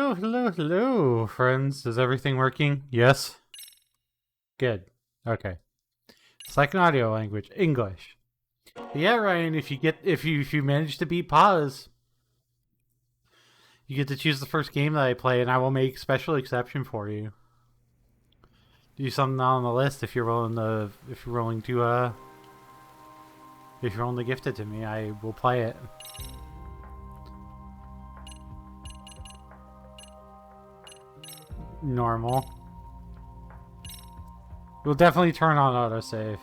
Hello, hello, hello, friends. Is everything working? Yes? Good. Okay. Second audio language, English. Yeah, Ryan, if you manage to beat pause, you get to choose the first game that I play, and I will make special exception for you. Do something on the list if you're willing to gift it to me, I will play it. Normal. We'll definitely turn on autosave.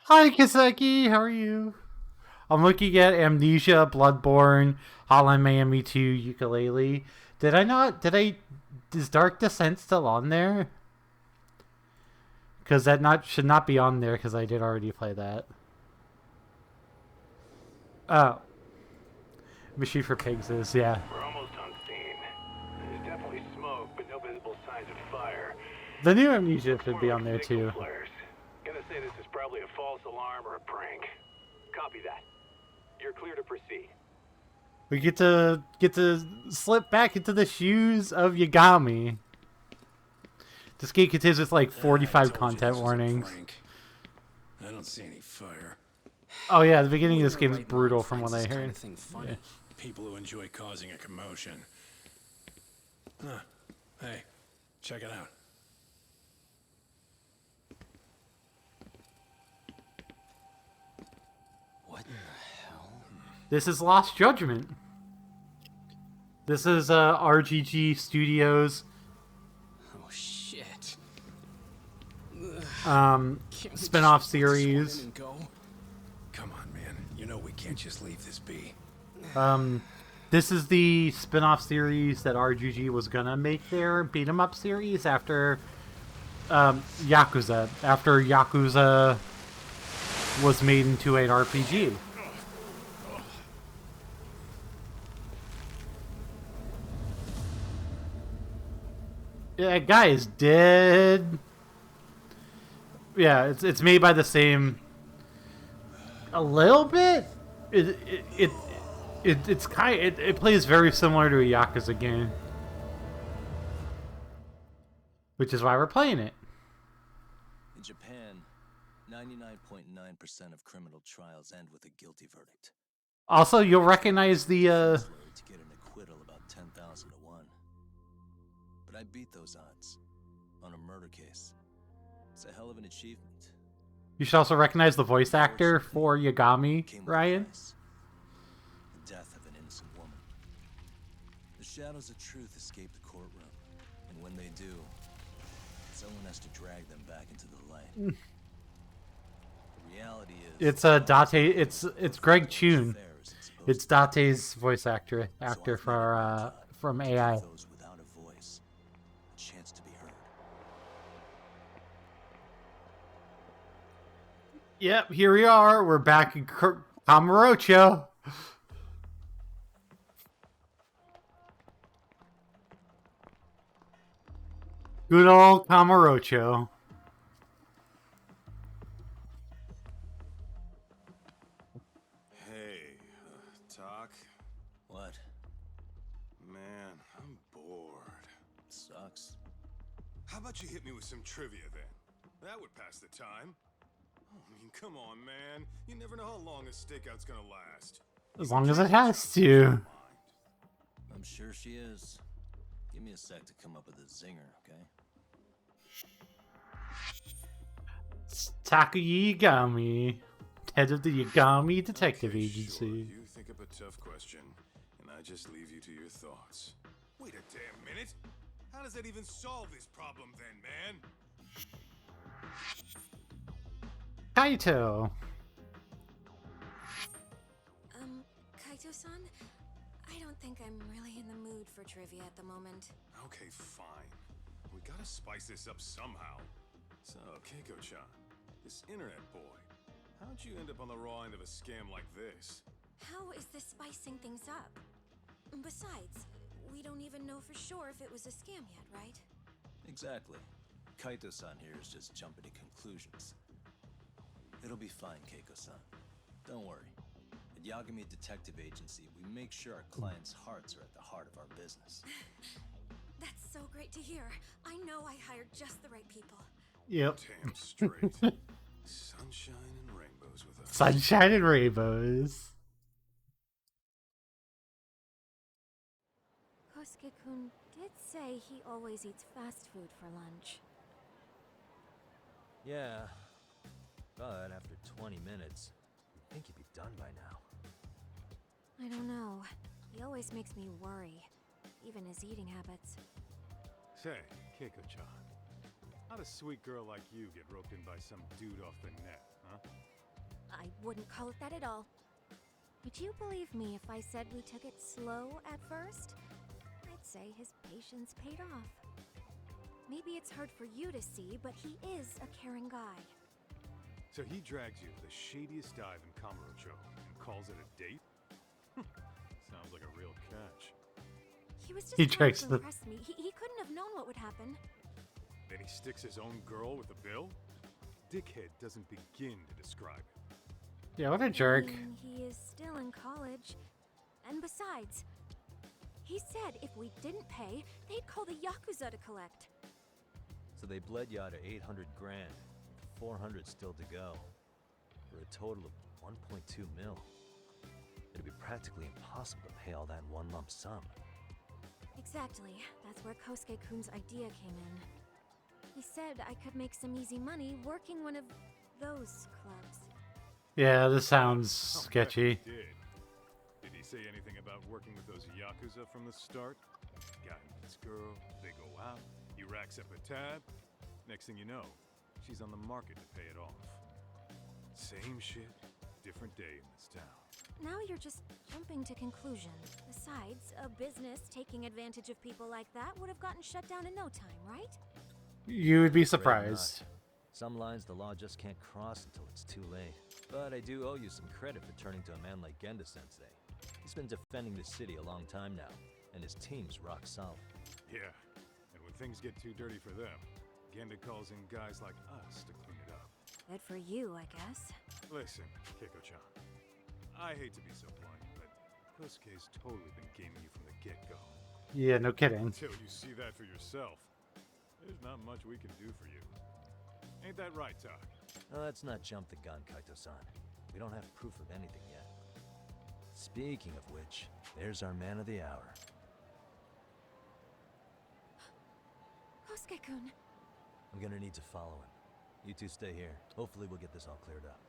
Hi, Kiseki. How are you? I'm looking at Amnesia, Bloodborne, Hotline Miami 2, Ukulele. Is Dark Descent still on there? Because that should not be on there because I did already play that. Oh. Machine for Pigs is, yeah. We're almost on scene. There's definitely smoke, but no visible signs of fire. The new Amnesia should be on there too. Flares. Gonna say this is probably a false alarm or a prank. Copy that. You're clear to proceed. We get to slip back into the shoes of Yagami. This game contains with like 45 content warnings. I don't see any fire. Oh yeah, the beginning of this game is brutal from what I heard. Yeah. People who enjoy causing a commotion. Huh. Hey, check it out. What in the hell? This is Lost Judgment. This is RGG Studios. Oh shit. Spin-off series. Come on, man. You know we can't just leave this be. This is the spin-off series that RGG was gonna make their beat-em-up series after Yakuza. After Yakuza was made into an RPG. Yeah, guy is dead. Yeah, it's made by the same. A little bit. It plays very similar to a Yakuza game, which is why we're playing it. In Japan, 99.9% of criminal trials end with a guilty verdict. Also, you'll recognize the To get an acquittal about 10,000 to 1. But I beat those odds on a murder case. It's a hell of an achievement. You should also recognize the voice actor for Yagami, Ryan. The death of an innocent woman. The shadows of truth escape the courtroom, and when they do, someone has to drag them back into the light. The reality is, It's Date. It's Greg Chun. It's Date's voice actor for from AI. those without a voice, a chance to be heard. Yep, here we are. We're back in Kamurocho. Good old Kamurocho. Hey, Talk. What? Man, I'm bored. Sucks. How about you hit me with some trivia then? That would pass the time. I mean, come on, man. You never know how long a stakeout's gonna last. As long as it has to. I'm sure she is. Give me a sec to come up with a zinger, okay? Takuya Yagami, head of the Yagami Detective Okay, Agency. Sure. You think up a tough question, and I just leave you to your thoughts. Wait a damn minute. How does that even solve this problem then, man? Kaito. Kaito-san, I don't think I'm really in the mood for trivia at the moment. Okay, fine. We gotta spice this up somehow. So, Keiko-chan, this internet boy, how'd you end up on the raw end of a scam like this? How is this spicing things up? Besides, we don't even know for sure if it was a scam yet, right? Exactly. Kaito-san here is just jumping to conclusions. It'll be fine, Keiko-san. Don't worry. At Yagami Detective Agency, we make sure our clients' hearts are at the heart of our business. That's so great to hear. I know I hired just the right people. Yep. Damn straight. Sunshine and rainbows with us. Sunshine and rainbows. Kosuke-kun did say he always eats fast food for lunch. Yeah, but after 20 minutes, you'd think he'd be done by now. I don't know. He always makes me worry. Even his eating habits. Say, Keiko-chan, how'd a sweet girl like you get roped in by some dude off the net, huh? I wouldn't call it that at all. Would you believe me if I said we took it slow at first? I'd say his patience paid off. Maybe it's hard for you to see, but he is a caring guy. So he drags you to the shadiest dive in Kamurocho and calls it a date? Sounds like a real catch. He was just He trying drags to the- impress me. He couldn't have known what would happen. Then he sticks his own girl with the bill? Dickhead doesn't begin to describe it. Yeah, what a I jerk. mean, he is still in college. And besides, he said if we didn't pay, they'd call the Yakuza to collect. So they bled you out of 800 grand, 400 still to go, for a total of 1.2 mil. It'd be practically impossible to pay all that in one lump sum. Exactly. That's where Kosuke-kun's idea came in. He said I could make some easy money working one of those clubs. Yeah, this sounds I'll bet sketchy. he did. Did he say anything about working with those Yakuza from the start? Guy meets girl, they go out, he racks up a tab. Next thing you know, she's on the market to pay it off. Same shit, different day in this town. Now you're just jumping to conclusions. Besides, a business taking advantage of people like that would have gotten shut down in no time, right? You would be Afraid not. surprised. Some lines the law just can't cross until it's too late. But I do owe you some credit for turning to a man like Genda-sensei. He's been defending the city a long time now, and his team's rock solid. Yeah, and when things get too dirty for them, Genda calls in guys like us to clean it up. Good for you, I guess. Listen, Keiko-chan, I hate to be so blunt, but Kosuke's totally been gaming you from the get-go. Yeah, no kidding. Until you see that for yourself, there's not much we can do for you. Ain't that right, Tak? Now, let's not jump the gun, Kaito-san. We don't have proof of anything yet. Speaking of which, there's our man of the hour. Kosuke-kun. I'm gonna need to follow him. You two stay here. Hopefully we'll get this all cleared up.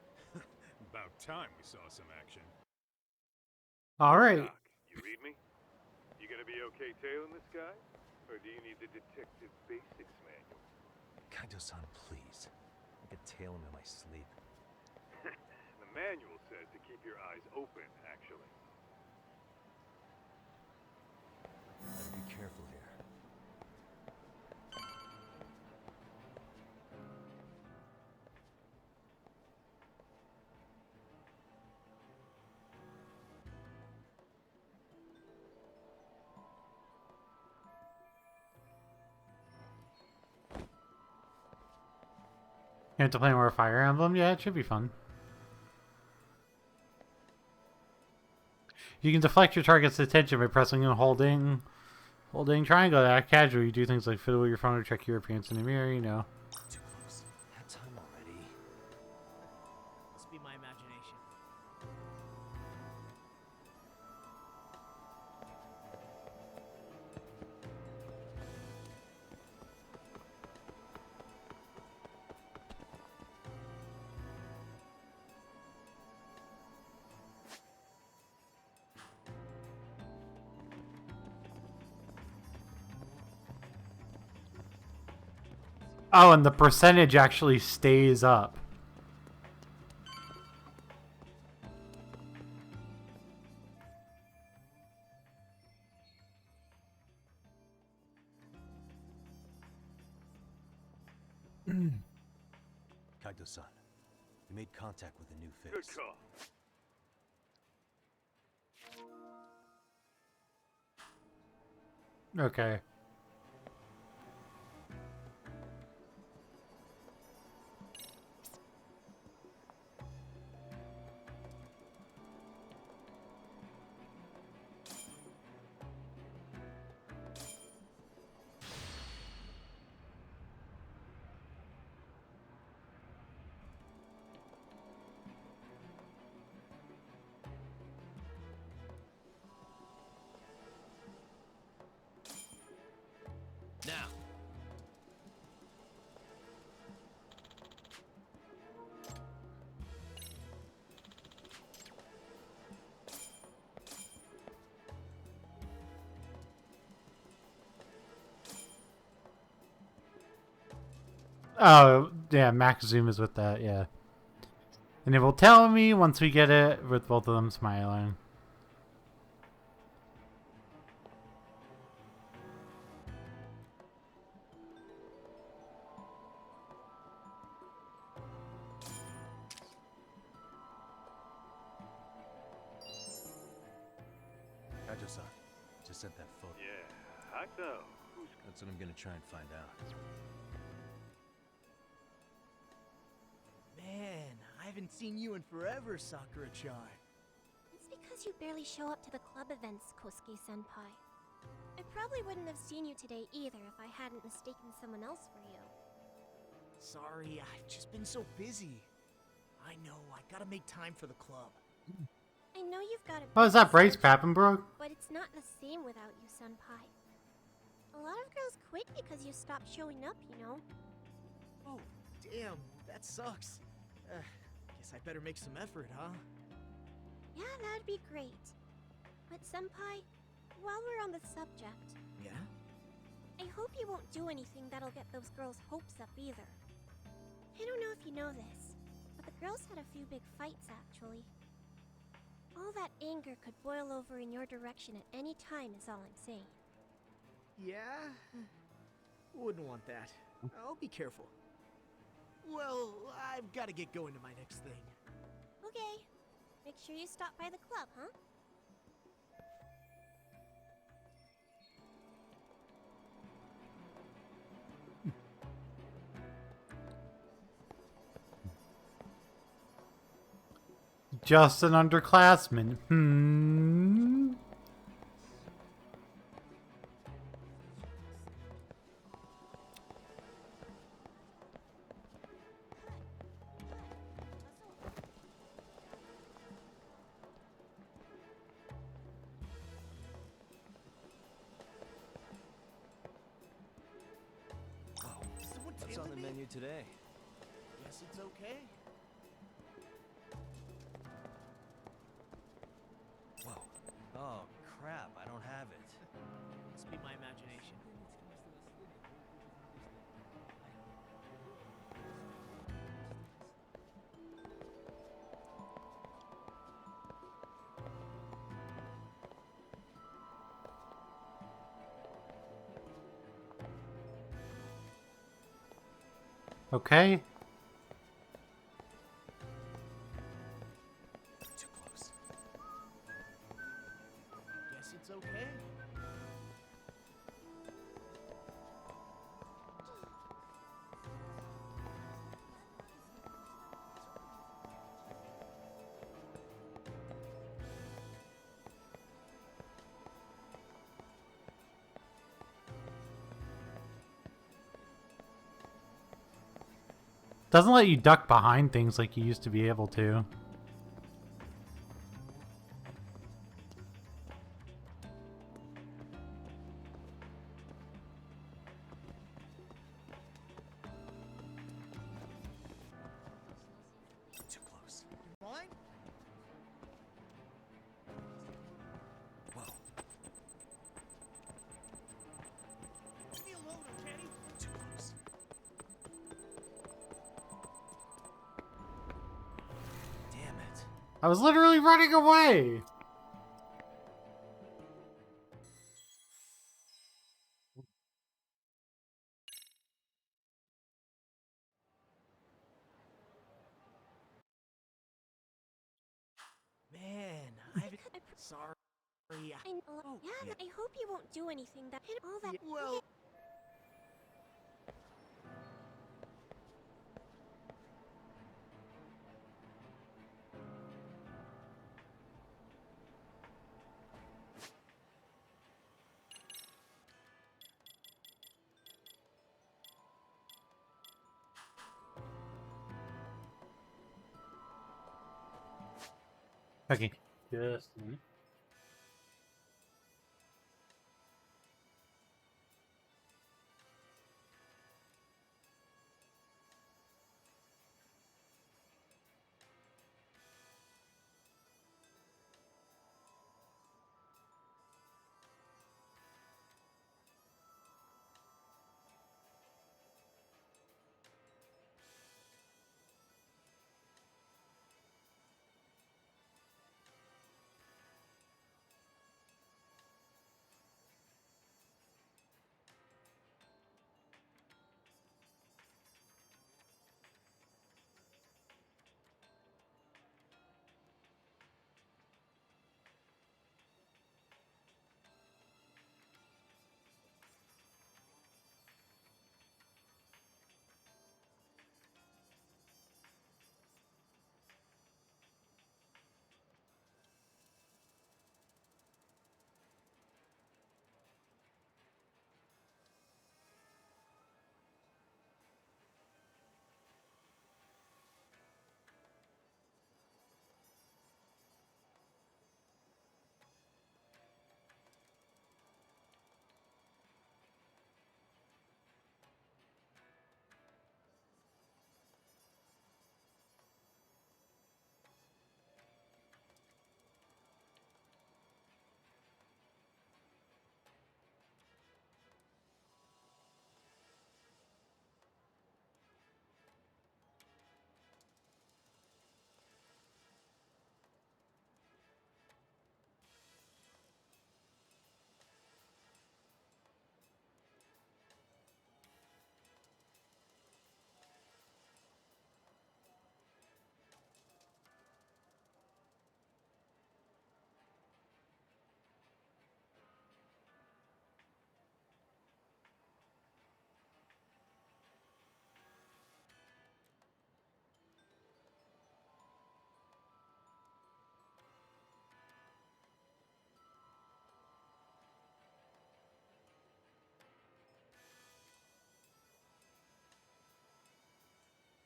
About time we saw some action. All right. Doc, you read me? You gonna be okay tailing this guy? Or do you need the detective basics manual? Kaito-san, please. I could tail him in my sleep. The manual says to keep your eyes open, actually. Better be careful here. You have to play more Fire Emblem? Yeah, it should be fun. You can deflect your target's attention by pressing and holding triangle to act casual. You do things like fiddle with your phone or check your appearance in the mirror, you know. Too close. That time already. Must be my imagination. Oh, and the percentage actually stays up. Kaito-san, we made contact with a new Good face. call. Okay. Now. Oh, yeah, max zoom is with that, yeah. And it will tell me once we get it with both of them smiling. Kajo-san, just sent that photo. Yeah, I know. That's what I'm gonna try and find out. Man, I haven't seen you in forever, Sakura-chan. It's because you barely show up to the club events, Kosuke-senpai. I probably wouldn't have seen you today either if I hadn't mistaken someone else for you. Sorry, I've just been so busy. I know, I gotta make time for the club. I know you've got a Oh, is that Bryce schedule, Papenbrook? but it's not the same without you, senpai. A lot of girls quit because you stopped showing up, you know. Oh, damn, that sucks. Guess I better make some effort, huh? Yeah, that'd be great. But senpai, while we're on the subject, Yeah? I hope you won't do anything that'll get those girls' hopes up either. I don't know if you know this, but the girls had a few big fights actually. All that anger could boil over in your direction at any time is all I'm saying. Yeah? Wouldn't want that. I'll be careful. Well, I've gotta get going to my next thing. Okay, make sure you stop by the club, huh? Just an underclassman. Hmm. Someone What's on tailing the me? menu today? Guess it's okay. Whoa. Oh, crap, I don't have it. Must be my imagination. Okay. Too close. Guess it's okay. Doesn't let you duck behind things like you used to be able to. Too close. Mine? Whoa. Leave me alone, okay? Too close. Damn it. I was literally running away! Man, I haven't... Sorry. Yeah. Oh, yeah, I hope you won't do anything that hit all that. Yeah, well, Okay. Just a minute.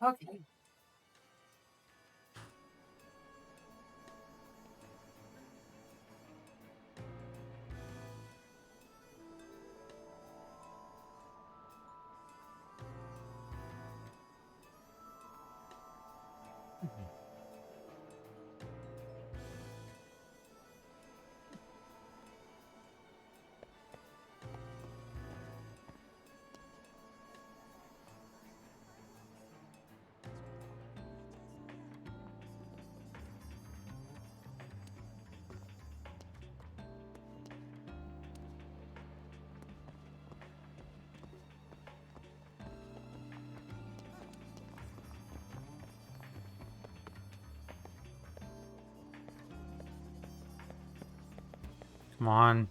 Okay. Come on.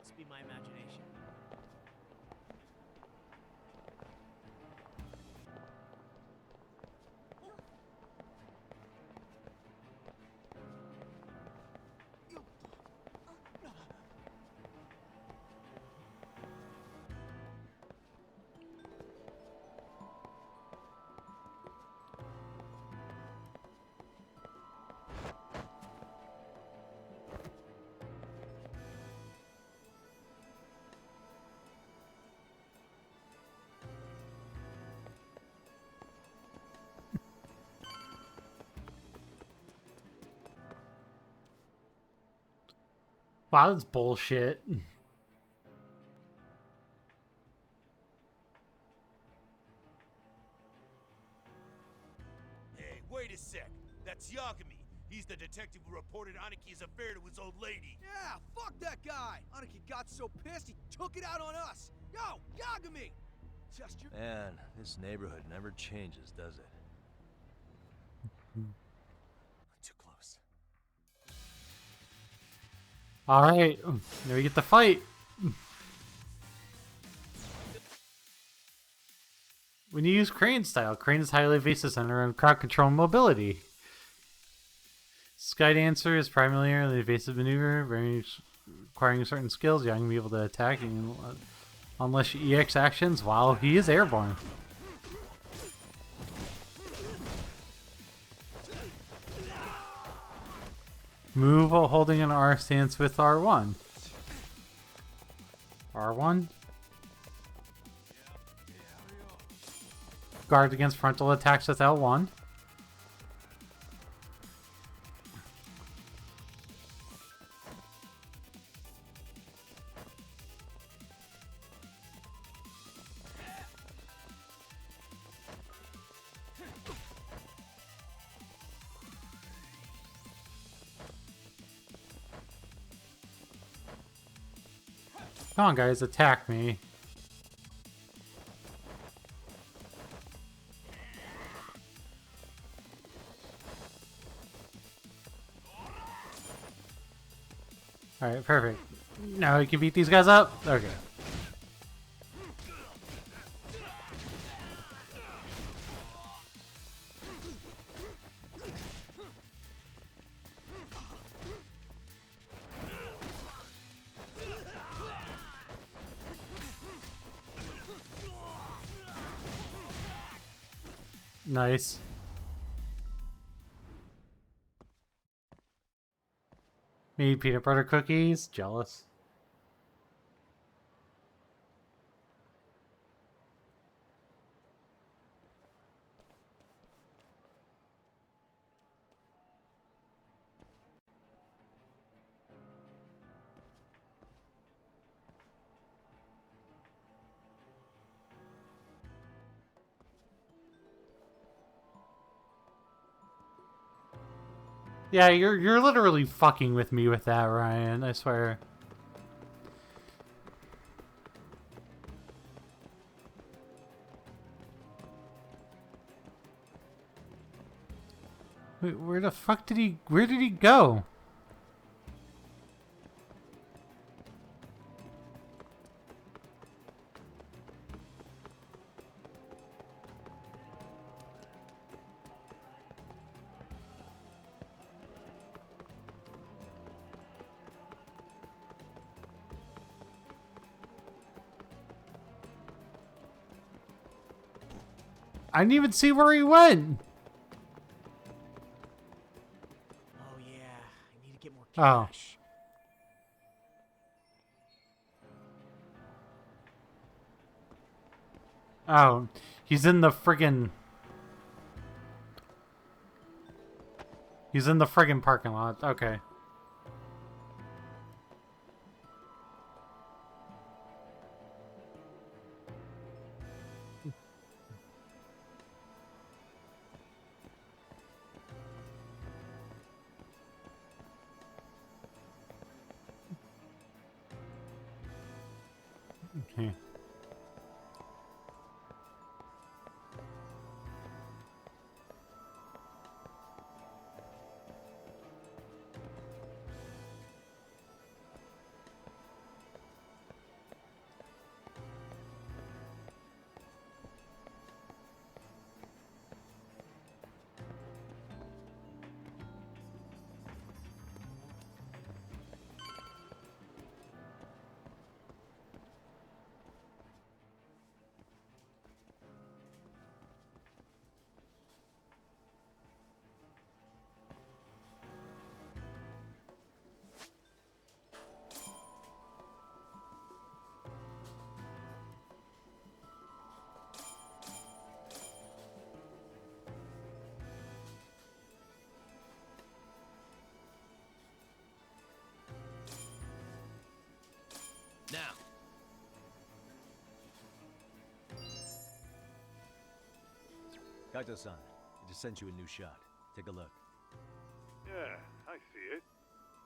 must be my imagination. Wow, that's bullshit. Hey, wait a sec. That's Yagami. He's the detective who reported Anaki's affair to his old lady. Yeah, fuck that guy. Anarchy got so pissed he took it out on us. Yo, Yagami! Just your... Man, this neighborhood never changes, does it? Too close. Alright, now we get the fight. When you use Crane style, Crane is highly evasive center and crowd control and mobility. Skydancer is primarily an evasive maneuver, requiring certain skills. Young can be able to attack and unleash EX actions while he is airborne. Move while holding an R stance with R1. R1? Guard against frontal attacks with L1. Come on, guys, attack me. Alright, perfect. Now we can beat these guys up? Okay. Nice. Me peanut butter cookies? Jealous. Yeah, you're literally fucking with me with that, Ryan. I swear. Wait, where the fuck did he... Where did he go? I didn't even see where he went. Oh yeah, I need to get more Oh. cash. Oh, he's in the friggin'... He's in the friggin' parking lot. Okay. Okay. Now. Kaito-san, I just sent you a new shot. Take a look. Yeah, I see it.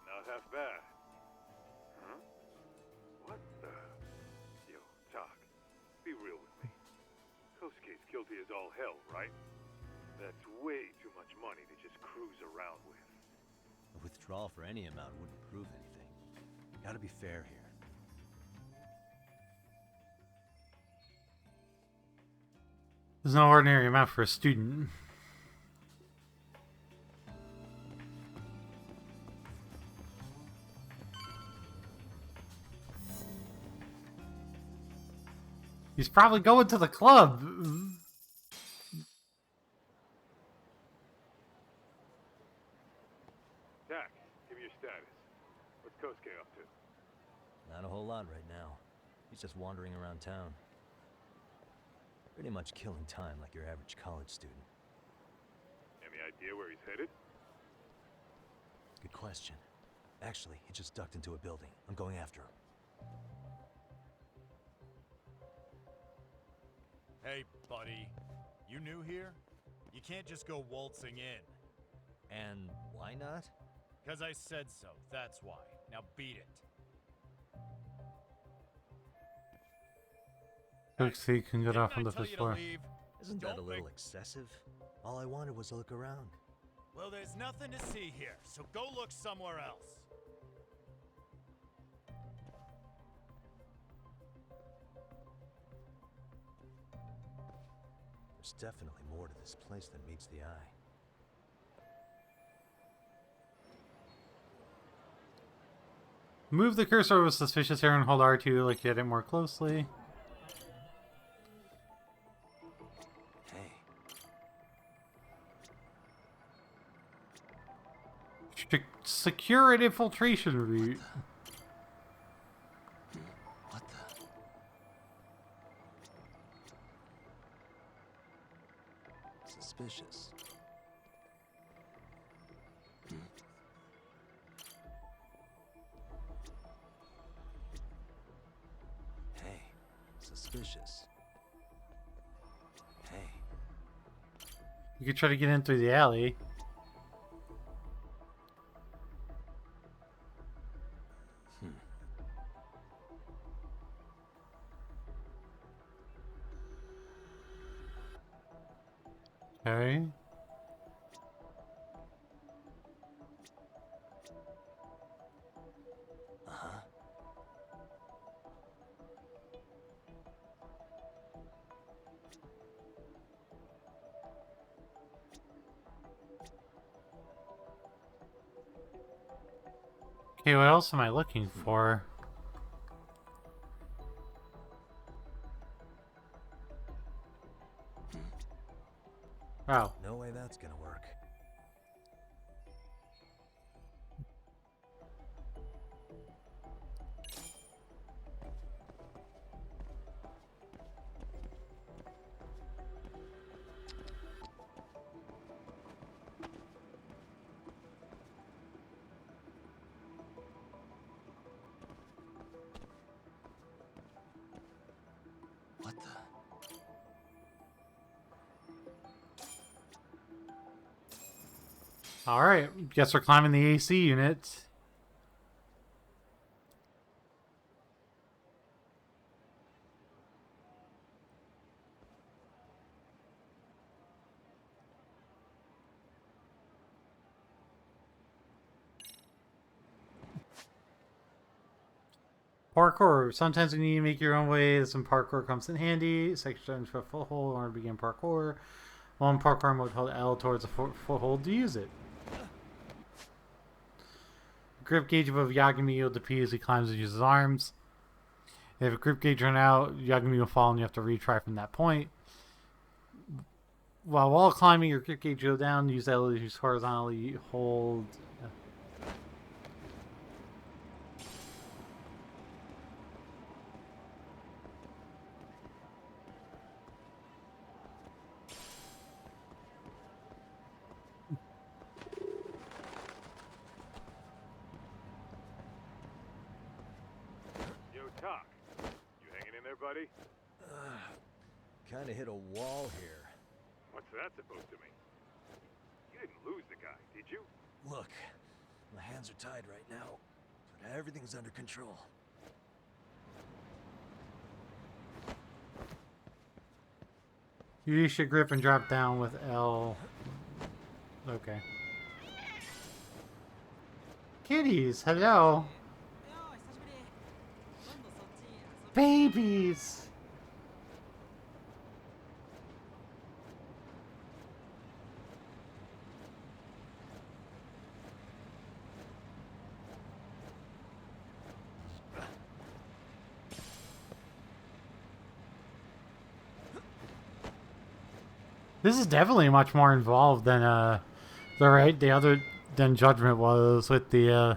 Not half bad. Huh? What the... Yo, Talk. Be real with me. Kosuke's guilty as all hell, right? That's way too much much money to just cruise around with. A withdrawal for any amount wouldn't prove anything. Gotta be fair here. There's no ordinary amount for a student. He's probably going to the club. Dak, give me your status. What's Kosuke up to? Not a whole lot right now. He's just wandering around town. Pretty much killing time like your average college student. Any idea where he's headed? Good question. Actually, he just ducked into a building. I'm going after him. Hey, buddy. You new here? You can't just go waltzing in. And why not? 'Cause I said so, that's why. Now beat it. Looks like he can get off on the Didn't I fifth tell you floor. to leave? Isn't that a Don't little make- excessive? All I wanted was to look around. Well, there's nothing to see here, so go look somewhere else. There's definitely more to this place than meets the eye. Move the cursor with suspicious hair and hold R2 to look at it more closely. Hey, Secure an infiltration route. what the? Suspicious. Hey, suspicious. Hey, You could try to get in through the alley. Okay. uh-huh. Okay, what else am I looking for? Oh. No way that's gonna work. What the? Alright, guess we're climbing the AC unit. Parkour. Sometimes when you need to make your own way, some parkour comes in handy. Section for a foothold in order to begin parkour. One parkour mode, hold L towards a foothold to use it. Grip gauge above Yagami will deplete as he climbs and uses his arms. If a grip gauge run out, Yagami will fall and you have to retry from that point. While climbing, your grip gauge go down, use L to use horizontally, hold. Yo, Talk. You hanging in there, buddy? Kinda hit a wall here. What's that supposed to mean? You didn't lose the guy, did you? Look, my hands are tied right now, but everything's under control. You use your grip and drop down with L. Okay. Kitties, hello. Babies. This is definitely much more involved than the other than Judgment was with the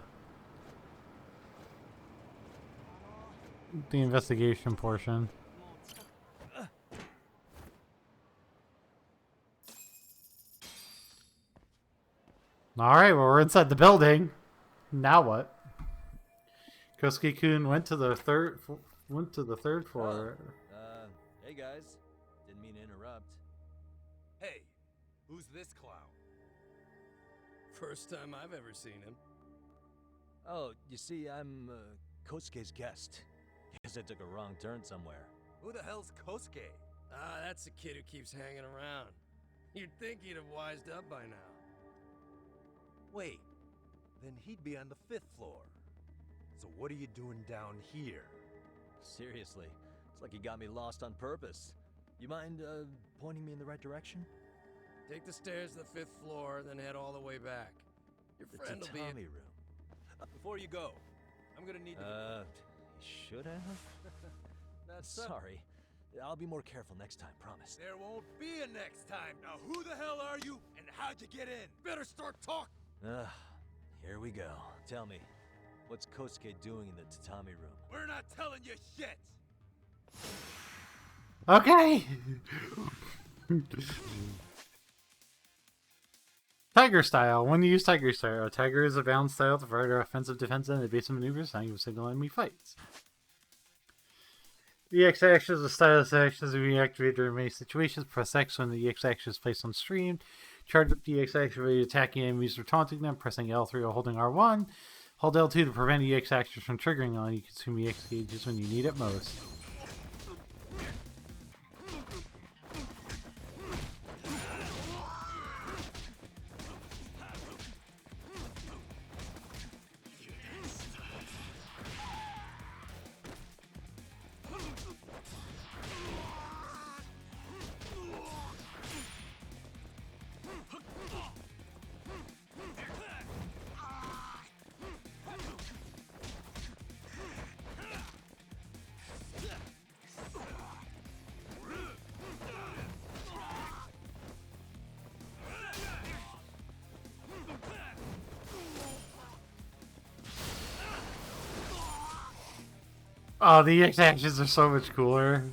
investigation portion. All right, well, we're inside the building. Now what? Kosuke-kun went to the third floor. Hey guys. Didn't mean to interrupt. Hey, who's this clown? First time I've ever seen him. Oh, you see, I'm Kosuke's guest. Guess I took a wrong turn somewhere. Who the hell's Kosuke? Ah, that's the kid who keeps hanging around. You'd think he'd have wised up by now. Wait, then he'd be on the 5th floor. So what are you doing down here? Seriously, it's like you got me lost on purpose. You mind pointing me in the right direction? Take the stairs to the 5th floor, then head all the way back. Your The friend will be tatami room. Before you go, I'm gonna need to... Should have? That's Sorry. I'll be more careful next time, promise. There won't be a next time. Now who the hell are you, and how'd you get in? Better start talking. Here we go. Tell me, what's Kosuke doing in the tatami room? We're not telling you shit. Okay. Tiger style. When you use Tiger style, Tiger is a balanced style to provide offensive, defensive, and evasive maneuvers, and signal enemy fights. The EX action is a stylus action as we activate during many situations. Press X when the EX action is placed on stream. Charge up the EX action by attacking enemies or taunting them. Pressing L3 or holding R1. Hold L2 to prevent EX actions from triggering on you. Consume EX gauges when you need it most. Oh, the EX actions are so much cooler.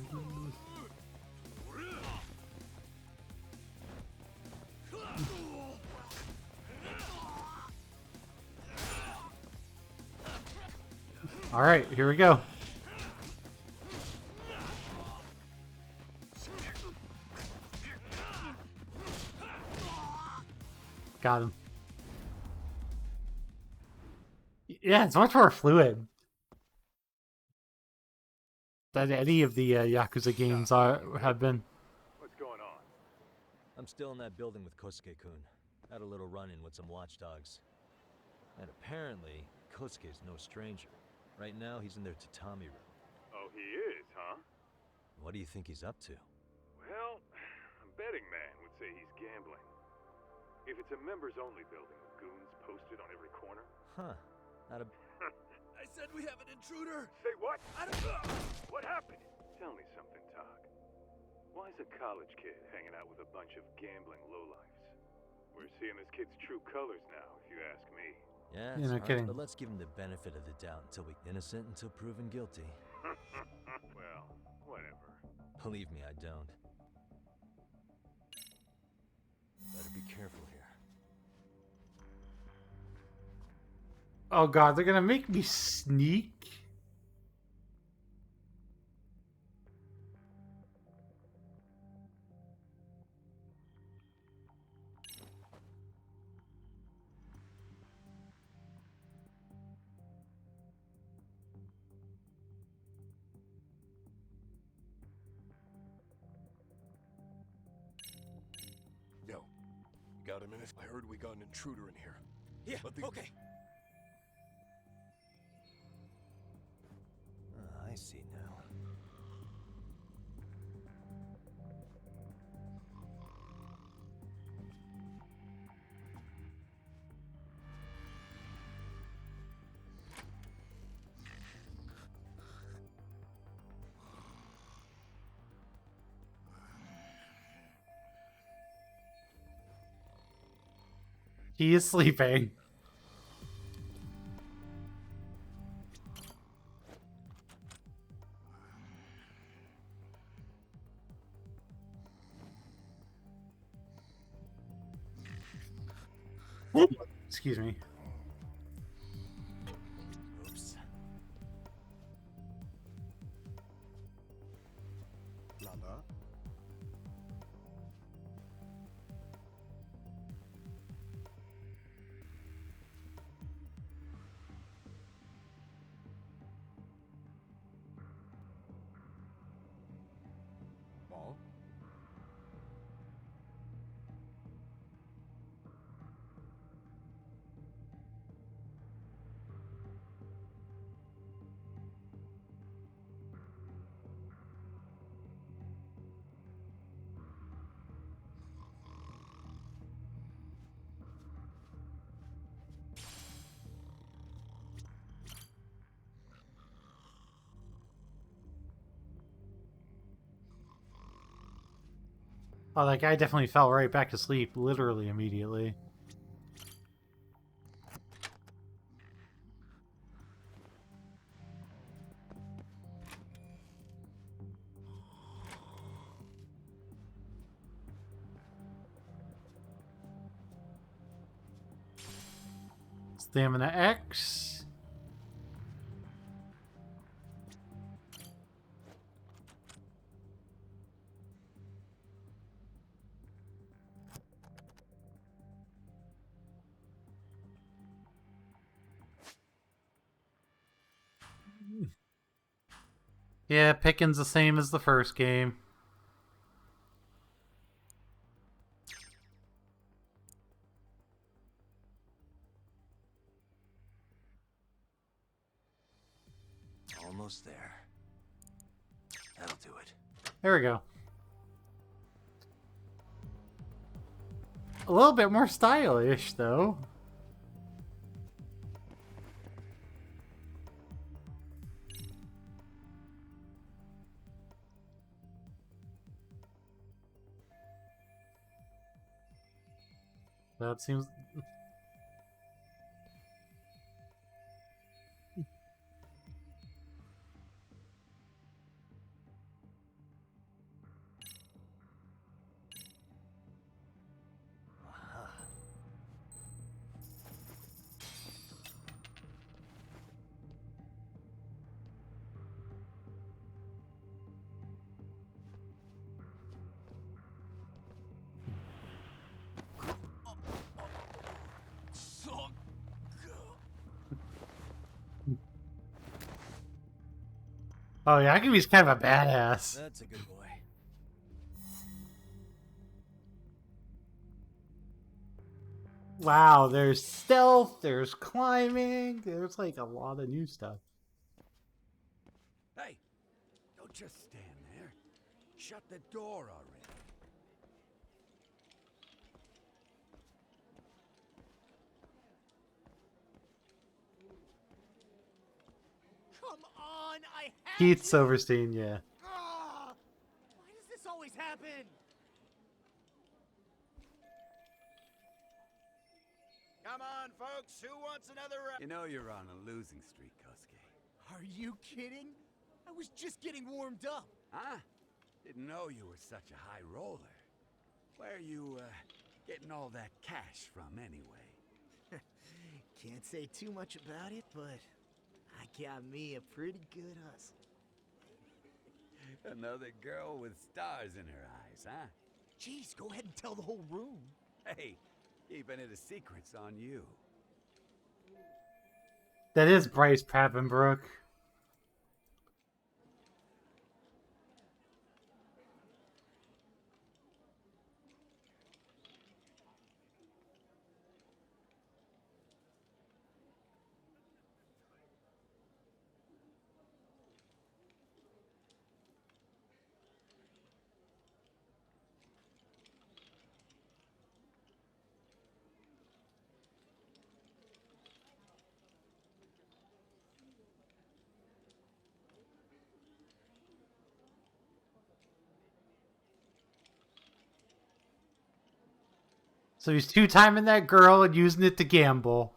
Alright, here we go. Got him. Yeah, it's much more fluid than any of the Yakuza games have been. What's going on? I'm still in that building with Kosuke-kun. Had a little run-in with some watchdogs. And apparently, Kosuke's no stranger. Right now, he's in their tatami room. Oh, he is, huh? What do you think he's up to? Well, a betting man would say he's gambling. If it's a members-only building with goons posted on every corner. Huh. Not a... I said we have an intruder. Say what? What happened? Tell me something, Tog. Why is a college kid hanging out with a bunch of gambling lowlifes? We're seeing this kid's true colors now, if you ask me. Yeah, You're not it's kidding. hard, but let's give him the benefit of the doubt until we're innocent until proven guilty. Well, whatever. Believe me, I don't. Better be careful here. Oh god, they're gonna make me sneak? Yo, got a minute. I heard we got an intruder in here. Yeah, But the- okay. I see now. He is sleeping. Excuse me. Oops. Lala? Ball? Oh, that guy definitely fell right back to sleep, literally immediately. Stamina X. Yeah, picking's the same as the first game. Almost there. That'll do it. There we go. A little bit more stylish, though. That seems... Oh yeah, Akibi's kind of a badass. That's a good boy. Wow, there's stealth, there's climbing, there's like a lot of new stuff. Hey, don't just stand there. Shut the door already. Come on, I have Keith to. Silverstein, yeah. Ah, why does this always happen? Come on, folks. Who wants another round? You know you're on a losing streak, Kosuke. Are you kidding? I was just getting warmed up. Huh? Didn't know you were such a high roller. Where are you, getting all that cash from, anyway? Can't say too much about it, but I got me a pretty good hustle. Another girl with stars in her eyes, huh? Jeez, go ahead and tell the whole room. Hey, keeping it a secret's on you. That is Bryce Papenbrook. So he's two-timing that girl and using it to gamble.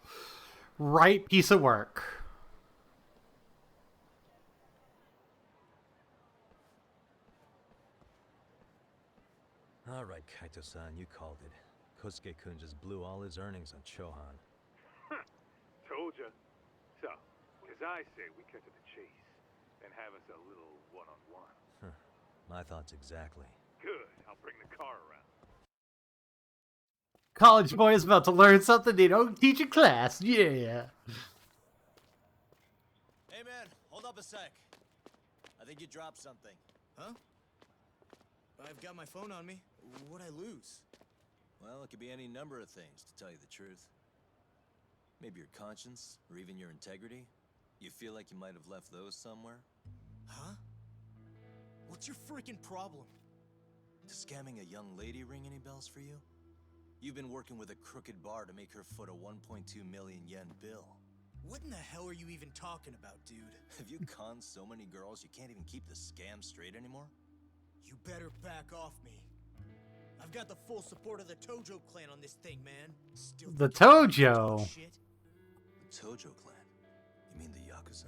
Right piece of work. All right, Kaito-san, you called it. Kosuke-kun just blew all his earnings on Chohan. Told ya. So, as I say, we cut to the chase and have us a little one-on-one. My thoughts exactly. Good. I'll bring the car around. College boy is about to learn something they don't teach in class. Yeah. Hey man, hold up a sec. I think you dropped something. Huh? I've got my phone on me. What'd I lose? Well, it could be any number of things, to tell you the truth. Maybe your conscience, or even your integrity. You feel like you might have left those somewhere? Huh? What's your freaking problem? Does scamming a young lady ring any bells for you? You've been working with a crooked bar to make her foot a 1.2 million yen bill. What in the hell are you even talking about, dude? Have you conned so many girls you can't even keep the scam straight anymore? You better back off me. I've got the full support of the Tojo clan on this thing, man. Still The Tojo. shit. The Tojo clan? You mean the Yakuza?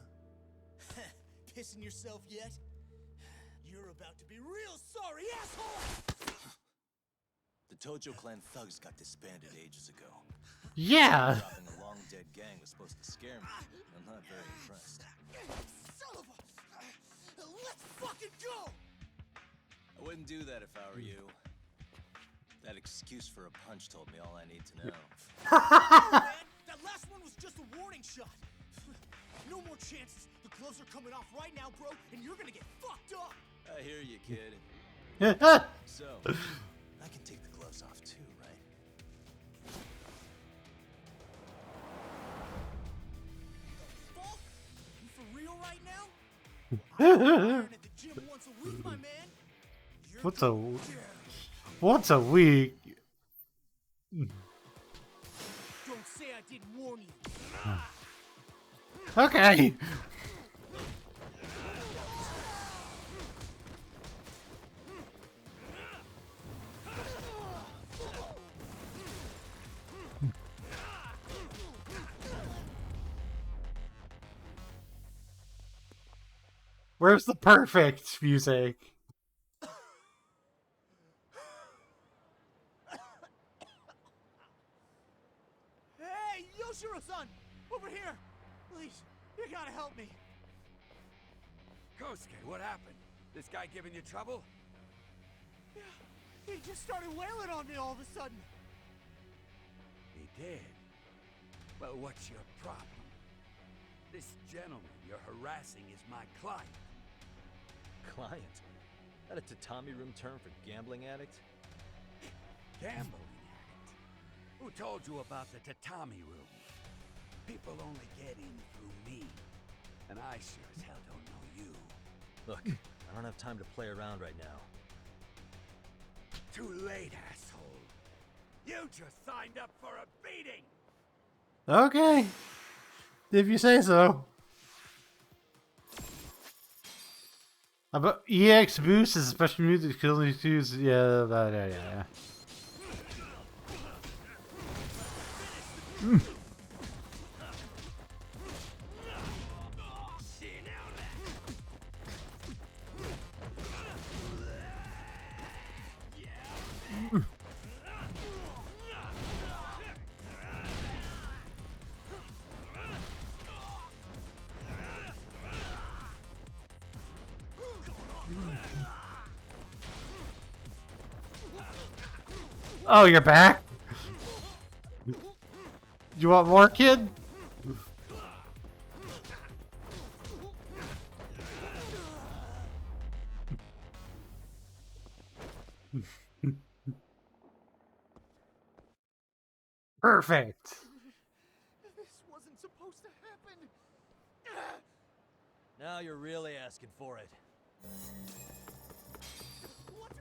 Pissing yourself yet? You're about to be real sorry, asshole! The Tojo clan thugs got disbanded ages ago. Yeah. Dropping a long dead gang was supposed to scare me. I'm not very impressed. Son of a... Let's fucking go! I wouldn't do that if I were you. That excuse for a punch told me all I need to know. Man, that last one was just a warning shot. No more chances. The gloves are coming off right now, bro, and you're gonna get fucked up. I hear you, kid. So, I can take the gloves off too, right? Fuck? You for real right now? I'm at the gym once a week, my man. What's a week? Don't say I didn't warn you. Okay. Where's the perfect music? Hey, Yoshiro-san! Over here! Please, you gotta help me. Kosuke, what happened? This guy giving you trouble? Yeah, he just started wailing on me all of a sudden. He did? Well, what's your problem? This gentleman you're harassing is my client. Client? That a tatami room term for gambling addict? Gambling addict? Who told you about the tatami room? People only get in through me. And I sure as hell don't know you. Look, I don't have time to play around right now. Too late, asshole. You just signed up for a beating! Okay. If you say so. About EX boost is a special move that can only use. Yeah. Oh, you're back? You want more, kid? Perfect. This wasn't supposed to happen. Now you're really asking for it.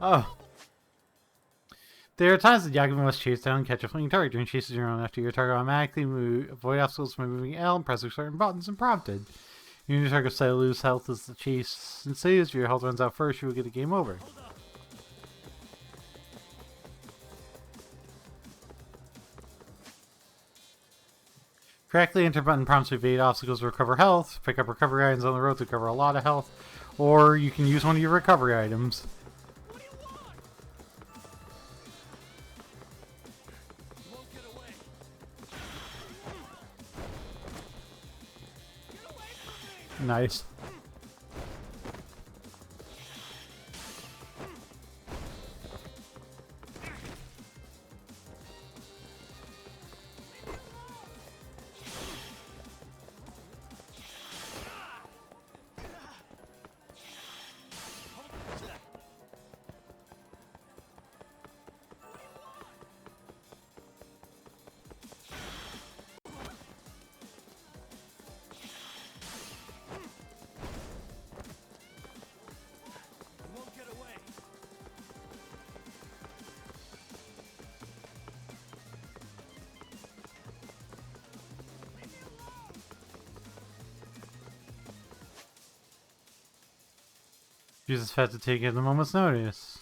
Oh. There are times that Yakuza must chase down and catch a fleeing target. During chases your own after your target automatically move, avoid obstacles by moving L and pressing certain buttons and prompted. Your target slightly lose health as the chase ensues. If your health runs out first, you will get a game over. Correctly enter button prompts to evade obstacles to recover health. Pick up recovery items on the road to recover a lot of health. Or you can use one of your recovery items. Nice. Jesus had to take it at a moment's notice.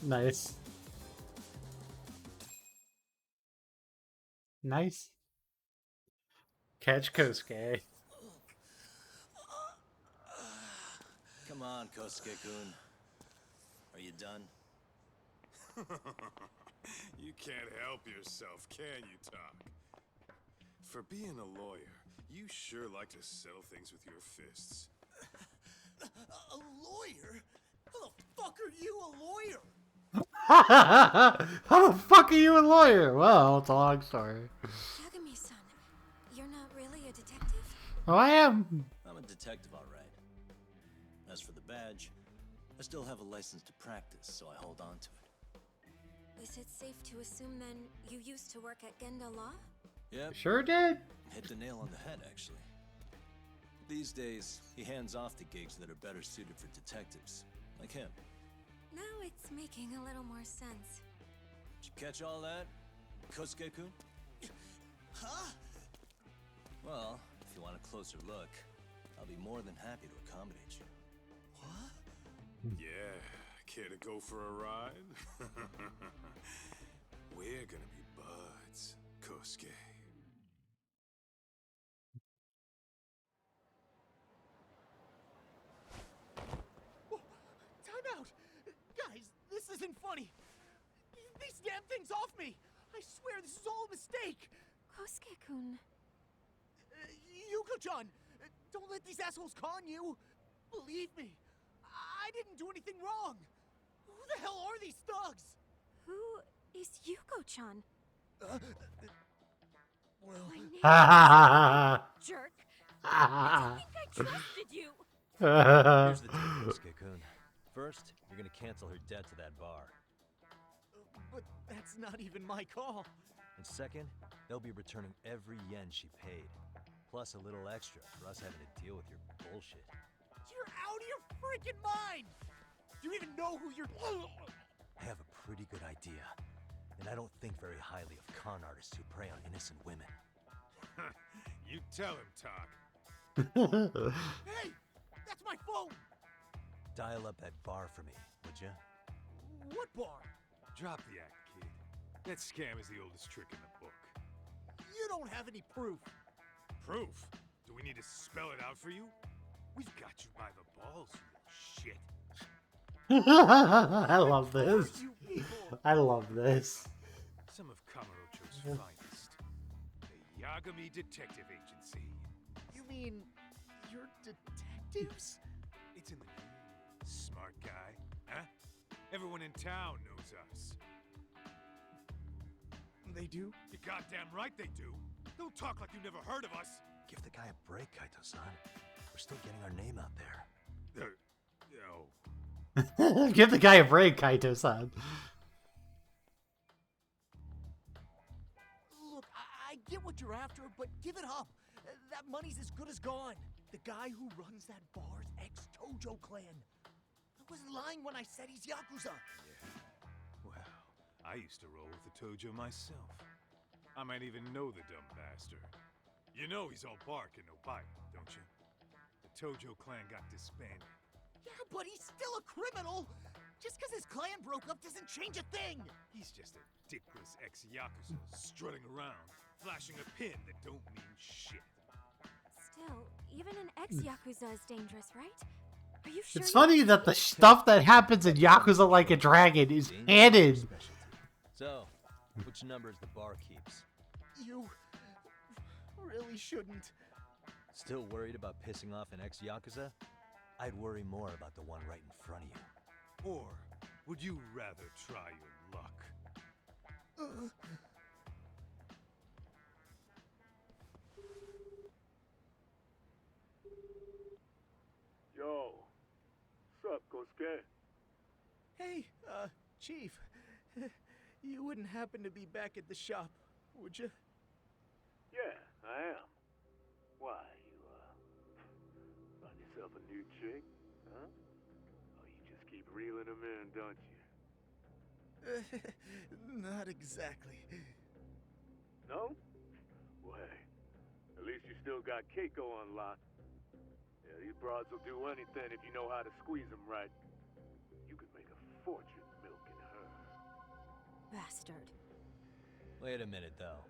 Nice. Nice. Catch Kosuke. Come on, Kosuke-kun. Are you done? You can't help yourself, can you, Talk? For being a lawyer, you sure like to settle things with your fists. A lawyer? How the fuck are you a lawyer? How the fuck are you a lawyer? Well, it's a long story. Yagami-san, you're not really a detective? Oh, I am. I'm a detective, all right. As for the badge, I still have a license to practice, so I hold on to it. Is it safe to assume then you used to work at Genda Law? Yep. Sure did. Hit the nail on the head, actually. These days, he hands off the gigs that are better suited for detectives, like him. Now it's making a little more sense. Did you catch all that, Kosuke-kun? Huh? Well, if you want a closer look, I'll be more than happy to accommodate you. What? Yeah, care to go for a ride? We're gonna be buds, Kosuke. Time out! Guys, this isn't funny! These damn things off me! I swear this is all a mistake! Kosuke-kun. Yuko-chan! Don't let these assholes con you! Believe me, I didn't do anything wrong! Who the hell are these thugs? Who is Yuko-chan? Well... My name is jerk. I didn't think I trusted you. Here's the deal, Kosuke-kun. First, you're gonna cancel her debt to that bar. But that's not even my call. And second, they'll be returning every yen she paid. Plus a little extra for us having to deal with your bullshit. You're out of your freaking mind! Do you even know who you're... I have a pretty good idea. And I don't think very highly of con artists who prey on innocent women. You tell him, Talk. Hey! That's my phone! Dial up that bar for me, would ya? What bar? Drop the act, kid. That scam is the oldest trick in the book. You don't have any proof. Proof? Do we need to spell it out for you? We've got you by the balls, you shit. I love this. I love this. Some of Kamurocho's finest. The Yagami Detective Agency. You mean you're detectives? It's in the name. Smart guy, huh? Everyone in town knows us. They do? You're goddamn right they do. Don't talk like you never heard of us. Give the guy a break, Kaito-san. We're still getting our name out there. No. Give the guy a break, Kaito-san. Look, I get what you're after, but give it up. That money's as good as gone. The guy who runs that bar's ex-Tojo clan. I wasn't lying when I said he's Yakuza. Yeah. Well, I used to roll with the Tojo myself. I might even know the dumb bastard. You know he's all bark and no bite, don't you? The Tojo clan got disbanded. Yeah, but he's still a criminal! Just because his clan broke up doesn't change a thing! He's just a dickless ex-Yakuza strutting around, flashing a pin that don't mean shit. Still, even an ex-Yakuza is dangerous, right? Are you sure? It's funny that the stuff that happens in Yakuza Like a Dragon is canon. So, which numbers the bar keeps? You really shouldn't. Still worried about pissing off an ex-Yakuza? I'd worry more about the one right in front of you. Or would you rather try your luck? Yo, what's up, Kosuke? Hey, Chief. You wouldn't happen to be back at the shop, would you? Yeah, I am. Why, you, find yourself a new chick, huh? Oh, you just keep reeling them in, don't you? Not exactly. No? Well, hey, at least you still got Keiko on lock. Yeah, these broads will do anything if you know how to squeeze them right. You could make a fortune milking her. Bastard. Wait a minute, though.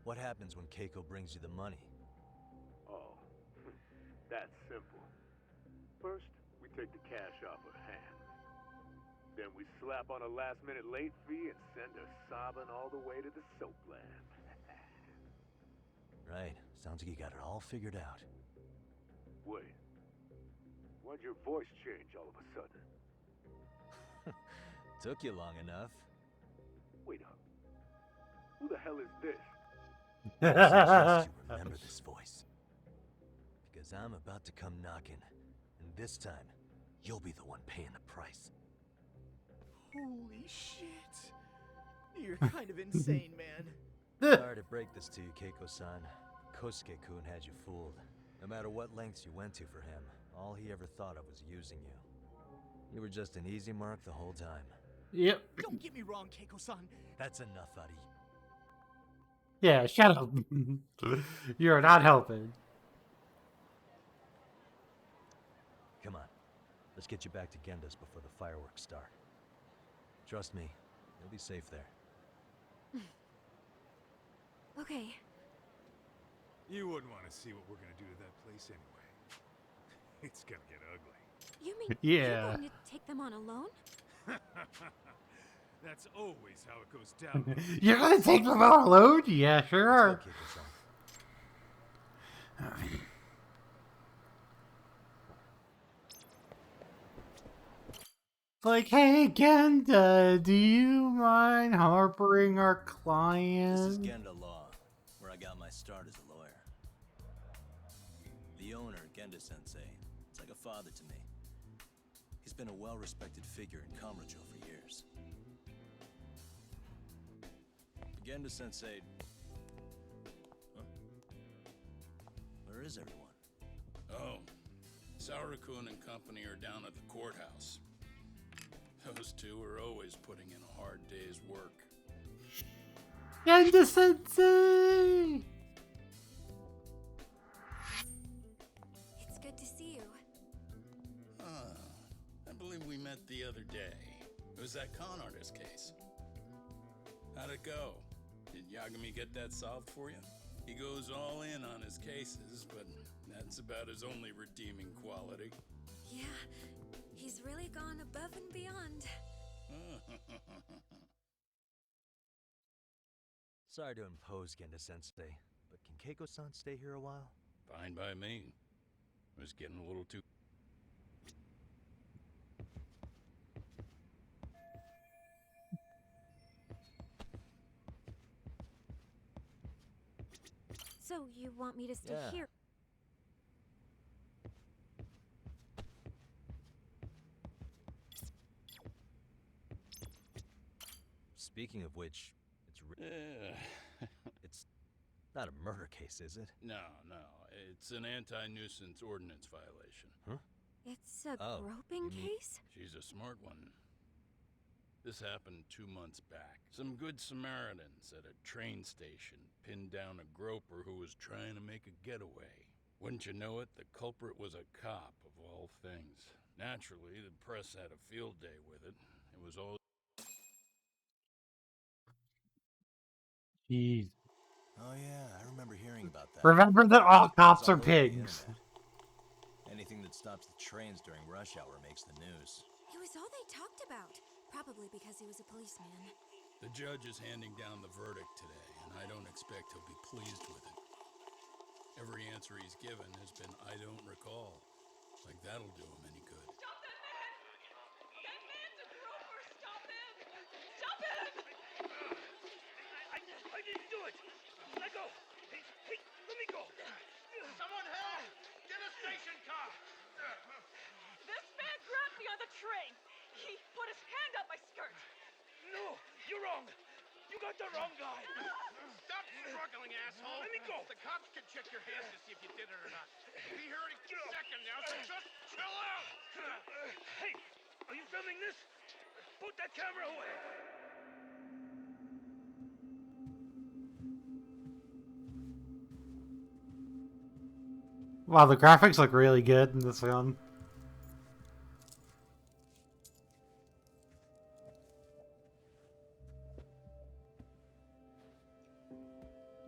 What happens when Keiko brings you the money? Oh, that's simple. First, we take the cash off her hands. Then we slap on a last-minute late fee and send her sobbing all the way to the soap land. Right. Sounds like you got it all figured out. Wait. Why'd your voice change all of a sudden? Took you long enough. Wait up. Who the hell is this? I suggest you remember this voice. Because I'm about to come knocking. And this time, you'll be the one paying the price. Holy shit. You're kind of insane, man. Sorry to break this to you, Keiko-san. Kosuke-kun had you fooled. No matter what lengths you went to for him, all he ever thought of was using you. You were just an easy mark the whole time. Yep. Don't get me wrong, Keiko-san. That's enough out of you. Yeah, shut up. You're not helping. Come on. Let's get you back to Genda's before the fireworks start. Trust me, you'll be safe there. Okay. You wouldn't want to see what we're gonna do to that place anyway. It's gonna get ugly. You mean Yeah. you're going to take them on alone? That's always how it goes down. You're gonna take them all alone? Yeah, sure. Let's go, Keiko-san. Like, hey, Genda, do you mind harboring our client? This is Genda Law, where I got my start as a lawyer. The owner, Genda-sensei, is like a father to me. He's been a well-respected figure in Kamurocho for years. Genda-sensei... Huh? Where is everyone? Oh, Saura-kun and company are down at the courthouse. Those two are always putting in a hard day's work. Genda Sensei! It's good to see you. I believe we met the other day. It was that con artist case. How'd it go? Did Yagami get that solved for you? He goes all in on his cases, but that's about his only redeeming quality. Yeah, he's really gone above and beyond. Sorry to impose, Genda-sensei, but can Keiko-san stay here a while? Fine by me. It was getting a little too... So you want me to stay Yeah. here? Speaking of which, it's not a murder case, is it? No. It's an anti-nuisance ordinance violation. Huh? It's a Oh, groping you mean- case? She's a smart one. This happened 2 months back. Some good Samaritans at a train station pinned down a groper who was trying to make a getaway. Wouldn't you know it, the culprit was a cop, of all things. Naturally, the press had a field day with it. It was all... Jeez. Oh yeah, I remember hearing about that. Remember that all cops It's all are over the pigs. internet. Anything that stops the trains during rush hour makes the news. It was all they talked about. Probably because he was a policeman. The judge is handing down the verdict today, and I don't expect he'll be pleased with it. Every answer he's given has been, I don't recall. Like that'll do him any good. Stop that man! That man's a groper! Stop him! Stop him! I didn't do it! Let go! Hey, let me go! Someone help! Get a station car! This man grabbed me on the train! He put his hand up my skirt! No! You're wrong! You got the wrong guy! Stop struggling, asshole! Let me go! The cops can check your hands to see if you did it or not. Be here any second now, so just chill out! Hey! Are you filming this? Put that camera away! Wow, the graphics look really good in this one.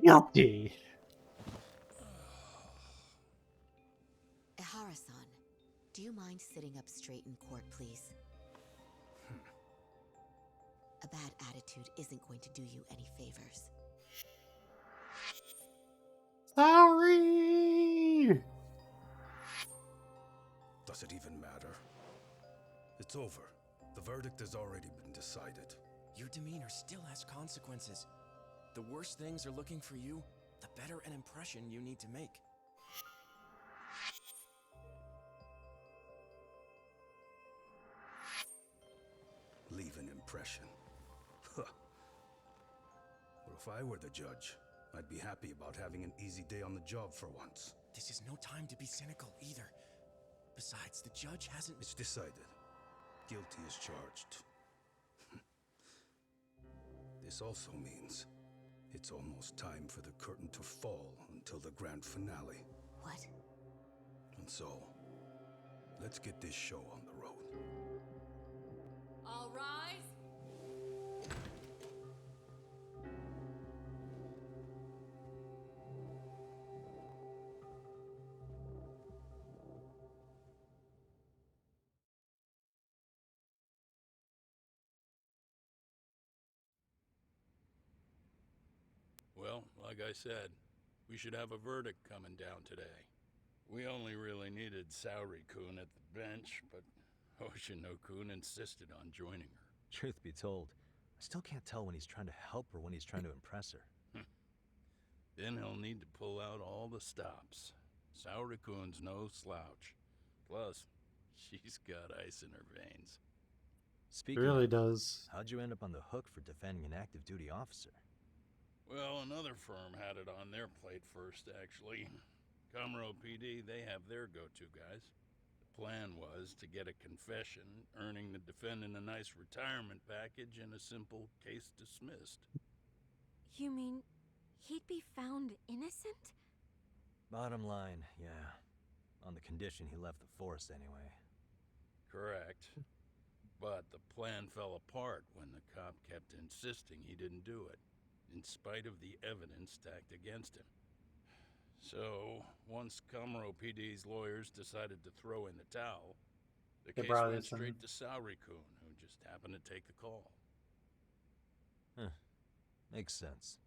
Guilty. Ehara-san, do you mind sitting up straight in court, please? A bad attitude isn't going to do you any favors. Sorry. Does it even matter? It's over. The verdict has already been decided. Your demeanor still has consequences. The worse things are looking for you, the better an impression you need to make. Leave an impression. Huh. Well, if I were the judge, I'd be happy about having an easy day on the job for once. This is no time to be cynical either. Besides, the judge hasn't... It's decided. Guilty is charged. This also means it's almost time for the curtain to fall until the grand finale. What? And so, let's get this show on the road. All rise! Well, like I said, we should have a verdict coming down today. We only really needed Saori-kun at the bench, but Hoshino-kun insisted on joining her. Truth be told, I still can't tell when he's trying to help her when he's trying to impress her. Then he'll need to pull out all the stops. Saori-kun's no slouch. Plus, she's got ice in her veins. Speaking really of, does. How'd you end up on the hook for defending an active duty officer? Well, another firm had it on their plate first, actually. Komuro PD, they have their go-to guys. The plan was to get a confession, earning the defendant a nice retirement package and a simple case dismissed. You mean he'd be found innocent? Bottom line, yeah. On the condition he left the force anyway. Correct. But the plan fell apart when the cop kept insisting he didn't do it, in spite of the evidence stacked against him. So, once Komuro PD's lawyers decided to throw in the towel, the case went straight to Saori-kun, who just happened to take the call. Huh. Makes sense.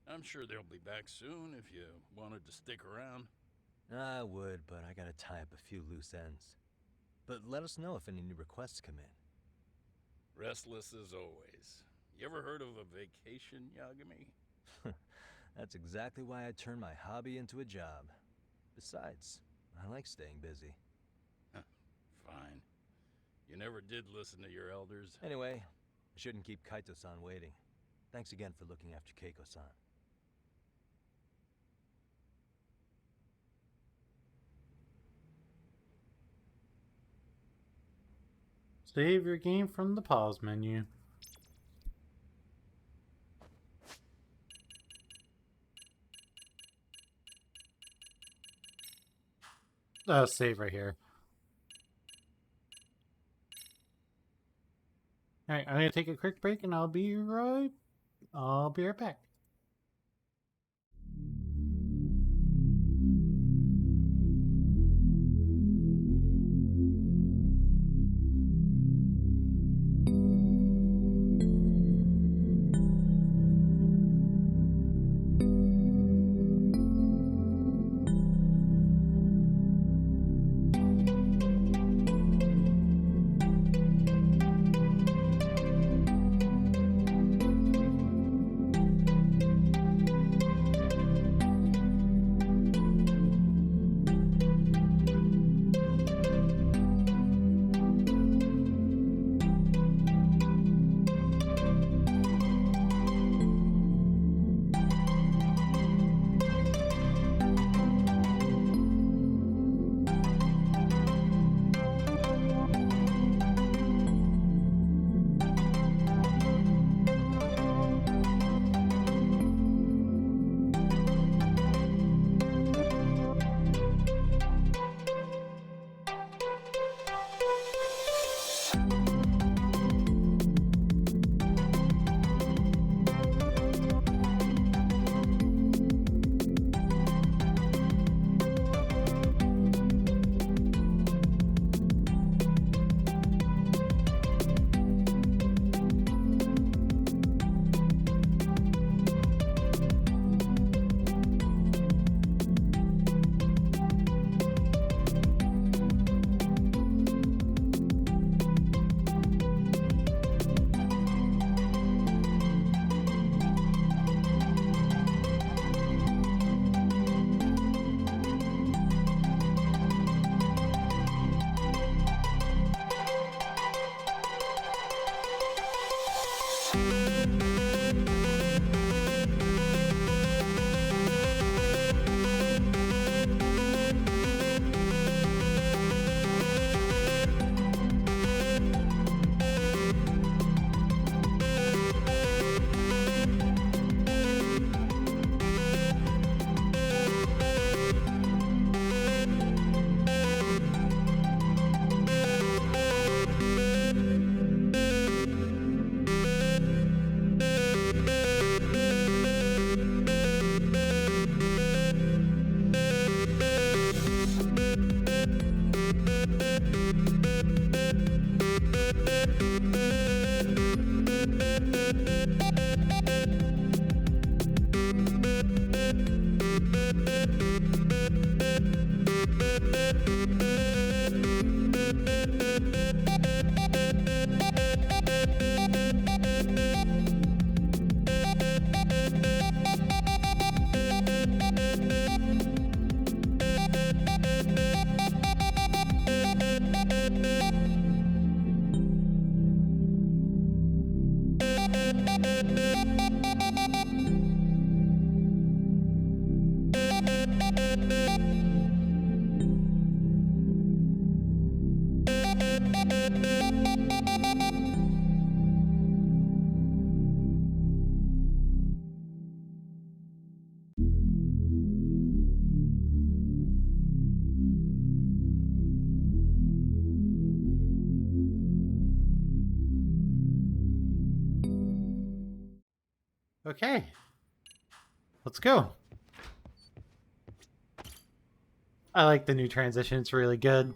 I'm sure they'll be back soon if you wanted to stick around. I would, but I gotta tie up a few loose ends. But let us know if any new requests come in. Restless as always. You ever heard of a vacation, Yagami? That's exactly why I turned my hobby into a job. Besides, I like staying busy. Fine. You never did listen to your elders. Anyway, I shouldn't keep Kaito-san waiting. Thanks again for looking after Keiko-san. Save your game from the pause menu. Save right here. Alright, I'm gonna take a quick break and I'll be right back. Okay, let's go. I like the new transition, it's really good.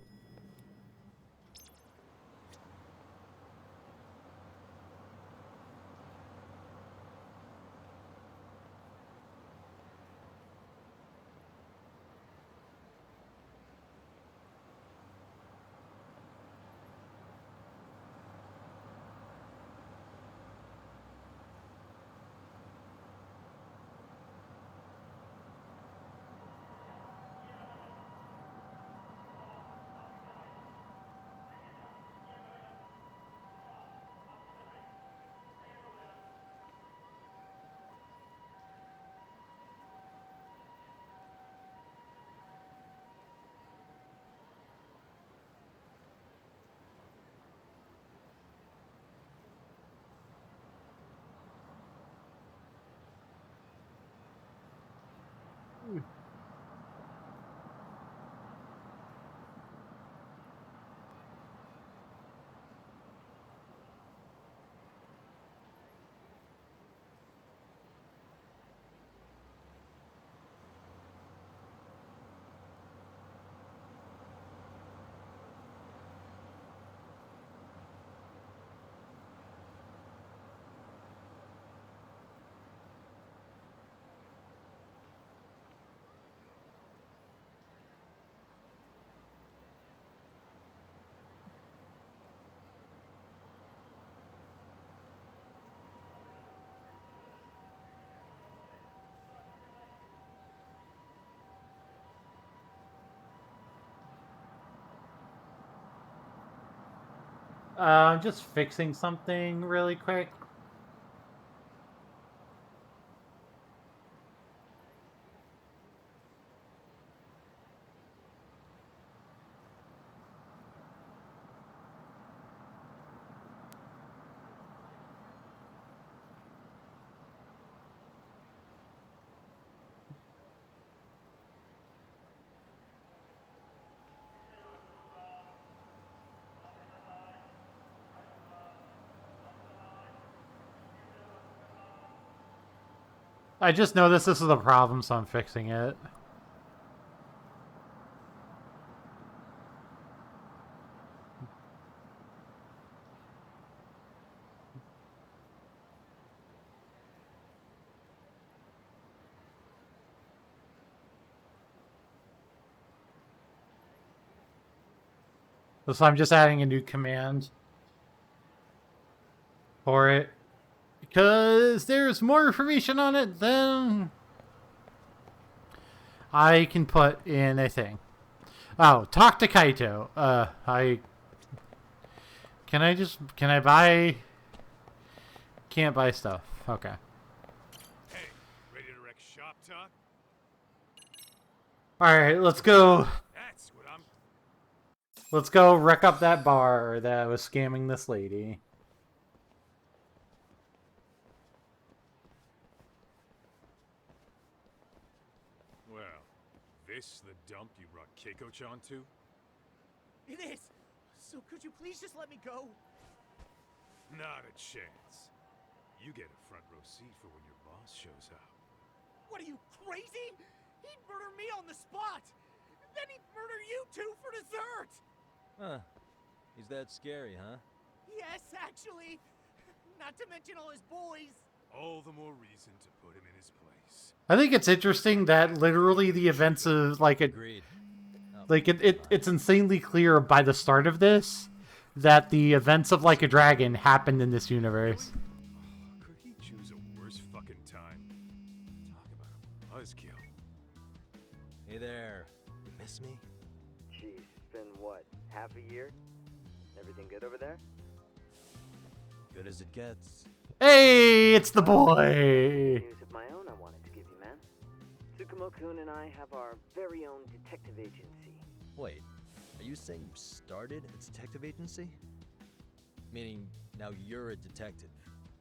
I'm just fixing something really quick. I just noticed this is a problem, so I'm fixing it. So I'm just adding a new command for it. Because there's more information on it than I can put in a thing. Oh, talk to Kaito. Can I buy? Can't buy stuff. Okay. Hey, ready to wreck shop talk? Alright, let's go. That's what I'm... Let's go wreck up that bar that was scamming this lady. Well, this the dump you brought Keiko-chan to? It is! So could you please just let me go? Not a chance. You get a front row seat for when your boss shows up. What are you, crazy? He'd murder me on the spot! Then he'd murder you two for dessert! Huh. He's that scary, huh? Yes, actually. Not to mention all his boys. All the more reason to put him in his place. I think it's interesting that literally the events of like it, like it's insanely clear by the start of this that the events of Like a Dragon happened in this universe. Could he choose a worse fucking time? Talk about a buzzkill. Hey there. You miss me? Jeez, it's been what, half a year? Everything good over there? Good as it gets. Hey, it's the boy. News of my own I wanted to give you, man. Tsukumo-kun and I have our very own detective agency. Wait, are you saying you started a detective agency? Meaning now you're a detective?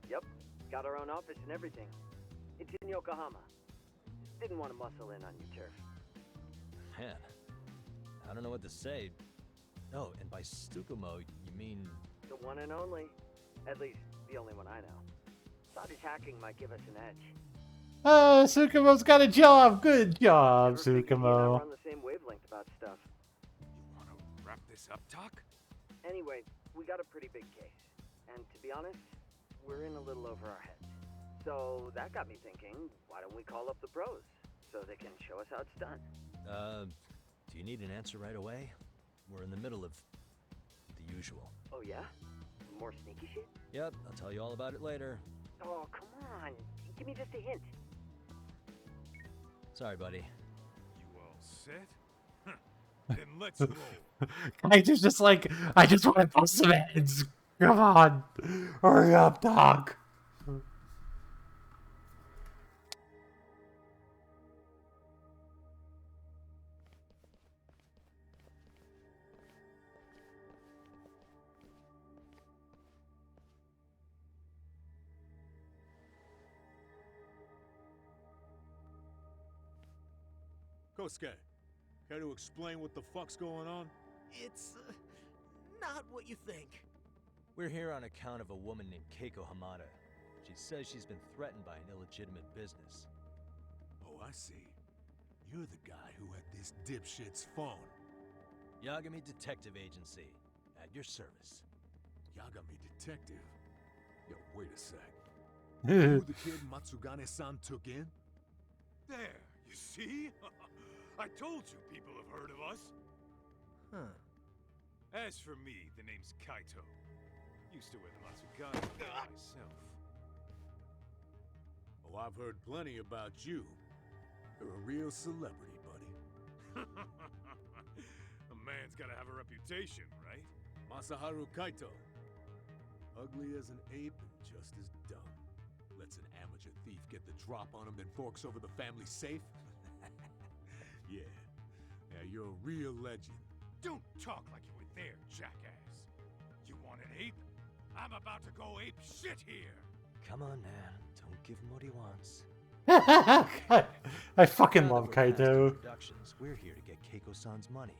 Yep, got our own office and everything. It's in Yokohama. Didn't want to muscle in on your turf. Man, I don't know what to say. Oh, and by Tsukumo, you mean... The one and only. At least, the only one I know. Thought his hacking might give us an edge. Tsukumo's got a job. Good job, We're Tsukumo. on the same wavelength about stuff. You want to wrap this up, Doc? Anyway, we got a pretty big case. And to be honest, we're in a little over our heads. So that got me thinking, why don't we call up the pros? So they can show us how it's done. Do you need an answer right away? We're in the middle of the usual. Oh yeah? More sneaky shit? Yep, I'll tell you all about it later. Oh, come on. Give me just a hint. Sorry, buddy. You all set? Then let's roll. Kaito's just like, I just want to post some heads. Come on. Hurry up, Doc. Kosuke, care to explain what the fuck's going on? It's not what you think. We're here on account of a woman named Keiko Hamada. She says she's been threatened by an illegitimate business. Oh, I see. You're the guy who had this dipshit's phone. Yagami Detective Agency, at your service. Yagami Detective? Yo, wait a sec. Who the kid Matsugane-san took in? There, you see? I told you people have heard of us. Huh. As for me, the name's Kaito. Used to wear the Matsugane myself. Oh, I've heard plenty about you. You're a real celebrity, buddy. A man's gotta have a reputation, right? Masaharu Kaito. Ugly as an ape and just as dumb. Lets an amateur thief get the drop on him, then forks over the family safe? Yeah. Yeah, you're a real legend. Don't talk like you were there, jackass. You want an ape? I'm about to go ape shit here. Come on, man. Don't give him what he wants. I fucking Now that love we're past Kaito. introductions, we're here to get Keiko-san's money.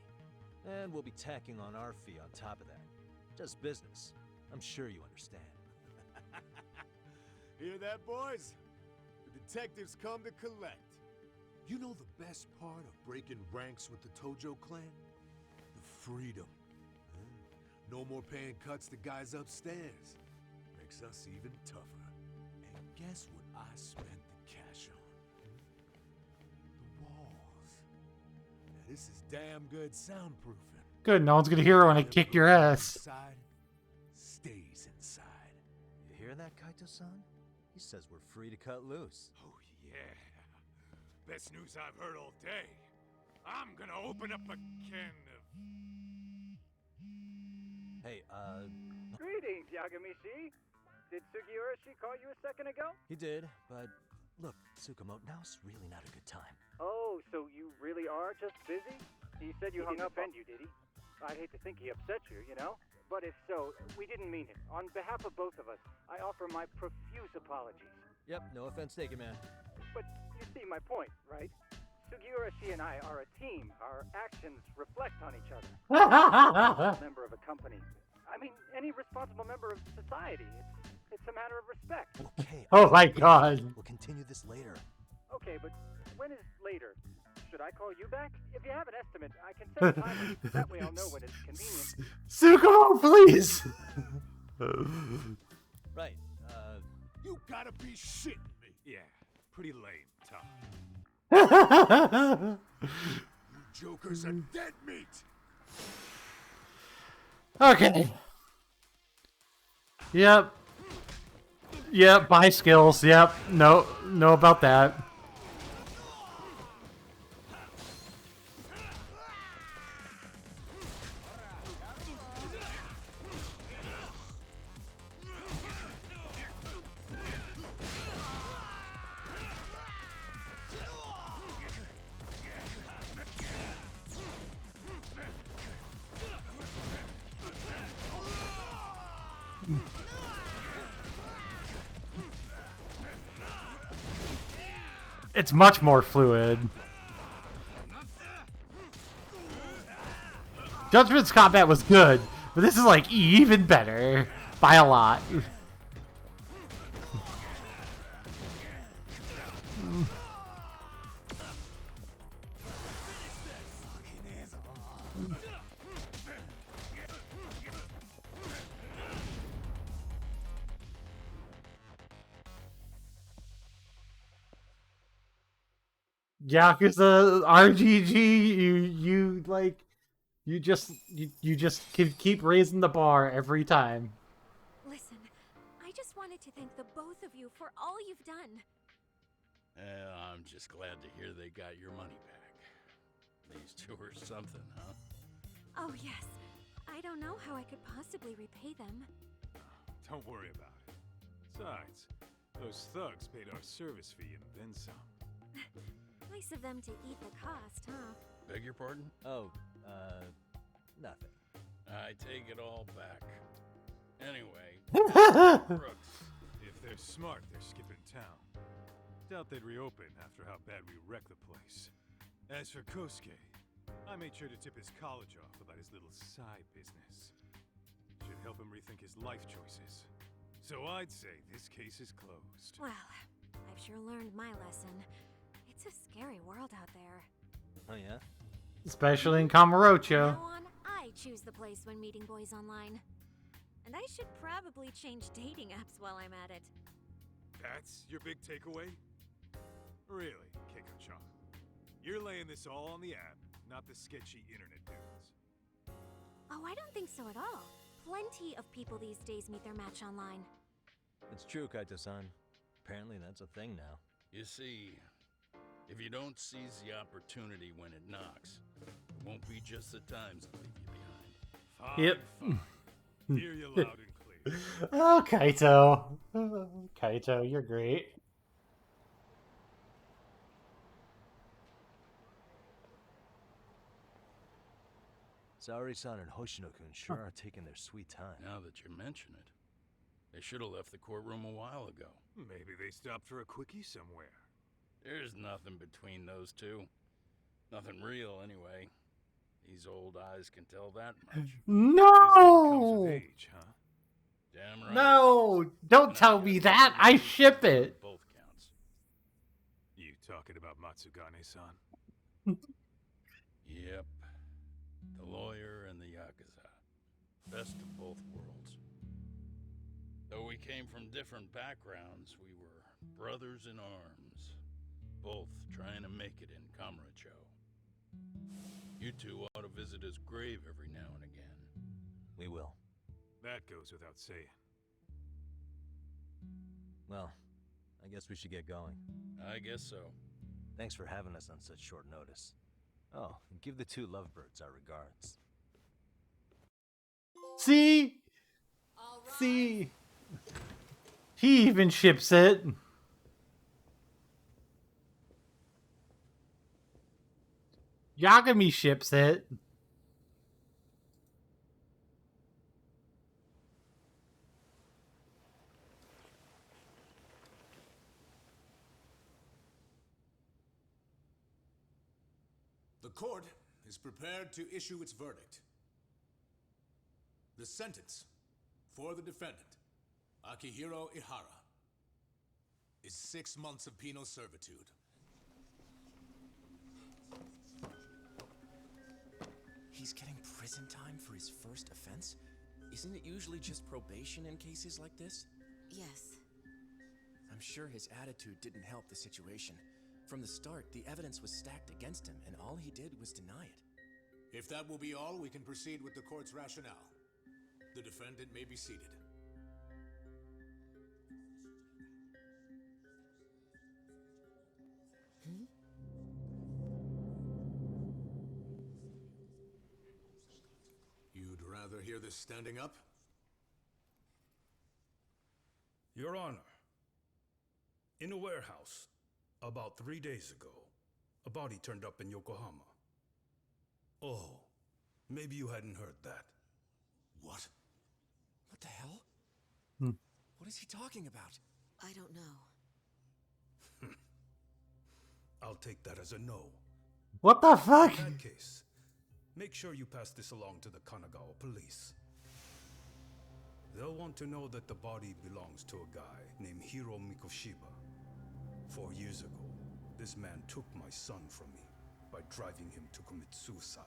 And we'll be tacking on our fee on top of that. Just business. I'm sure you understand. Hear that, boys? The detectives come to collect. You know the best part of breaking ranks with the Tojo clan? The freedom. No more paying cuts to guys upstairs. Makes us even tougher. And guess what I spent the cash on? The walls. Now this is damn good soundproofing. Good, no one's gonna hear it when I kick your ass. Inside stays inside. You hear that, Kaito-san? He says we're free to cut loose. Oh, yeah. Best news I've heard all day. I'm gonna open up a can of... Hey, Greetings, Yagami-shi. Did Sugiura-shi call you a second ago? he did, but look, Tsukumo, now's really not a good time. Oh, so you really are just busy? He said you hung up on you, did he? I'd hate to think he upset you, you know? But if so, we didn't mean it. On behalf of both of us, I offer my profuse apologies. Yep, no offense taken, man. But you see my point, right? Sugiura-shi and I are a team. Our actions reflect on each other. Member of a company. I mean, any responsible member of society. It's a matter of respect. Okay. Oh my god. We'll continue this later. Okay, but when is later? Should I call you back? If you have an estimate, I can set a timer. That way I'll know when it's convenient. Tsukumo, please! Right, You gotta be shitting me. Yeah, pretty lame, Tom. You jokers are dead meat. Okay. Yep. Yep, buy skills. Yep. No, know about that. It's much more fluid. Judgment's combat was good, but this is like even better by a lot. Yakuza RGG, you just keep raising the bar every time. Listen, I just wanted to thank the both of you for all you've done. I'm just glad to hear they got your money back. These two are something, huh? Oh yes, I don't know how I could possibly repay them. Don't worry about it. Besides, those thugs paid our service fee and then some. Nice of them to eat the cost, huh? Beg your pardon? Oh, nothing. I take it all back. Anyway, Brooks, if they're smart, they're skipping town. Doubt they'd reopen after how bad we wrecked the place. As for Kosuke, I made sure to tip his college off about his little side business. Should help him rethink his life choices. So I'd say this case is closed. Well, I've sure learned my lesson. It's a scary world out there. Oh yeah? Especially in Kamurocho. From now on, I choose the place when meeting boys online. And I should probably change dating apps while I'm at it. That's your big takeaway? Really, Keiko-chan? You're laying this all on the app, not the sketchy internet dudes. Oh, I don't think so at all. Plenty of people these days meet their match online. It's true, Kaito-san. Apparently that's a thing now. you see, if you don't seize the opportunity when it knocks, it won't be just the times that leave you behind. Fine, fine. Hear you loud and clear. Oh, Kaito. Kaito, you're great. Saori-san and Hoshino-kun sure are taking their sweet time. Now that you mention it, they should have left the courtroom a while ago. Maybe they stopped for a quickie somewhere. There's nothing between those two. Nothing real, anyway. These old eyes can tell that much. No! Age, huh? Damn right. No! Don't tell me that! I ship it! Both counts. You talking about Matsugane-san? Yep. The lawyer and the Yakuza. Best of both worlds. Though we came from different backgrounds, we were brothers in arms. Both trying to make it in Kamurocho. You two ought to visit his grave every now and again. We will. That goes without saying. Well, I guess we should get going. I guess so. Thanks for having us on such short notice. Oh, and give the two lovebirds our regards. See? See? He even ships it. Yagami ships it. The court is prepared to issue its verdict. The sentence for the defendant, Akihiro Ihara, is 6 months of penal servitude. He's getting prison time for his first offense? Isn't it usually just probation in cases like this? Yes. I'm sure his attitude didn't help the situation. From the start, the evidence was stacked against him, and all he did was deny it. If that will be all, we can proceed with the court's rationale. The defendant may be seated. You'd rather hear this standing up? Your Honor, in a warehouse, about 3 days ago, a body turned up in Yokohama. Oh, maybe you hadn't heard that. What? What the hell? Hmm. What is he talking about? I don't know. I'll take that as a no. What the fuck? In that case, make sure you pass this along to the Kanagawa police. They'll want to know that the body belongs to a guy named Hiro Mikoshiba. 4 years ago, this man took my son from me by driving him to commit suicide.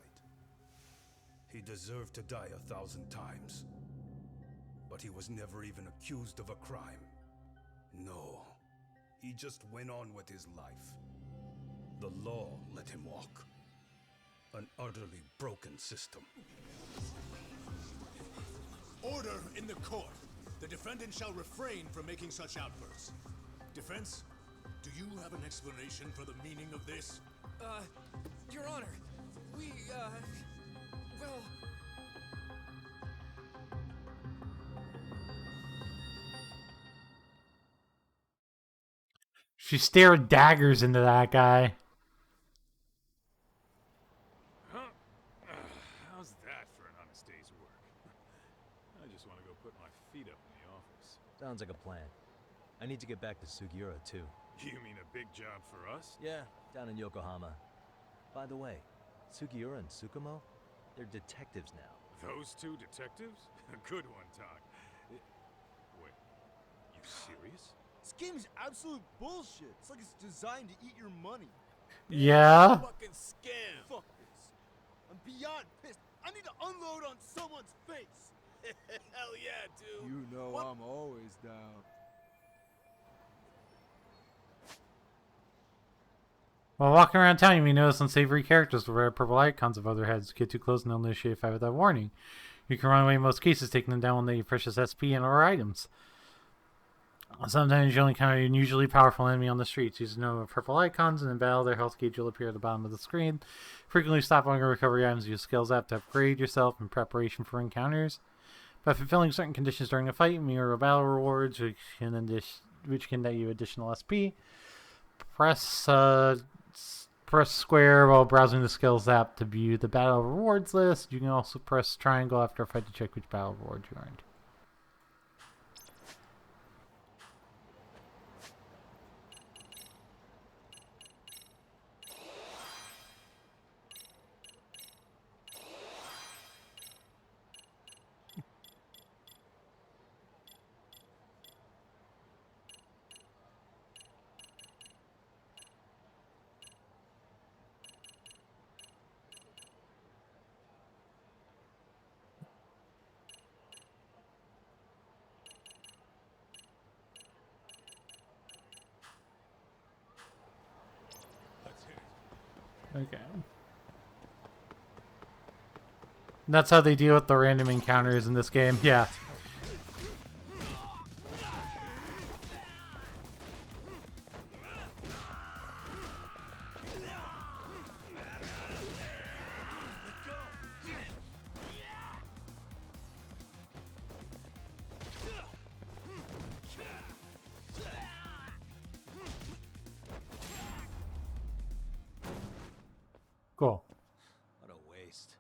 He deserved to die 1,000 times, but he was never even accused of a crime. No, he just went on with his life. The law let him walk. An utterly broken system. Order in the court. The defendant shall refrain from making such outbursts. Defense, do you have an explanation for the meaning of this? Your Honor, well... She stared daggers into that guy. How's that for an honest day's work? I just want to go put my feet up in the office. Sounds like a plan. I need to get back to Sugiura, too. You mean a big job for us? Yeah, down in Yokohama. By the way, Sugiura and Tsukumo, they're detectives now. Those two detectives? Good one, Talk. Wait, you serious? This game is absolute bullshit. It's like it's designed to eat your money. Yeah? Fucking scam. Fuck this. I'm beyond pissed. I need to unload on someone's face. Hell yeah, dude. You know I'm always down. While walking around town, you may notice unsavory characters with red purple icons of other heads. Get too close and they'll initiate a fight without warning. You can run away in most cases, taking them down when they precious SP and or items. Sometimes you'll encounter an unusually powerful enemy on the streets. Use the number of purple icons, and in battle, their health gauge will appear at the bottom of the screen. Frequently stop on recovery items. Use skills app to upgrade yourself in preparation for encounters. By fulfilling certain conditions during a fight, mirror battle rewards, which can net you additional SP. Press square while browsing the skills app to view the battle rewards list. You can also press triangle after a fight to check which battle rewards you earned. Okay. That's how they deal with the random encounters in this game. Yeah. Cool. What a waste.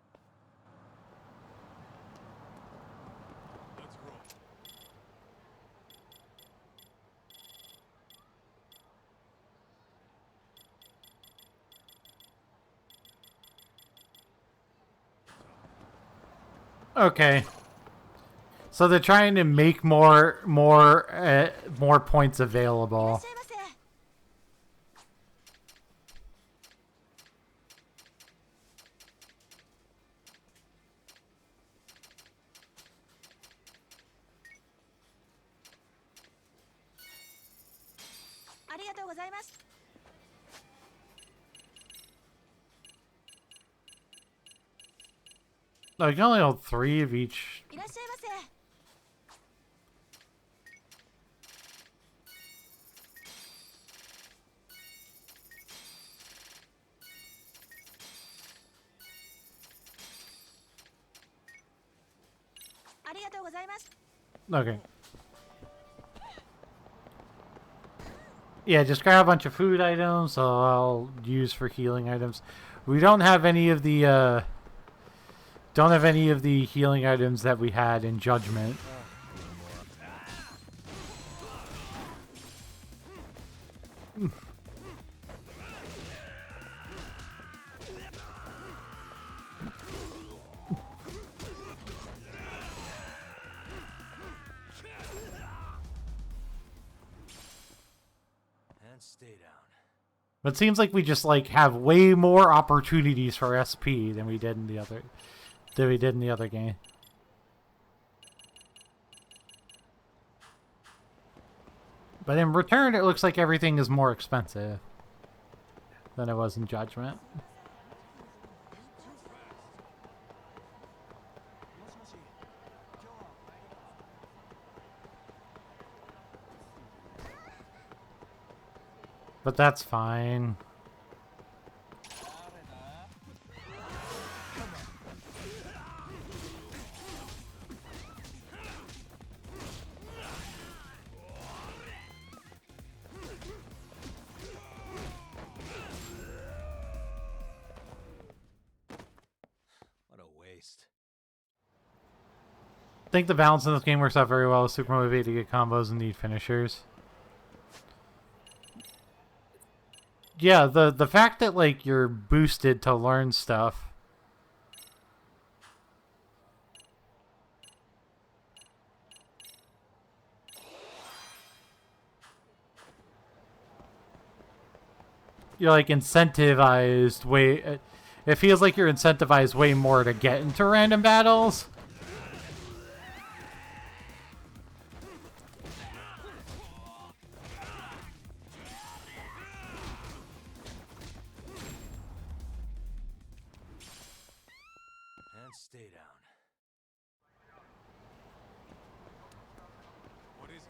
Okay. So they're trying to make more points available. Oh, you can only hold 3 of each. Okay. Yeah, just grab a bunch of food items I'll use for healing items. We don't have any of the healing items that we had in Judgment. But it seems like we just have way more opportunities for SP than we did in the other game. But in return, it looks like everything is more expensive than it was in Judgment. But that's fine. What a waste. I think the balance in this game works out very well. Super motivated to get combos and need finishers. Yeah, the fact that you're boosted to learn stuff. You're incentivized way. It feels like you're incentivized way more to get into random battles. Stay down. What is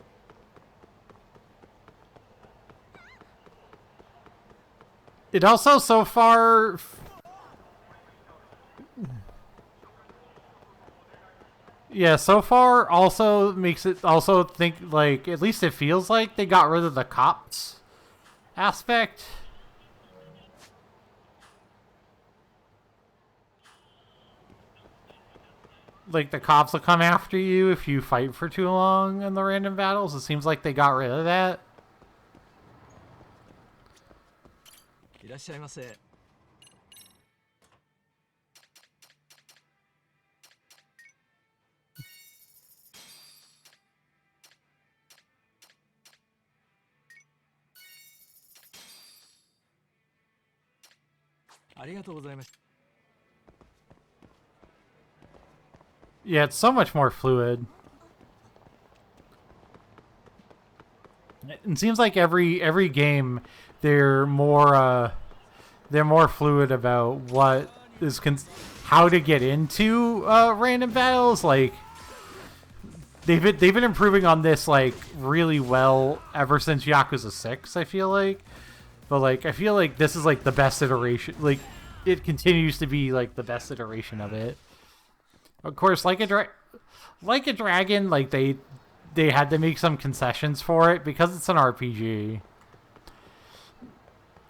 it? It also so far. Yeah, so far also makes it also think like at least it feels like they got rid of the cops aspect. Like the cops will come after you if you fight for too long in the random battles. It seems like they got rid of that. いらっしゃいませ。ありがとうございます。 Yeah, it's so much more fluid. It seems like every game they're more fluid about what is how to get into random battles. Like they've been improving on this like really well ever since Yakuza 6, I feel like. But like I feel like this is like the best iteration. Like it continues to be like the best iteration of it. Of course, like a dragon, like they had to make some concessions for it because it's an RPG.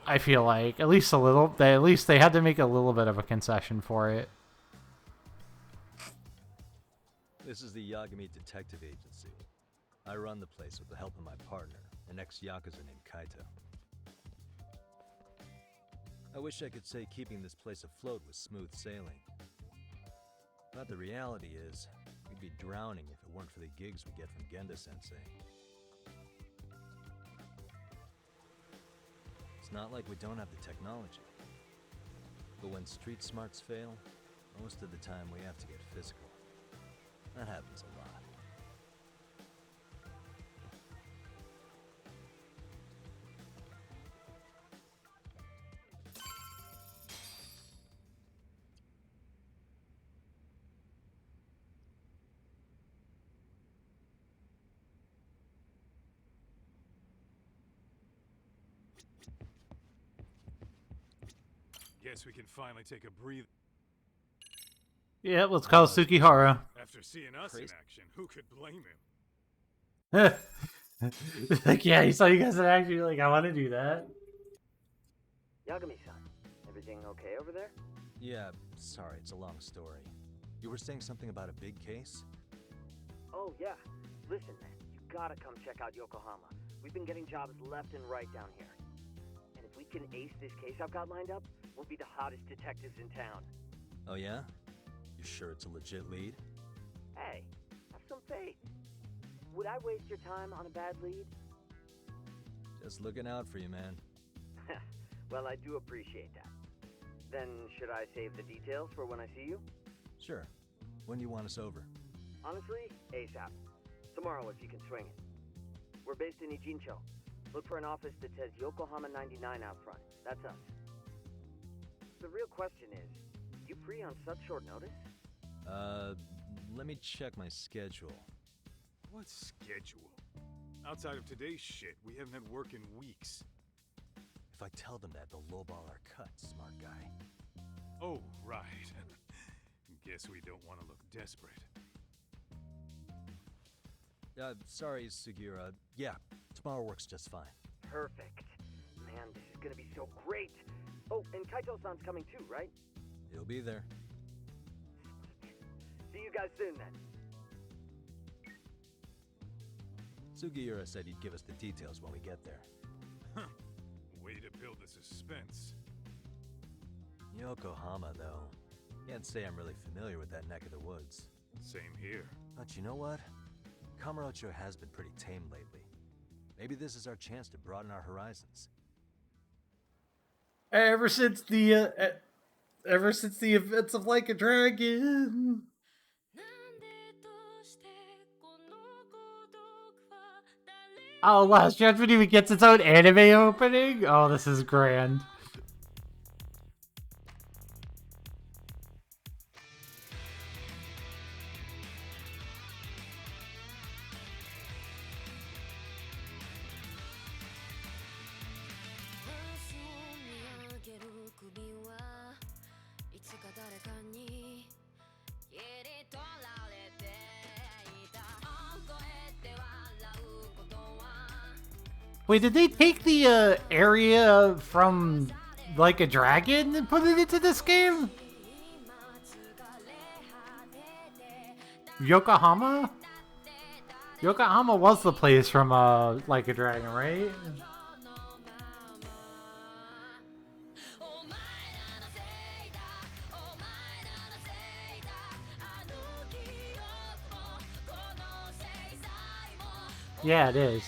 I feel like at least they had to make a little bit of a concession for it. This is the Yagami Detective Agency. I run the place with the help of my partner, an ex-Yakuza named Kaito. I wish I could say keeping this place afloat was smooth sailing. But the reality is, we'd be drowning if it weren't for the gigs we get from Genda-sensei. It's not like we don't have the technology. But when street smarts fail, most of the time we have to get physical. That happens a lot. Guess we can finally take a breather. Yeah, let's call Sukihara. After seeing us in action, who could blame him? Like, yeah, he saw you guys in action. You're like, I want to do that. Yagami-san, everything okay over there? Yeah, sorry, it's a long story. You were saying something about a big case? Oh, yeah. Listen, man, you gotta come check out Yokohama. We've been getting jobs left and right down here. And if we can ace this case I've got lined up, we'll be the hottest detectives in town. Oh yeah? You sure it's a legit lead? Hey, have some faith. Would I waste your time on a bad lead? Just looking out for you, man. Well, I do appreciate that. Then, should I save the details for when I see you? Sure. When do you want us over? Honestly, ASAP. Tomorrow if you can swing it. We're based in Ijincho. Look for an office that says Yokohama 99 out front. That's us. The real question is, you free on such short notice? Let me check my schedule. What schedule? Outside of today's shit, we haven't had work in weeks. If I tell them that, they'll lowball our cut, smart guy. Oh, right. Guess we don't want to look desperate. Sorry, Sugiura. Yeah, tomorrow works just fine. Perfect. Man, this is gonna be so great. Oh, and Kaito-san's coming too, right? He'll be there. See you guys soon then. Sugiura said he'd give us the details when we get there. Way to build the suspense. Yokohama, though. Can't say I'm really familiar with that neck of the woods. Same here. But you know what? Kamurocho has been pretty tame lately. Maybe this is our chance to broaden our horizons. Ever since the events of Like a Dragon. Oh, Last Judgment even gets its own anime opening? Oh, this is grand. Wait, did they take the area from Like a Dragon and put it into this game? Yokohama? Yokohama was the place from Like a Dragon, right? Yeah, it is.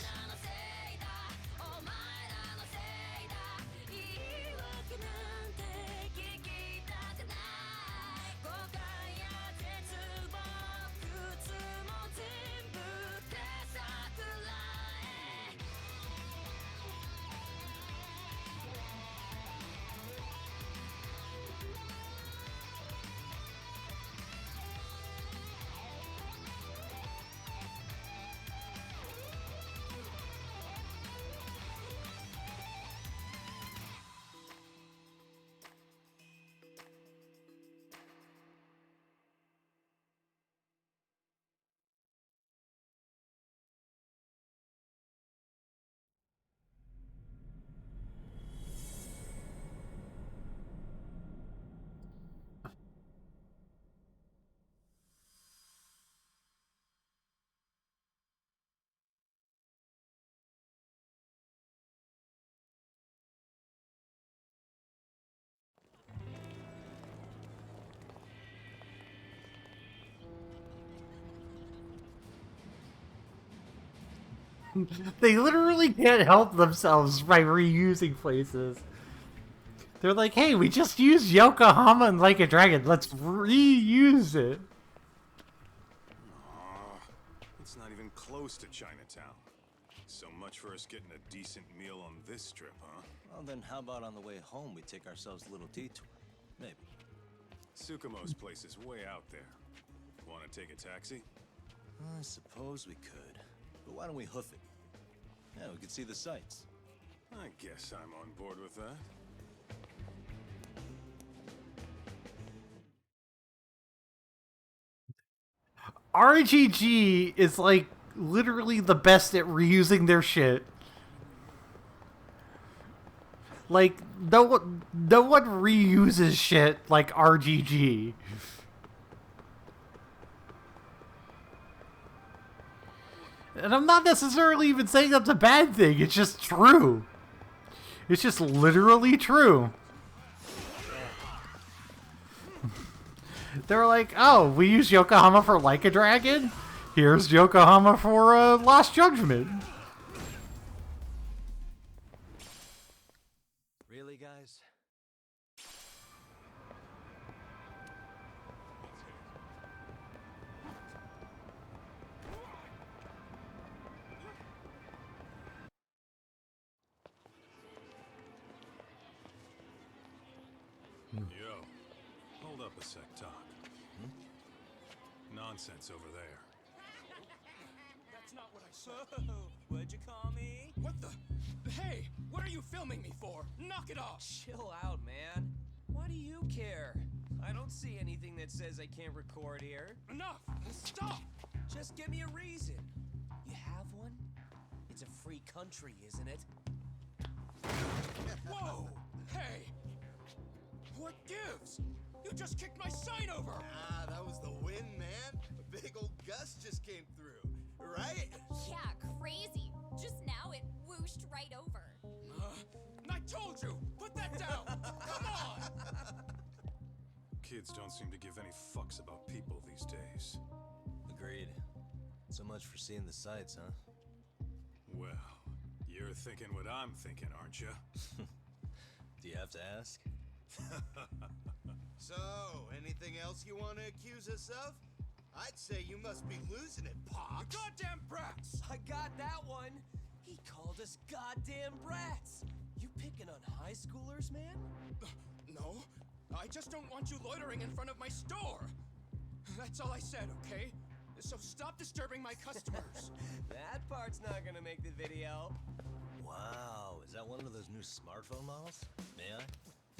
They literally can't help themselves by reusing places. They're like, hey, we just used Yokohama and Like a Dragon. Let's reuse it. It's not even close to Chinatown. So much for us getting a decent meal on this trip, huh? Well, then how about on the way home we take ourselves a little detour? Maybe. Tsukumo's place is way out there. Want to take a taxi? I suppose we could. But why don't we hoof it? Yeah, we could see the sights. I guess I'm on board with that. RGG is like literally the best at reusing their shit. Like no one reuses shit like RGG. And I'm not necessarily even saying that's a bad thing. It's just true. It's just literally true. They're like, oh, we use Yokohama for Like a Dragon? Here's Yokohama for Lost Judgment. Really, guys? Yo, hold up a sec, Doc. Nonsense over there. That's not what I said. What'd you call me? What the? Hey, what are you filming me for? Knock it off! Chill out, man. Why do you care? I don't see anything that says I can't record here. Enough! Stop! Just give me a reason. You have one? It's a free country, isn't it? Whoa! Hey! What gives? You just kicked my sign over! Ah, that was the wind, man. A big old gust just came through, right? Yeah, crazy. Just now it whooshed right over. I told you! Put that down! Come on! Kids don't seem to give any fucks about people these days. Agreed. So much for seeing the sights, huh? Well, you're thinking what I'm thinking, aren't you? Do you have to ask? So, anything else you want to accuse us of? I'd say you must be losing it, Pops. You goddamn brats! I got that one. He called us goddamn brats. You picking on high schoolers, man? No, I just don't want you loitering in front of my store. That's all I said, okay? So stop disturbing my customers. That part's not gonna make the video. Wow, is that one of those new smartphone models? May I?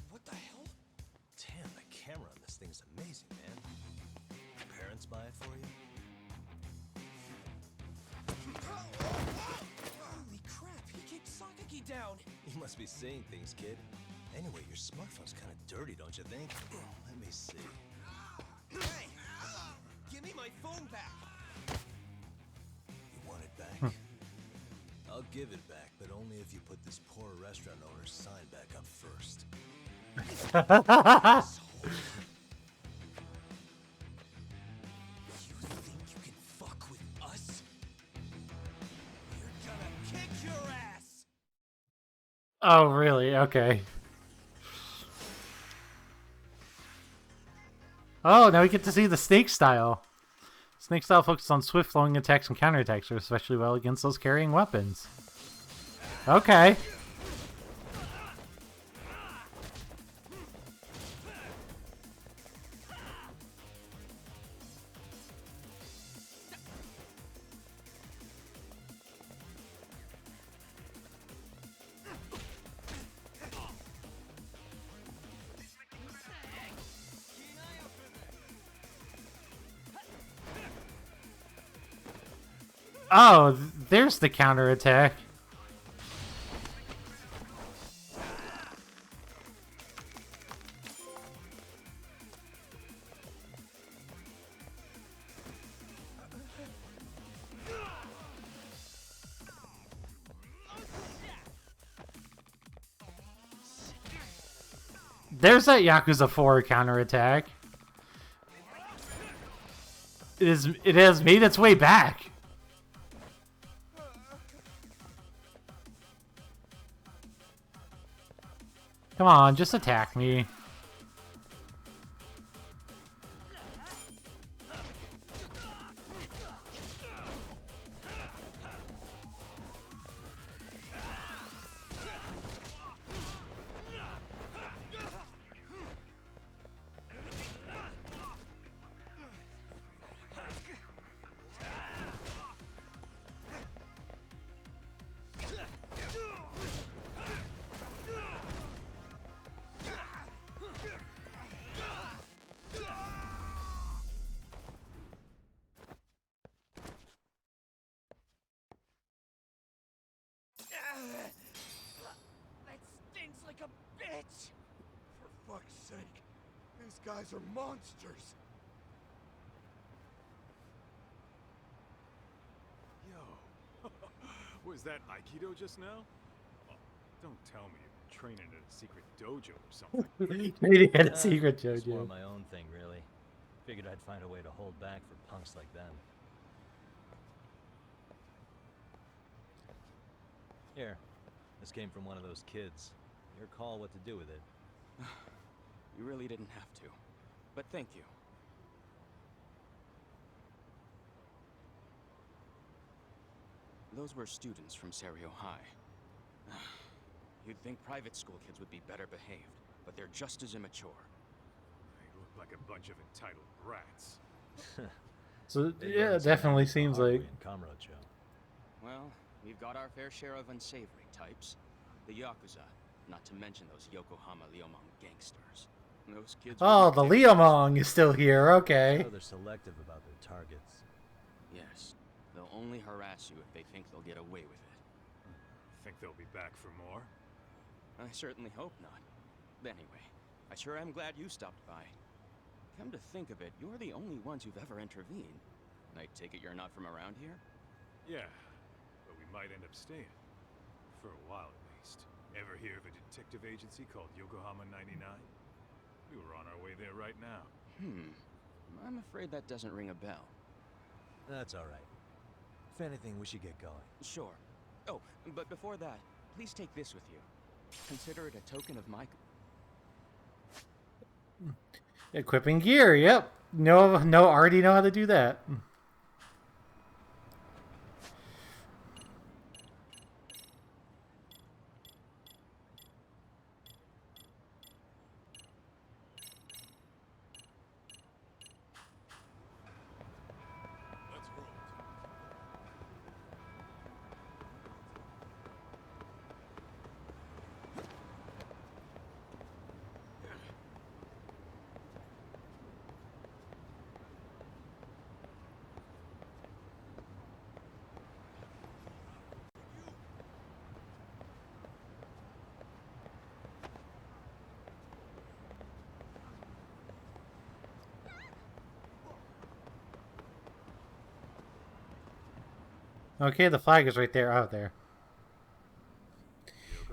What the hell? Damn, the camera on this thing's amazing, man. Parents buy it for you? Holy crap, he keeps You must be seeing things, kid. Anyway, your smartphone's kind of dirty, don't you think? Let me see. Hey! Give me my phone back! You want it back? I'll give it back, but only if you put this poor restaurant owner's sign back up first. You think you can fuck with us? You're gonna kick your ass! Oh, really? Okay. Oh, now we get to see the Snake style. Snake style focuses on swift flowing attacks and counterattacks, are especially well against those carrying weapons. Okay. Oh, there's the counterattack. There's that Yakuza 4 counterattack. It has made its way back. Come on, just attack me. That stinks like a bitch! For fuck's sake, these guys are monsters! Yo, was that Aikido just now? Oh, don't tell me you're training at a secret dojo or something. Maybe had a secret It's more dojo. my own thing, really. Figured I'd find a way to hold back for punks like them. Here, this came from one of those kids. Your call what to do with it. You really didn't have to. But thank you. Those were students from Serio High. You'd think private school kids would be better behaved, but they're just as immature. They look like a bunch of entitled brats. So yeah, it definitely seems like. Well, we've got our fair share of unsavory types. The Yakuza, not to mention those Yokohama Leomong gangsters. Those kids. Oh, the Leomong is still here. Okay. So they're selective about their targets. Yes. They'll only harass you if they think they'll get away with it. Think they'll be back for more? I certainly hope not. Anyway, I sure am glad you stopped by. Come to think of it, you're the only ones who've ever intervened. I take it you're not from around here? Yeah, but we might end up staying. For a while at least. Ever hear of a detective agency called Yokohama 99? We were on our way there right now. I'm afraid that doesn't ring a bell. That's alright. If anything, we should get going. Sure. Oh, but before that, please take this with you. Consider it a token of my... Equipping gear. Yep. No, already know how to do that. Okay, the flag is right there. Out there.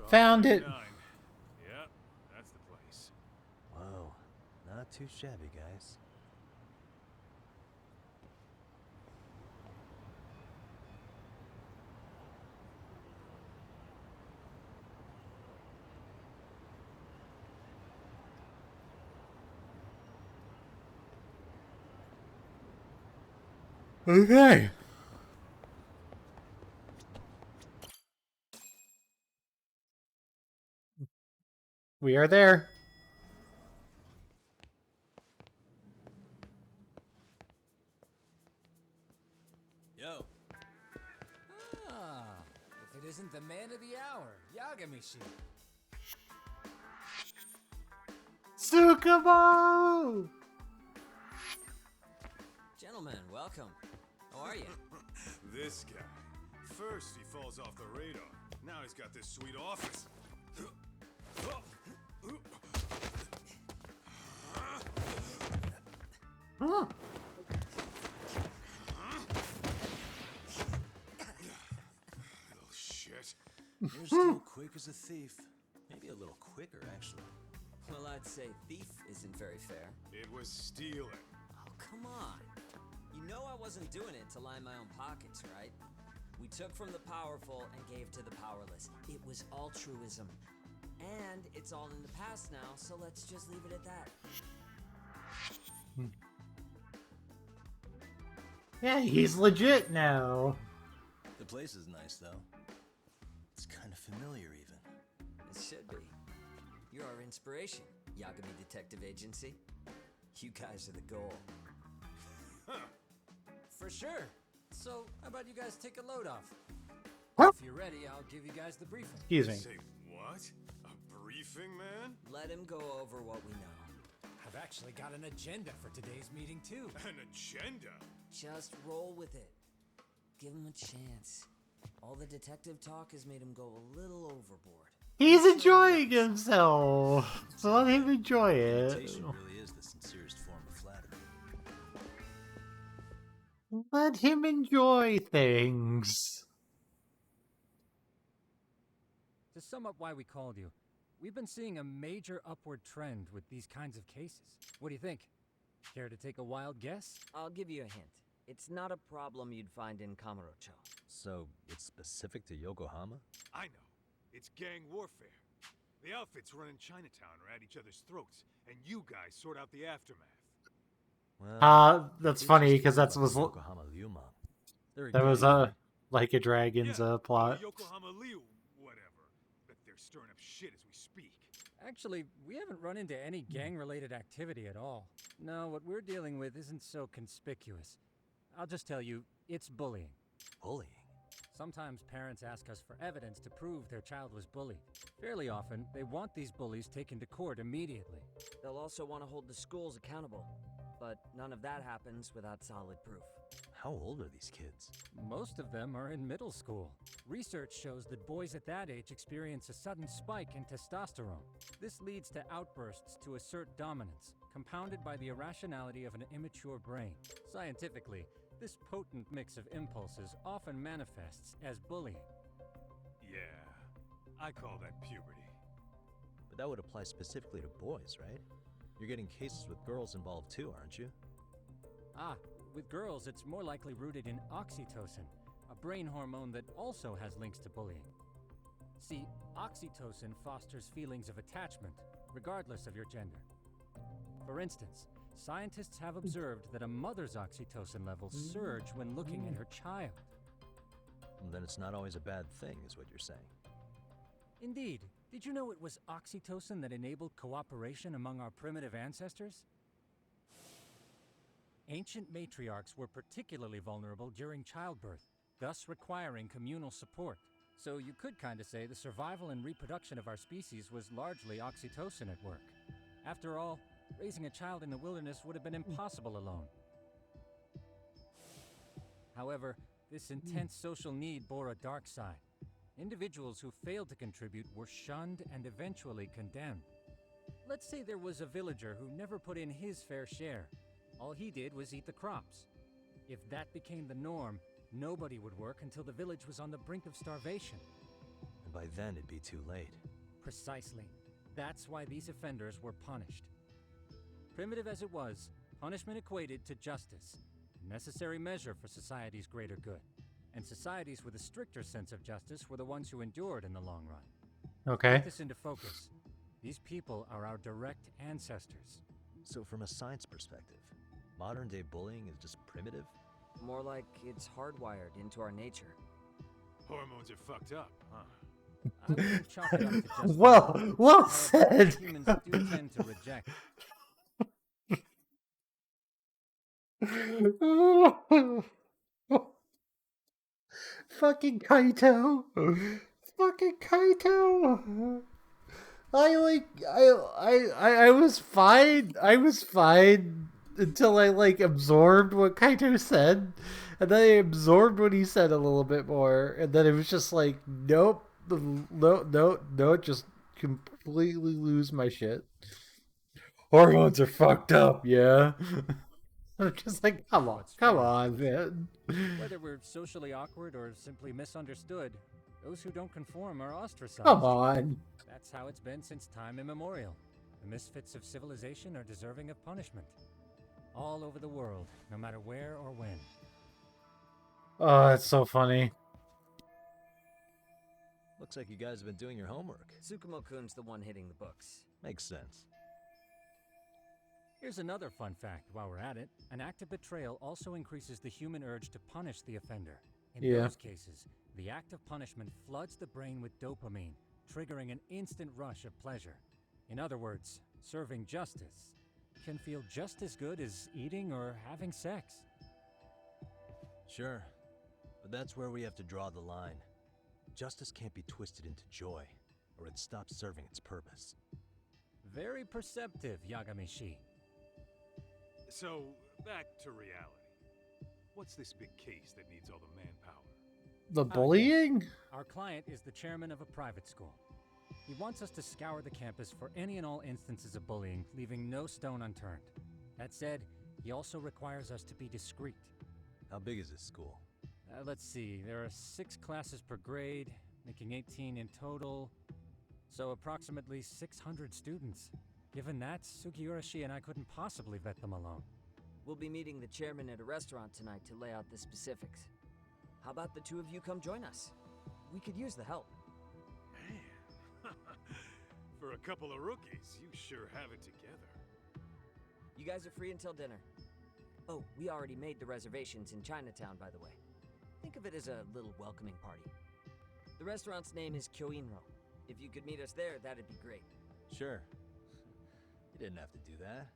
Found it. Yep, that's the place. Whoa, not too shabby, guys. Okay. We are there. Yo. Ah, if it isn't the man of the hour, Yagami-shi. Tsukumo! Gentlemen, welcome. How are you? This guy. First he falls off the radar. Now he's got this sweet office. Huh. Little shit. You're still quick as a thief. Maybe a little quicker, actually. Well, I'd say thief isn't very fair. It was stealing. Oh, come on. You know I wasn't doing it to line my own pockets, right? We took from the powerful and gave to the powerless. It was altruism. And it's all in the past now, so let's just leave it at that. Yeah, he's legit now. The place is nice, though. It's kind of familiar, even. It should be. You're our inspiration, Yagami Detective Agency. You guys are the goal. For sure. So, how about you guys take a load off? Huh? If you're ready, I'll give you guys the briefing. Excuse me. Say what? A briefing, man? Let him go over what we know. I've actually got an agenda for today's meeting, too. An agenda? Just roll with it. Give him a chance. All the detective talk has made him go a little overboard. He's enjoying himself. So let him enjoy it. Imitation really is the sincerest form of flattery. Let him enjoy things. To sum up why we called you, we've been seeing a major upward trend with these kinds of cases. What do you think? Care to take a wild guess? I'll give you a hint. It's not a problem you'd find in Kamurocho. So, it's specific to Yokohama? I know. It's gang warfare. The outfits run in Chinatown are at each other's throats, and you guys sort out the aftermath. Well, that's funny because that was Yokohama Liumang. that was like a dragon's plot. Yokohama Liu, whatever. But they're stirring up shit as we speak. Actually, we haven't run into any gang-related activity at all. No, what we're dealing with isn't so conspicuous. I'll just tell you, it's bullying. Bullying? Sometimes parents ask us for evidence to prove their child was bullied. Fairly often, they want these bullies taken to court immediately. They'll also want to hold the schools accountable. But none of that happens without solid proof. How old are these kids? Most of them are in middle school. Research shows that boys at that age experience a sudden spike in testosterone. This leads to outbursts to assert dominance, compounded by the irrationality of an immature brain. Scientifically, this potent mix of impulses often manifests as bullying. Yeah, I call that puberty. But that would apply specifically to boys, right? You're getting cases with girls involved too, aren't you? Ah, with girls it's more likely rooted in oxytocin, a brain hormone that also has links to bullying. See, oxytocin fosters feelings of attachment, regardless of your gender. For instance, scientists have observed that a mother's oxytocin levels surge when looking at her child. Then it's not always a bad thing, is what you're saying. Indeed. Did you know it was oxytocin that enabled cooperation among our primitive ancestors? Ancient matriarchs were particularly vulnerable during childbirth, thus requiring communal support. So you could kinda say the survival and reproduction of our species was largely oxytocin at work. After all, raising a child in the wilderness would have been impossible alone. However, this intense social need bore a dark side. Individuals who failed to contribute were shunned and eventually condemned. Let's say there was a villager who never put in his fair share. All he did was eat the crops. If that became the norm, Nobody would work until the village was on the brink of starvation. And by then it'd be too late. Precisely. That's why these offenders were punished. Primitive as it was, punishment equated to justice, a necessary measure for society's greater good. And societies with a stricter sense of justice were the ones who endured in the long run. Okay. Put this into focus. These people are our direct ancestors. So from a science perspective, modern-day bullying is just primitive? More like it's hardwired into our nature. Hormones are fucked up, huh? I wouldn't chalk it up to just Well said. Humans do tend to reject. Fucking Kaito. Fucking Kaito. I was fine. I was fine until I absorbed what Kaito said. And then I absorbed what he said a little bit more. And then it was just like, nope. No, just completely lose my shit. Hormones are fucked up, yeah. I'm just like, come on, man. Whether we're socially awkward or simply misunderstood, those who don't conform are ostracized. Come on. That's how it's been since time immemorial. The misfits of civilization are deserving of punishment. All over the world, no matter where or when. Oh, that's so funny. Looks like you guys have been doing your homework. Tsukumo-kun's the one hitting the books. Makes sense. Here's another fun fact while we're at it. An act of betrayal also increases the human urge to punish the offender. In those cases, the act of punishment floods the brain with dopamine, triggering an instant rush of pleasure. In other words, serving justice can feel just as good as eating or having sex. Sure, but that's where we have to draw the line. Justice can't be twisted into joy, or it stops serving its purpose. Very perceptive, Yagami-shi. So, back to reality. What's this big case that needs all the manpower? The bullying? Our client is the chairman of a private school. He wants us to scour the campus for any and all instances of bullying, leaving no stone unturned. That said, he also requires us to be discreet. How big is this school? Let's see, there are 6 classes per grade, making 18 in total. So approximately 600 students. Given that, Sugiurashi and I couldn't possibly vet them alone. We'll be meeting the chairman at a restaurant tonight to lay out the specifics. How about the two of you come join us? We could use the help. Man, for a couple of rookies, you sure have it together. You guys are free until dinner. Oh, we already made the reservations in Chinatown, by the way. Think of it as a little welcoming party. The restaurant's name is Kyoinro. If you could meet us there, that'd be great. Sure. You didn't have to do that.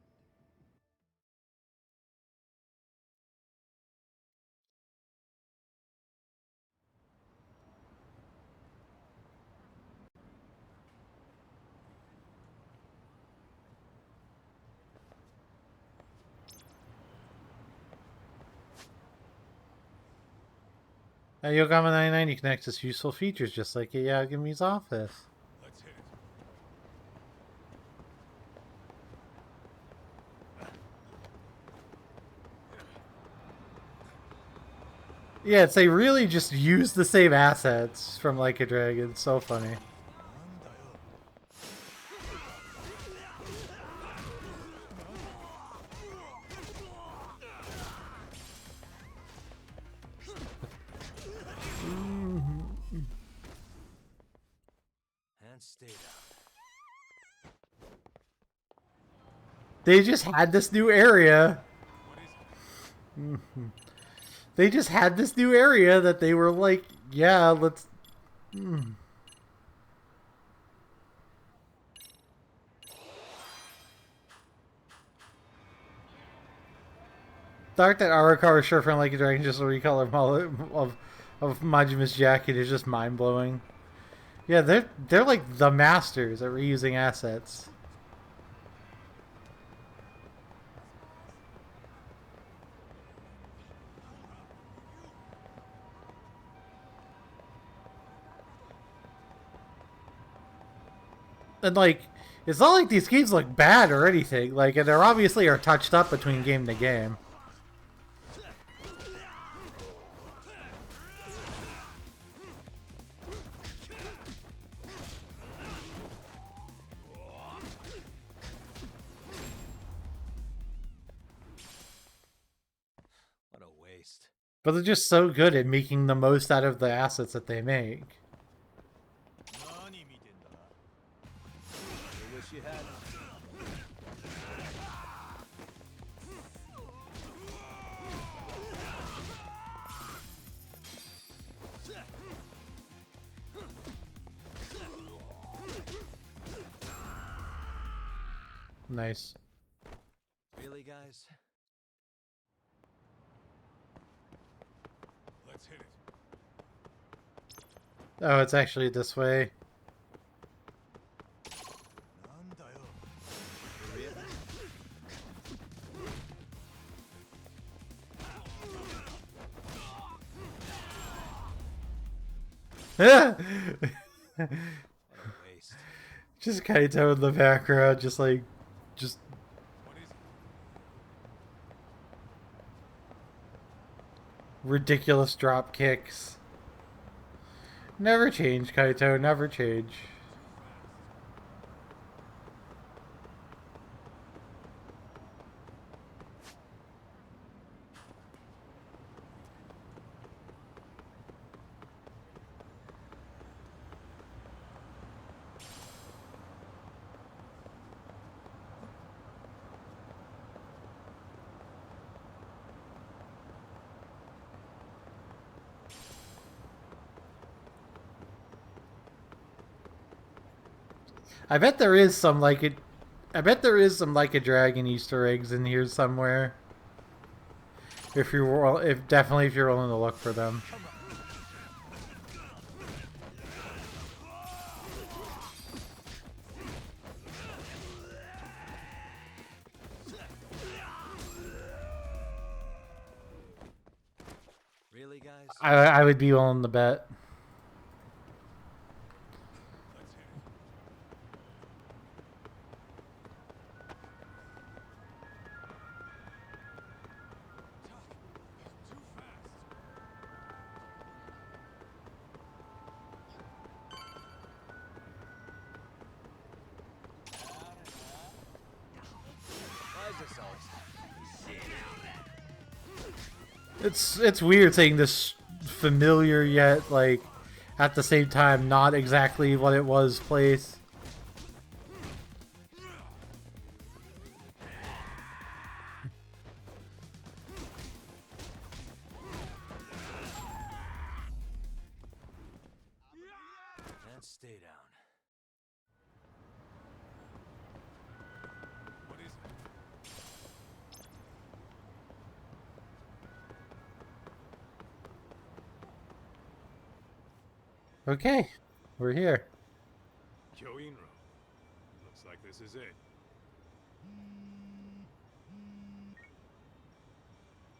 At Yokohama 99, you can access useful features just like at Yagami's office. Let's hit it. Yeah, it's they really just use the same assets from Like a Dragon. It's so funny. And stay down. They just had this new area. They just had this new area that they were like, yeah, let's... The art that Arakawa shirt from Like a Dragon, just a recolor of Majima's jacket is just mind-blowing. Yeah, they're like the masters at reusing assets. And like, it's not like these games look bad or anything. Like, and they're obviously are touched up between game to game. But they're just so good at making the most out of the assets that they make. Wish you had. Nice. Really, guys? Let's hit it. Oh, it's actually this way. Just Kaito in the background, just ridiculous drop kicks. Never change, Kaito, never change. I bet there is some like it. I bet there is some Like a Dragon Easter eggs in here somewhere. If you're, definitely if you're willing to look for them. Really, guys? I would be willing to bet. It's weird saying this familiar yet like at the same time not exactly what it was place. And stay down. What is it? Okay, we're here. Kyoinro. Looks like this is it.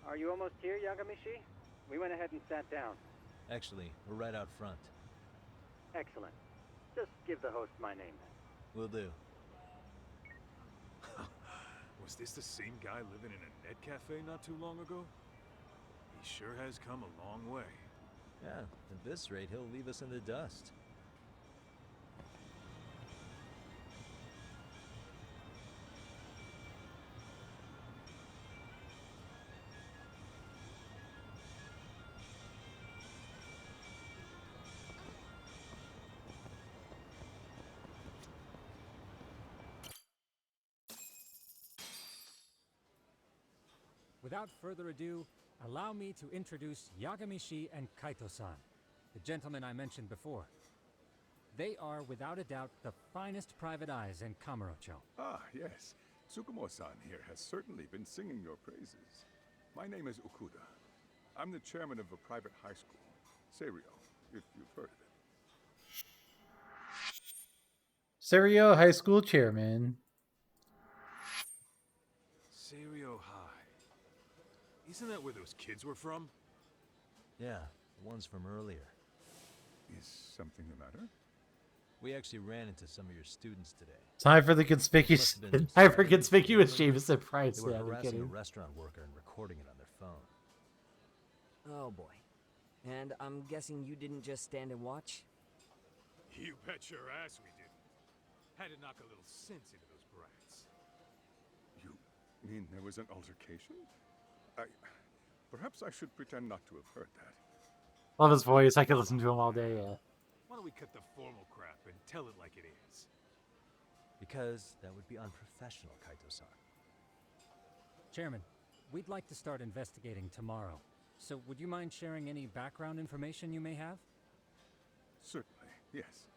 Are you almost here, Yagamishi? We went ahead and sat down. Actually, we're right out front. Excellent. Just give the host my name then. Will do. Was this the same guy living in a net cafe not too long ago? He sure has come a long way. Yeah, at this rate, he'll leave us in the dust. Without further ado, allow me to introduce Yagamishi and Kaito-san, the gentlemen I mentioned before. They are, without a doubt, the finest private eyes in Kamurocho. Ah, yes. Tsukumo-san here has certainly been singing your praises. My name is Okuda. I'm the chairman of a private high school, Seiryo, if you've heard of it. Seiryo High School Chairman. Seiryo High. Isn't that where those kids were from? Yeah, the ones from earlier. Is something the matter? We actually ran into some of your students today. Time for the conspicuous Jameson Price. They were Yeah, I'm harassing a kidding. restaurant worker and recording it on their phone. Oh boy. And I'm guessing you didn't just stand and watch? You bet your ass we didn't. Had to knock a little sense into those brats. You mean there was an altercation? Perhaps I should pretend not to have heard that. Love his voice. I could listen to him all day. Yeah. Why don't we cut the formal crap and tell it like it is? Because that would be unprofessional, Kaito-san. Chairman, we'd like to start investigating tomorrow. So would you mind sharing any background information you may have? Certainly, yes.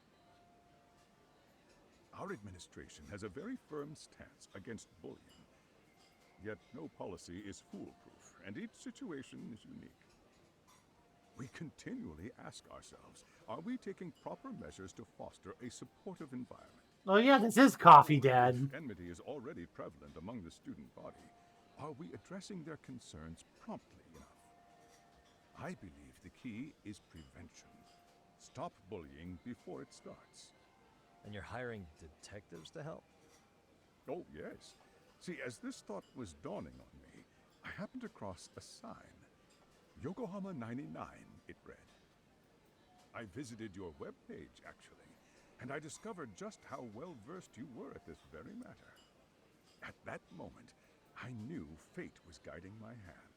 Our administration has a very firm stance against bullying. Yet no policy is foolproof, and each situation is unique. We continually ask ourselves, are we taking proper measures to foster a supportive environment? Oh yeah, this is Coffee Dad. If enmity is already prevalent among the student body, are we addressing their concerns promptly enough? I believe the key is prevention. Stop bullying before it starts. And you're hiring detectives to help? Oh, yes. See, as this thought was dawning on me, I happened across a sign. Yokohama 99, it read. I visited your webpage, actually, and I discovered just how well-versed you were at this very matter. At that moment, I knew fate was guiding my hand.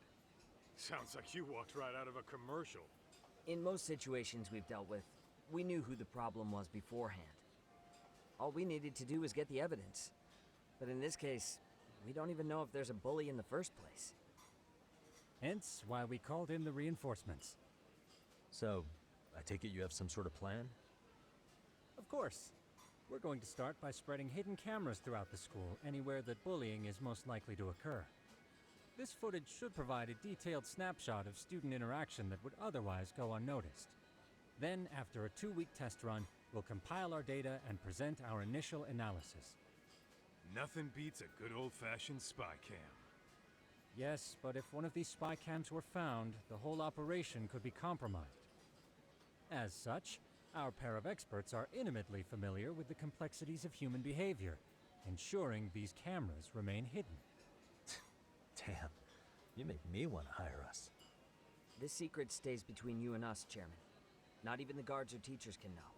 Sounds like you walked right out of a commercial. In most situations we've dealt with, we knew who the problem was beforehand. All we needed to do was get the evidence. But in this case, we don't even know if there's a bully in the first place. Hence why we called in the reinforcements. So, I take it you have some sort of plan? Of course. We're going to start by spreading hidden cameras throughout the school, anywhere that bullying is most likely to occur. This footage should provide a detailed snapshot of student interaction that would otherwise go unnoticed. Then, after a 2-week test run, we'll compile our data and present our initial analysis. Nothing beats a good old-fashioned spy cam. Yes, but if one of these spy cams were found, the whole operation could be compromised. As such, our pair of experts are intimately familiar with the complexities of human behavior, ensuring these cameras remain hidden. Damn, you make me want to hire us. This secret stays between you and us, Chairman. Not even the guards or teachers can know.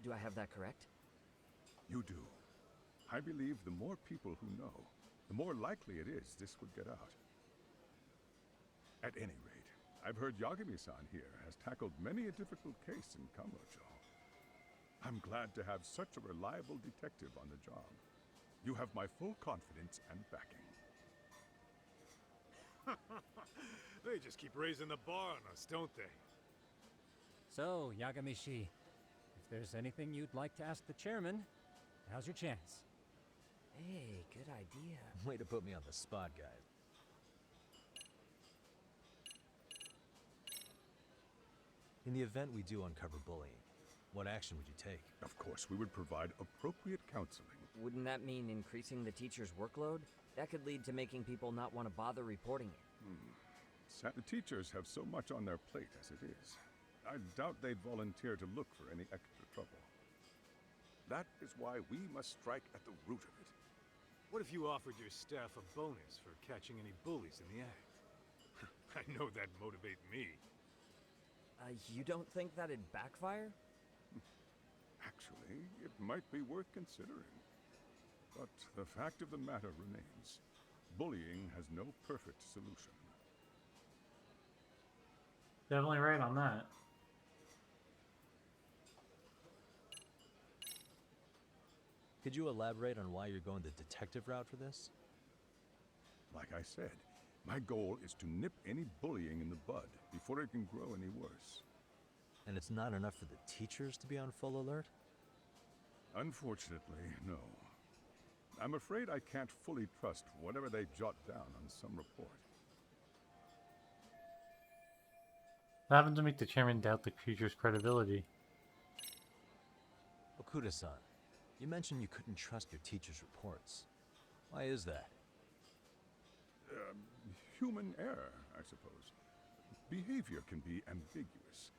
Do I have that correct? You do. I believe the more people who know, the more likely it is this would get out. At any rate, I've heard Yagami-san here has tackled many a difficult case in Kamurocho. I'm glad to have such a reliable detective on the job. You have my full confidence and backing. They just keep raising the bar on us, don't they? So, Yagami-shi, if there's anything you'd like to ask the chairman, now's your chance. Hey, good idea. Way to put me on the spot, guys. In the event we do uncover bullying, what action would you take? Of course, we would provide appropriate counseling. Wouldn't that mean increasing the teacher's workload? That could lead to making people not want to bother reporting it. The teachers have so much on their plate as it is. I doubt they'd volunteer to look for any extra trouble. That is why we must strike at the root of it. What if you offered your staff a bonus for catching any bullies in the act? I know that'd motivate me. You don't think that'd backfire? Actually, it might be worth considering. But the fact of the matter remains, bullying has no perfect solution. Definitely right on that. Could you elaborate on why you're going the detective route for this? Like I said, my goal is to nip any bullying in the bud before it can grow any worse. And it's not enough for the teachers to be on full alert? Unfortunately, no. I'm afraid I can't fully trust whatever they jot down on some report. What happened to make the chairman doubt the creature's credibility? Okuda-san, you mentioned you couldn't trust your teacher's reports. Why is that? Human error, I suppose. Behavior can be ambiguous,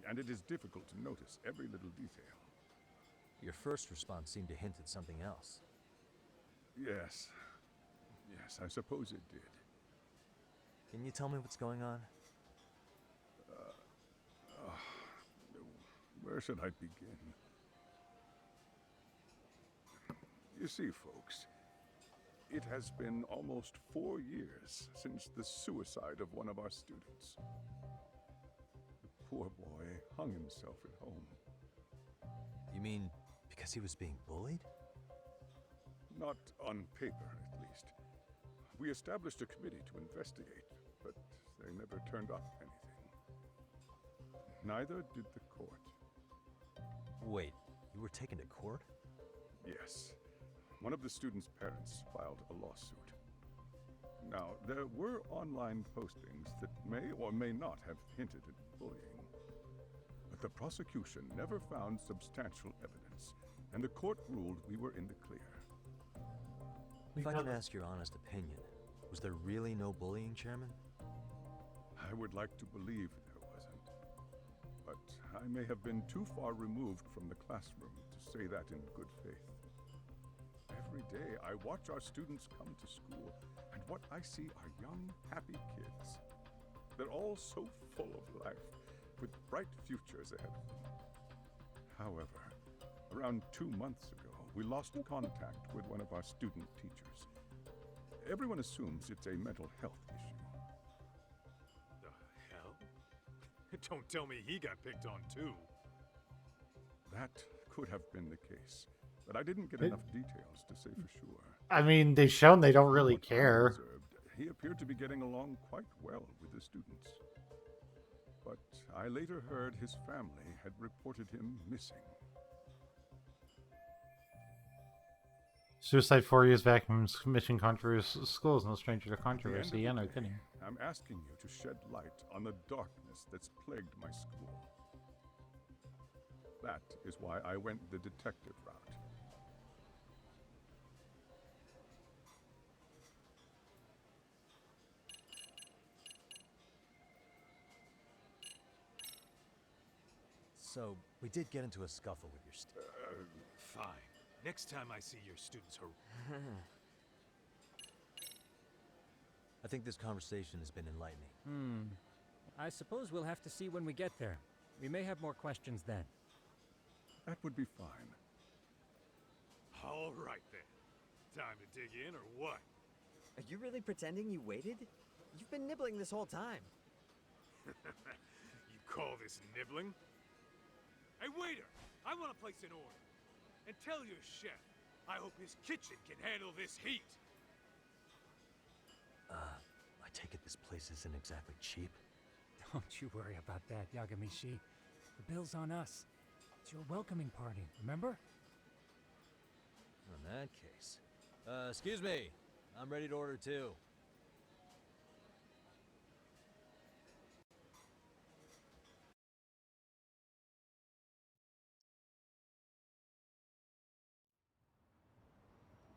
and it is difficult to notice every little detail. Your first response seemed to hint at something else. Yes. Yes, I suppose it did. Can you tell me what's going on? Where should I begin? You see, folks, it has been almost 4 years since the suicide of one of our students. The poor boy hung himself at home. You mean because he was being bullied? Not on paper, at least. We established a committee to investigate, but they never turned up anything. Neither did the court. Wait, you were taken to court? Yes. One of the students' parents filed a lawsuit. Now, there were online postings that may or may not have hinted at bullying. But the prosecution never found substantial evidence, and the court ruled we were in the clear. If I can ask your honest opinion, was there really no bullying, Chairman? I would like to believe there wasn't. But I may have been too far removed from the classroom to say that in good faith. Every day I watch our students come to school, and what I see are young, happy kids. They're all so full of life, with bright futures ahead of them. However, around 2 months ago, we lost contact with one of our student teachers. Everyone assumes it's a mental health issue. The hell? Don't tell me he got picked on too. That could have been the case, but I didn't get enough details to say for sure. I mean, they've shown they don't really care. Observed, he appeared to be getting along quite well with the students. But I later heard his family had reported him missing. Suicide 4 years back from mission controversy. School is no stranger to controversy. Yeah, no kidding. I'm asking you to shed light on the darkness that's plagued my school. That is why I went the detective route. So, we did get into a scuffle with your Fine. Next time I see your students I think this conversation has been enlightening. I suppose we'll have to see when we get there. We may have more questions then. That would be fine. All right then. Time to dig in or what? Are you really pretending you waited? You've been nibbling this whole time. You call this nibbling? Hey waiter, I want to place an order. And tell your chef, I hope his kitchen can handle this heat. I take it this place isn't exactly cheap? Don't you worry about that, Yagamishi. The bill's on us. It's your welcoming party, remember? In that case. Excuse me. I'm ready to order too.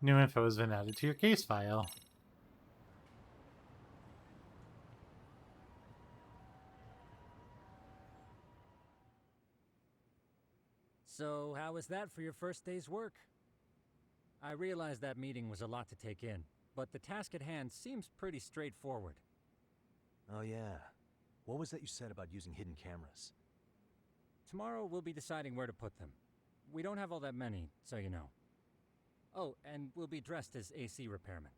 New info has been added to your case file. So, how was that for your first day's work? I realize that meeting was a lot to take in, but the task at hand seems pretty straightforward. Oh yeah. What was that you said about using hidden cameras? Tomorrow we'll be deciding where to put them. We don't have all that many, so you know. Oh, and we'll be dressed as AC repairmen.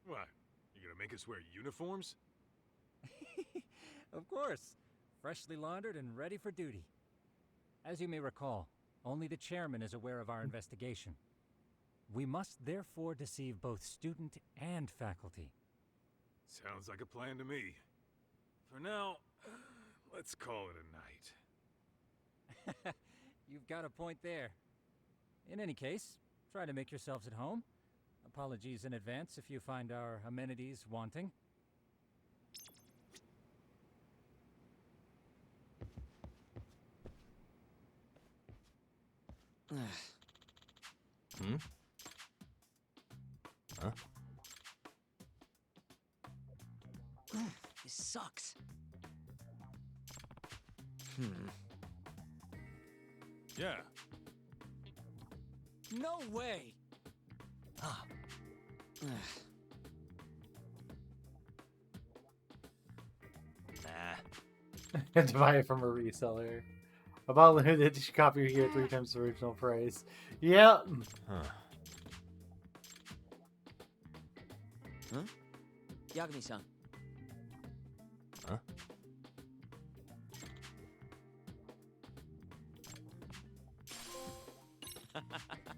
What? You gonna make us wear uniforms? Of course. Freshly laundered and ready for duty. As you may recall, only the chairman is aware of our investigation. We must therefore deceive both student and faculty. Sounds like a plan to me. For now, let's call it a night. You've got a point there. In any case, try to make yourselves at home. Apologies in advance if you find our amenities wanting. Hmm? Huh? This sucks. Yeah. No way! Ah. And to buy it from a reseller. About limited edition copy here 3 times the original price. Yep. Huh. Huh? Yagami-san. Huh?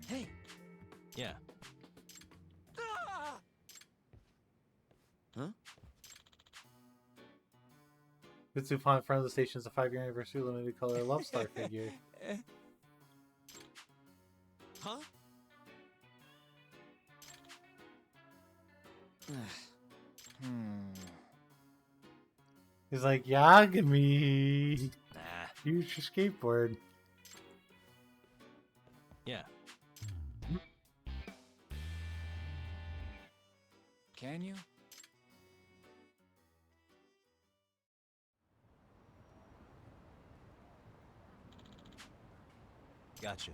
Hey! Yeah. Huh? Mitsupon in front of the station is a 5-year anniversary limited color Love Star figure. Huh? He's like, Yagami! Nah. Use your skateboard. Yeah. Can you? Gotcha.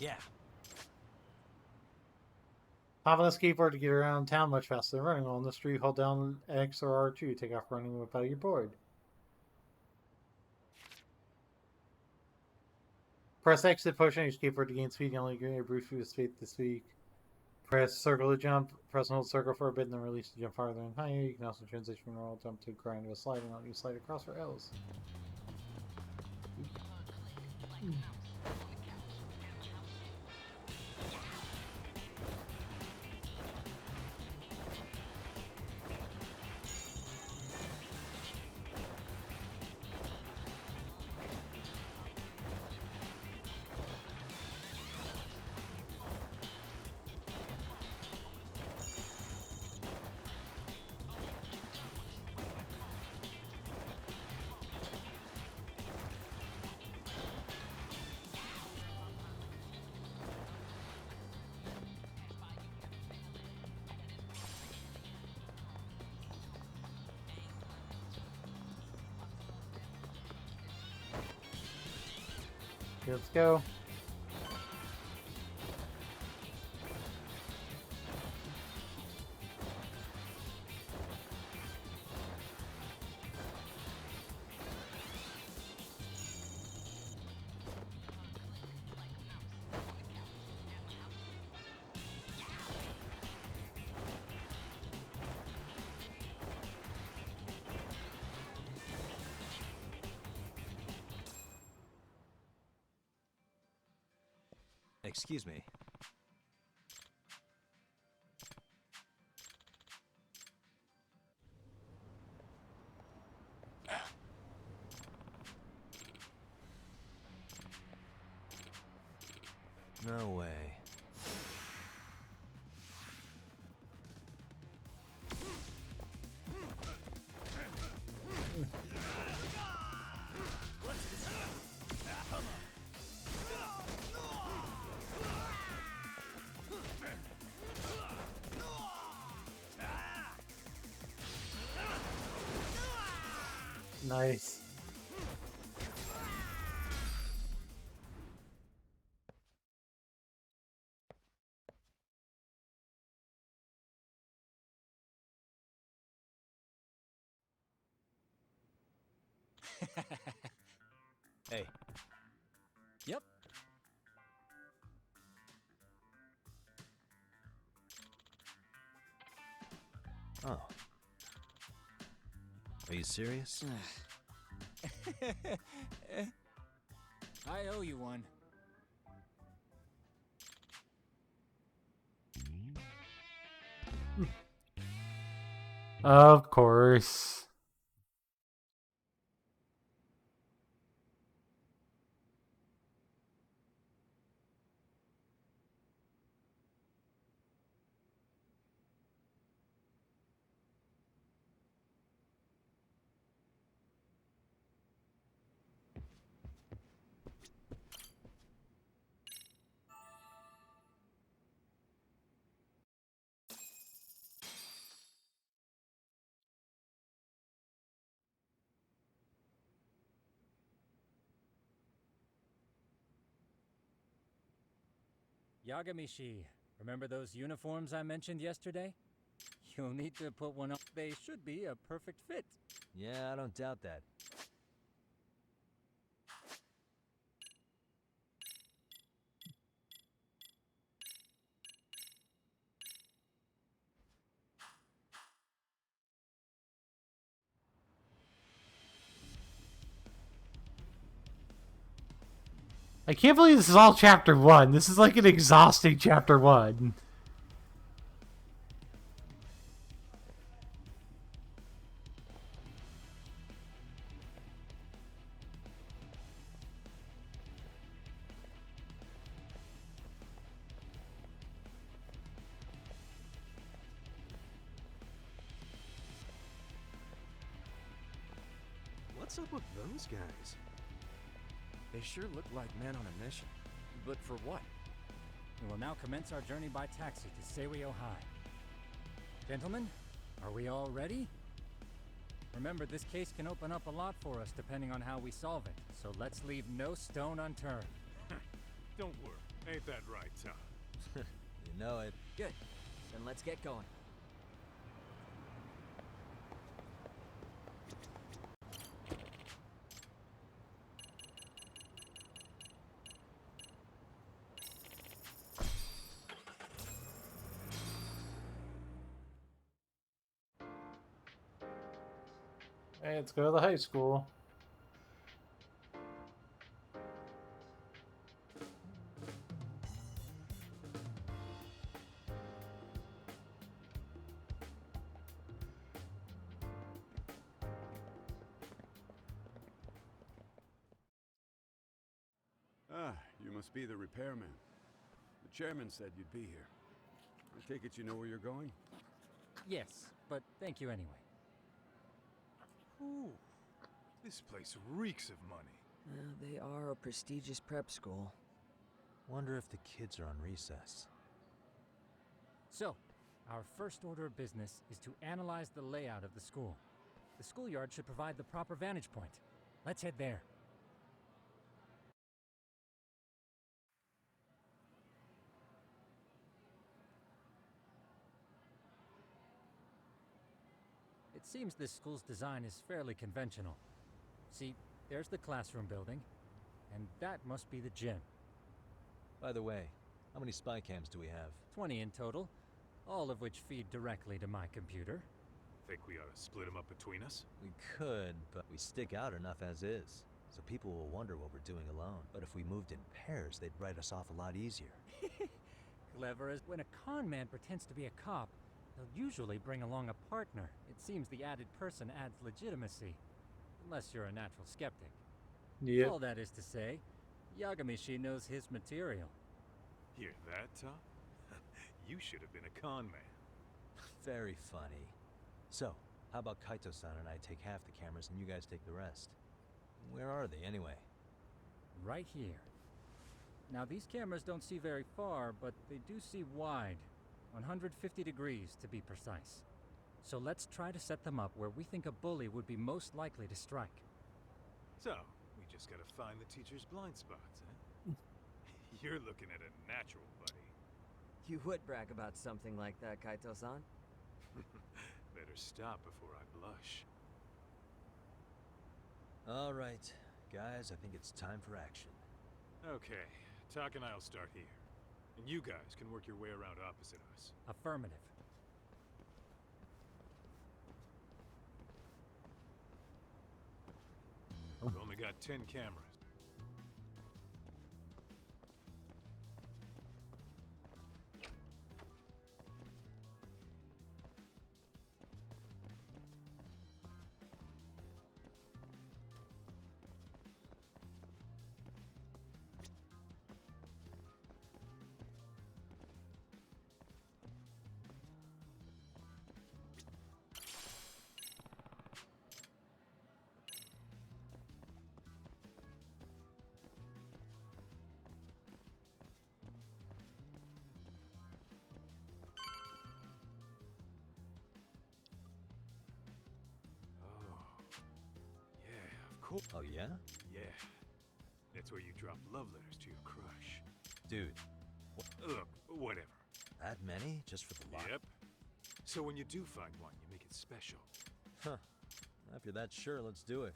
Yeah. Hop on a skateboard to get around town much faster than running. On the street, hold down X or R2. Take off running without your board. Press X to push on your skateboard to gain speed. You only gain a brief boost speed this week. Press circle to jump. Press and hold circle for a bit, and then release to jump farther and higher. You can also transition from normal jump to grind to a slide, and not use slide across for L's. Okay, let's go. Excuse me. No way. Nice. Hey. Yep. Oh. Are you serious? I owe you one. Of course. Yagamishi, remember those uniforms I mentioned yesterday? You'll need to put one on. They should be a perfect fit. Yeah, I don't doubt that. I can't believe this is all chapter 1. This is like an exhausting chapter 1. What's up with those guys? They sure look like men on a mission. But for what? We will now commence our journey by taxi to Seirio High. Gentlemen, are we all ready? Remember, this case can open up a lot for us depending on how we solve it, so let's leave no stone unturned. Don't worry. Ain't that right, Tom? You know it. Good. Then let's get going. Hey, let's go to the high school. Ah, you must be the repairman. The chairman said you'd be here. I take it you know where you're going? Yes, but thank you anyway. Ooh, this place reeks of money. They are a prestigious prep school. Wonder if the kids are on recess. So, our first order of business is to analyze the layout of the school. The schoolyard should provide the proper vantage point. Let's head there. It seems this school's design is fairly conventional. See, there's the classroom building, and that must be the gym. By the way, how many spy cams do we have? 20 in total, all of which feed directly to my computer. Think we ought to split them up between us? We could, but we stick out enough as is. So people will wonder what we're doing alone. But if we moved in pairs, they'd write us off a lot easier. Clever as when a con man pretends to be a cop, they'll usually bring along a partner. It seems the added person adds legitimacy. Unless you're a natural skeptic. Yeah. All that is to say, Yagamishi knows his material. Hear that, Tom? You should have been a con man. Very funny. So, how about Kaito-san and I take half the cameras and you guys take the rest? Where are they anyway? Right here. Now these cameras don't see very far, but they do see wide. 150 degrees to be precise. So let's try to set them up where we think a bully would be most likely to strike. So, we just gotta find the teacher's blind spots, eh? You're looking at a natural, buddy. You would brag about something like that, Kaito-san. Better stop before I blush. All right, guys, I think it's time for action. Okay, Tak and I'll start here. And you guys can work your way around opposite us. Affirmative. We've only got 10 cameras. Cool. Oh, yeah? Yeah. That's where you drop love letters to your crush. Dude. Look, whatever. That many? Just for the lot? Yep. So when you do find one, you make it special. Huh. If you're that sure, let's do it.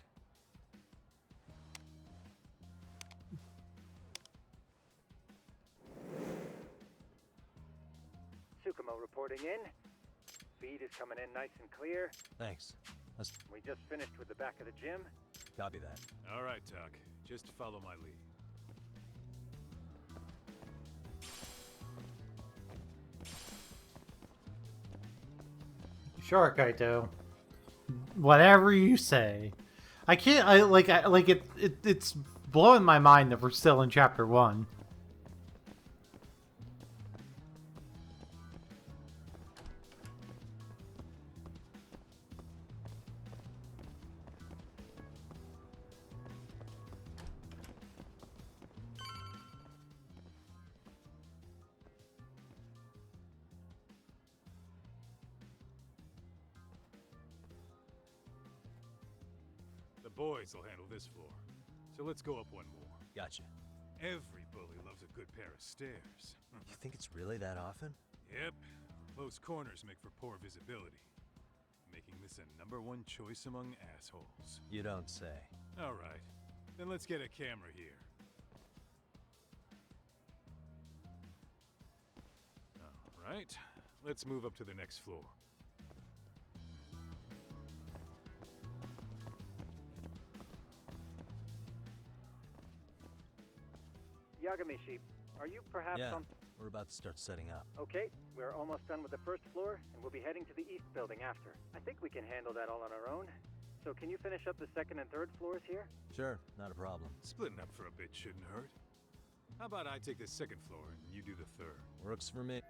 Tsukumo reporting in. Feed is coming in nice and clear. Thanks. We just finished with the back of the gym. Copy that. All right, Tak. Just follow my lead. Sure, Kaito. Whatever you say. I can't. It's blowing my mind that we're still in chapter 1. The boys will handle this floor. So let's go up one more. Gotcha. Every bully loves a good pair of stairs. You think it's really that often? Yep. Close corners make for poor visibility, making this a #1 choice among assholes. You don't say. All right. Then let's get a camera here. All right. Let's move up to the next floor. Yagami Sheep, are you perhaps Yeah, on... we're about to start setting up. Okay, we're almost done with the first floor, and we'll be heading to the east building after. I think we can handle that all on our own. So can you finish up the second and third floors here? Sure, not a problem. Splitting up for a bit shouldn't hurt. How about I take the second floor and you do the third? Works for me.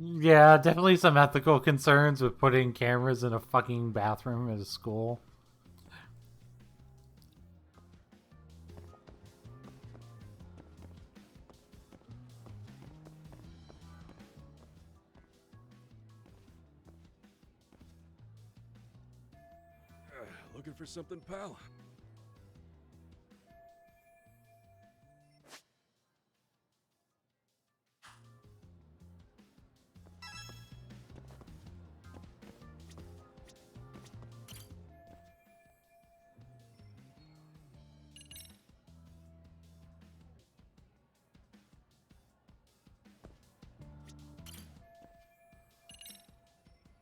Yeah, definitely some ethical concerns with putting cameras in a fucking bathroom at a school. Looking for something, pal?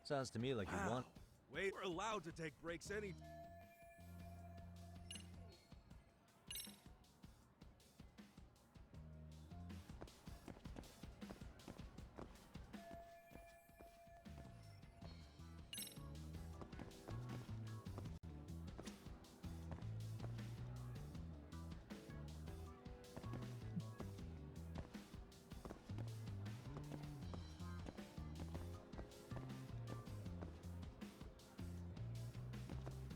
Sounds to me like you want... Wait, we're allowed to take breaks any...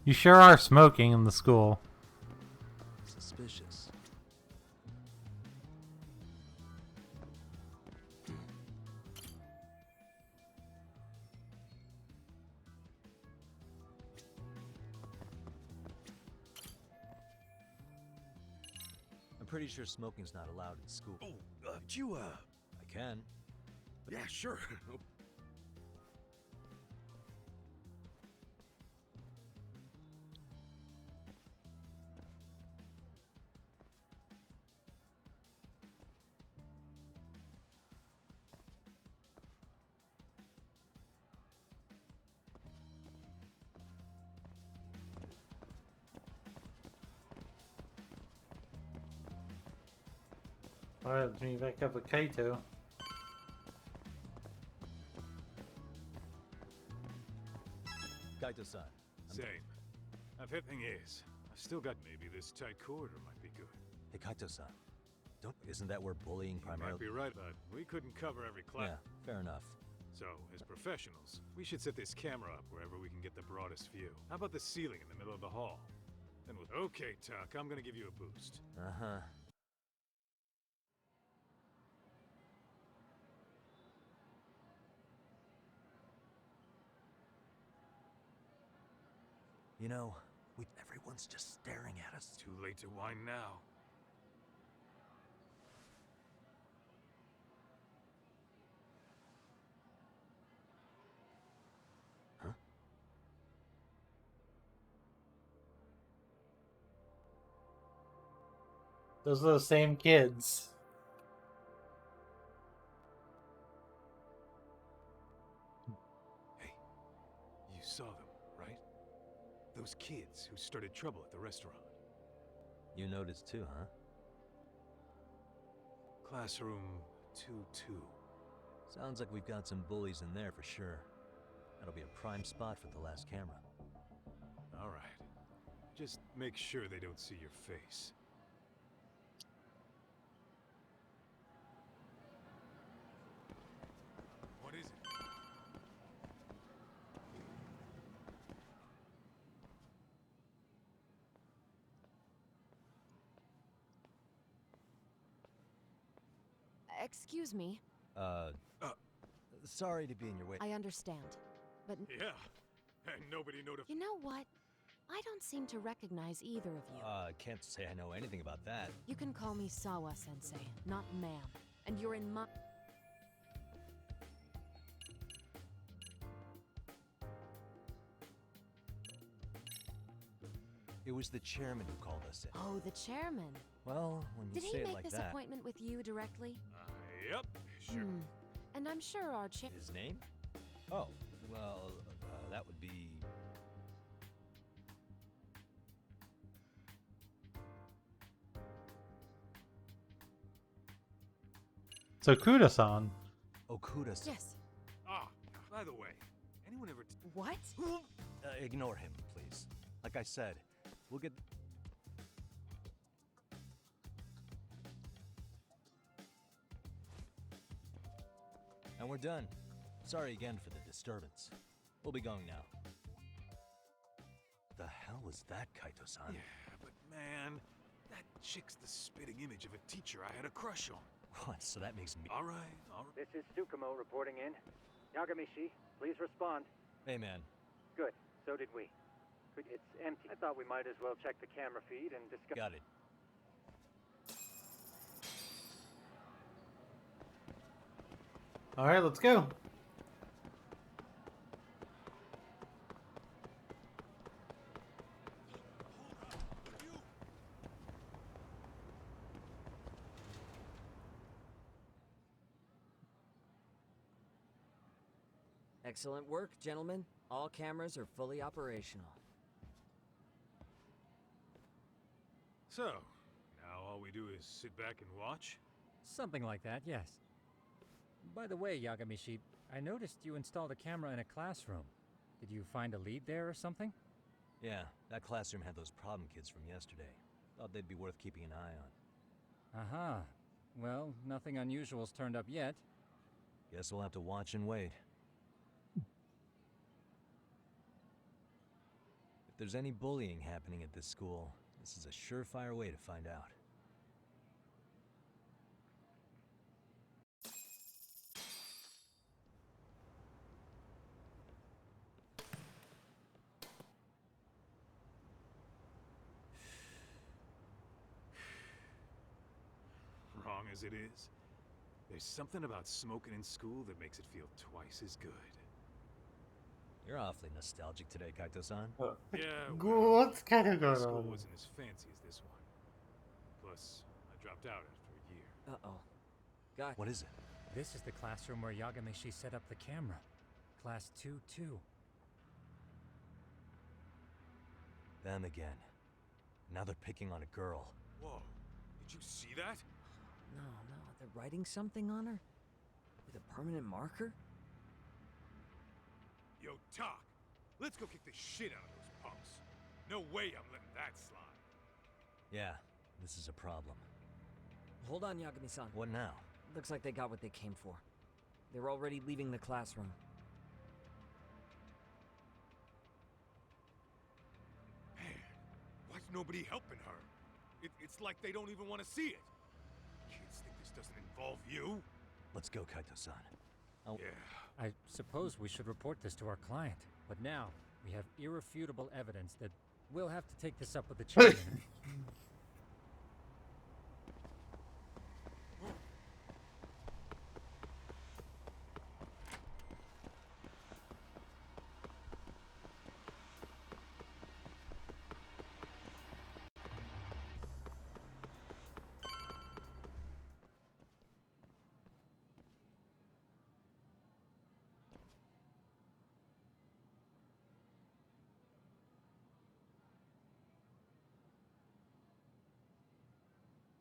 You sure are smoking in the school. Suspicious. I'm pretty sure smoking's not allowed in school. Oh, you, I can. Yeah, sure. Alright, let's meet back up with Kaito. Kaito-san. Same. The thing is, I've still got maybe this tight corridor might be good. Hey, Kaito-san. Isn't that where bullying You primarily... might be right, but we couldn't cover every class. Yeah, fair enough. So, as professionals, we should set this camera up wherever we can get the broadest view. How about the ceiling in the middle of the hall? Then with okay, Tuck, I'm gonna give you a boost. Uh-huh. You know, everyone's just staring at us. Too late to whine now. Those are the same kids. Hey, you saw them, right? Those kids who started trouble at the restaurant. You noticed too, huh? Classroom 2-2. Sounds like we've got some bullies in there for sure. That'll be a prime spot for the last camera. All right. Just make sure they don't see your face. What is it? Excuse me. Sorry to be in your way. I understand. But Yeah, and nobody notified. you know what? I don't seem to recognize either of you. Can't say I know anything about that. You can call me Sawa-sensei, not ma'am. And you're in my... It was the chairman who called us in. Oh, the chairman. Well, when you Did he say it make like this that... appointment with you directly? Yep, sure. And I'm sure our His name? Oh, well, that would be... So Okuda-san. Okuda-san. Yes. Ah, by the way, anyone ever... What? Ignore him, please. Like I said, we'll get... And we're done. Sorry again for the disturbance. We'll be going now. The hell was that, Kaito-san? Yeah, but man, that chick's the spitting image of a teacher I had a crush on. What, so that makes me... All right. This is Tsukumo reporting in. Yagamishi, please respond. Hey, man. Good. So did we. It's empty. I thought we might as well check the camera feed and discuss... Got it. Alright, let's go. Excellent work, gentlemen. All cameras are fully operational. So, now all we do is sit back and watch? Something like that, yes. By the way, Yagamishi, I noticed you installed a camera in a classroom. Did you find a lead there or something? Yeah, that classroom had those problem kids from yesterday. Thought they'd be worth keeping an eye on. Aha. Well, nothing unusual's turned up yet. Guess we'll have to watch and wait. If there's any bullying happening at this school, this is a surefire way to find out. Wrong as it is, there's something about smoking in school that makes it feel twice as good. You're awfully nostalgic today, Kaito-san. Yeah, What's kind of going school on? wasn't as fancy as this one. Plus, I dropped out after a year. Uh-oh. Got What is it? This is the classroom where Yagamishi set up the camera. Class 2-2. Them again. Now they're picking on a girl. Whoa, did you see that? No, they're writing something on her? With a permanent marker? Yo, Talk, let's go kick the shit out of those punks. No way I'm letting that slide. Yeah, this is a problem. Hold on, Yagami-san. What now? Looks like they got what they came for. They're already leaving the classroom. Man, why's nobody helping her? It's like they don't even want to see it. Kids think this doesn't involve you? Let's go, Kaito-san. Oh. Yeah. I suppose we should report this to our client, but now we have irrefutable evidence that we'll have to take this up with the chairman.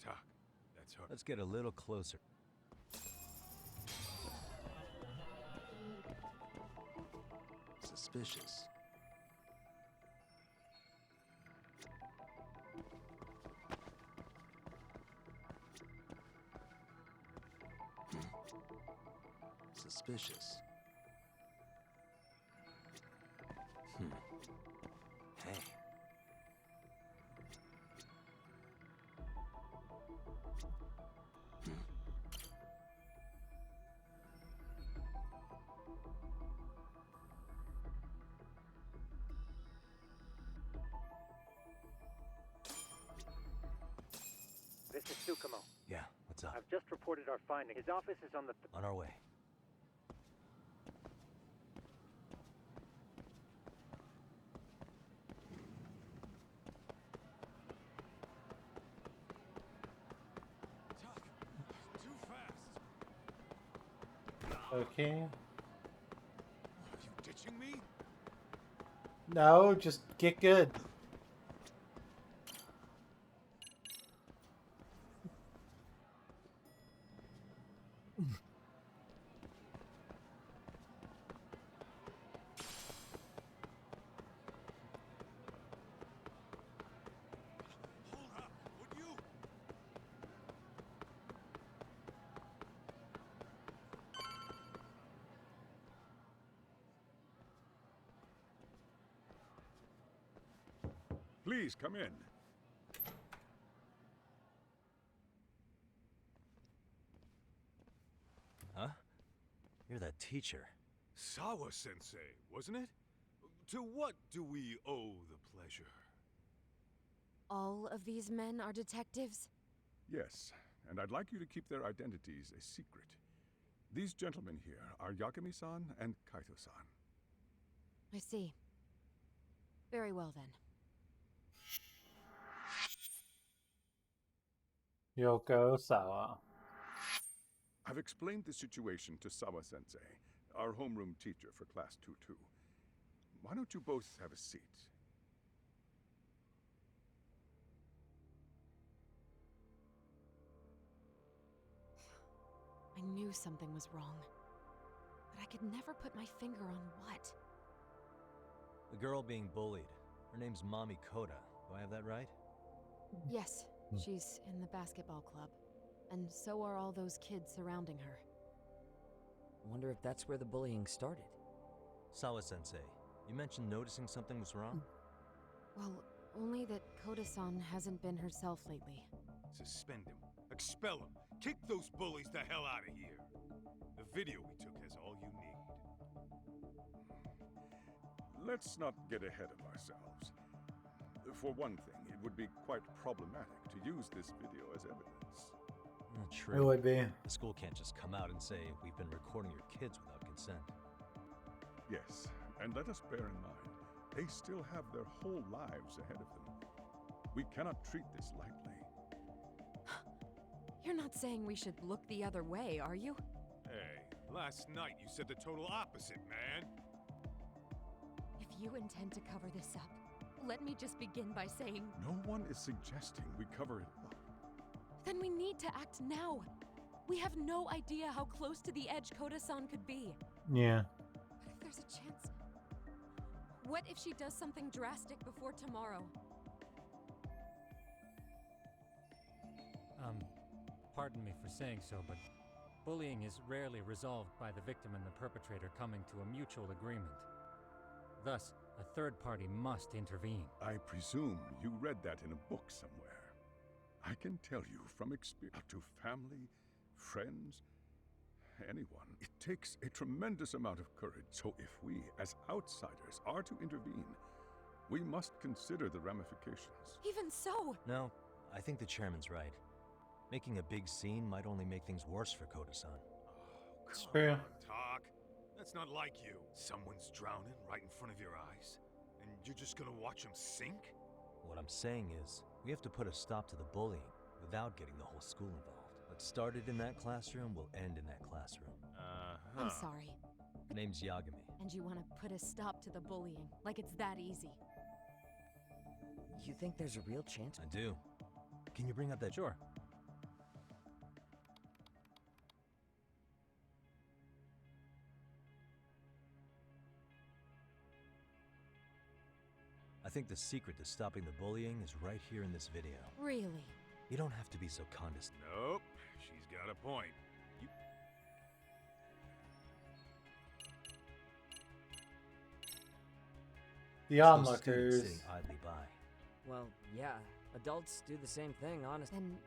Tak, that's her. Let's get a little closer. Suspicious. Suspicious. Hey. This is Tsukumo. Yeah, what's up? I've just reported our finding. His office is on the... On our way. Too fast. Okay. You ditching me? No, just get good. Hold up, would you? Please come in. Huh? You're that teacher. Sawa-sensei, wasn't it? To what do we owe the pleasure? All of these men are detectives? Yes, and I'd like you to keep their identities a secret. These gentlemen here are Yakami-san and Kaito-san. I see. Very well then. Yoko Sawa. I've explained the situation to Sawa-sensei, our homeroom teacher for Class 2-2. Why don't you both have a seat? I knew something was wrong. But I could never put my finger on what. The girl being bullied. Her name's Mami Koda. Do I have that right? Yes, she's in the basketball club. And so are all those kids surrounding her. Wonder if that's where the bullying started. Sawa-sensei, you mentioned noticing something was wrong? Well, only that Koda-san hasn't been herself lately. Suspend him. Expel him. Kick those bullies the hell out of here. The video we took has all you need. Let's not get ahead of ourselves. For one thing, it would be quite problematic to use this video as evidence. True. It would be. The school can't just come out and say, we've been recording your kids without consent. Yes, and let us bear in mind, they still have their whole lives ahead of them. We cannot treat this lightly. You're not saying we should look the other way, are you? Hey, last night you said the total opposite, man. If you intend to cover this up, let me just begin by saying... No one is suggesting we cover it up. Then we need to act now. We have no idea how close to the edge Koda-san could be. Yeah. What if there's a chance? What if she does something drastic before tomorrow? Pardon me for saying so, but Bullying is rarely resolved by the victim and the perpetrator coming to a mutual agreement. Thus, a third party must intervene. I presume you read that in a book somewhere. I can tell you from experience, to family, friends, anyone, it takes a tremendous amount of courage. So if we, as outsiders, are to intervene, we must consider the ramifications. Even so! No, I think the chairman's right. Making a big scene might only make things worse for Koda-san. True. Talk. That's not like you. Someone's drowning right in front of your eyes, and you're just gonna watch him sink? What I'm saying is, we have to put a stop to the bullying without getting the whole school involved. What started in that classroom will end in that classroom. I'm sorry. Name's Yagami. And you want to put a stop to the bullying, like it's that easy. You think there's a real chance? I do. Can you bring up that? Sure. I think the secret to stopping the bullying is right here in this video. Really? You don't have to be so condescending. Nope. She's got a point. The So onlookers. students sitting idly by. Well, yeah. Adults do the same thing, honestly. Then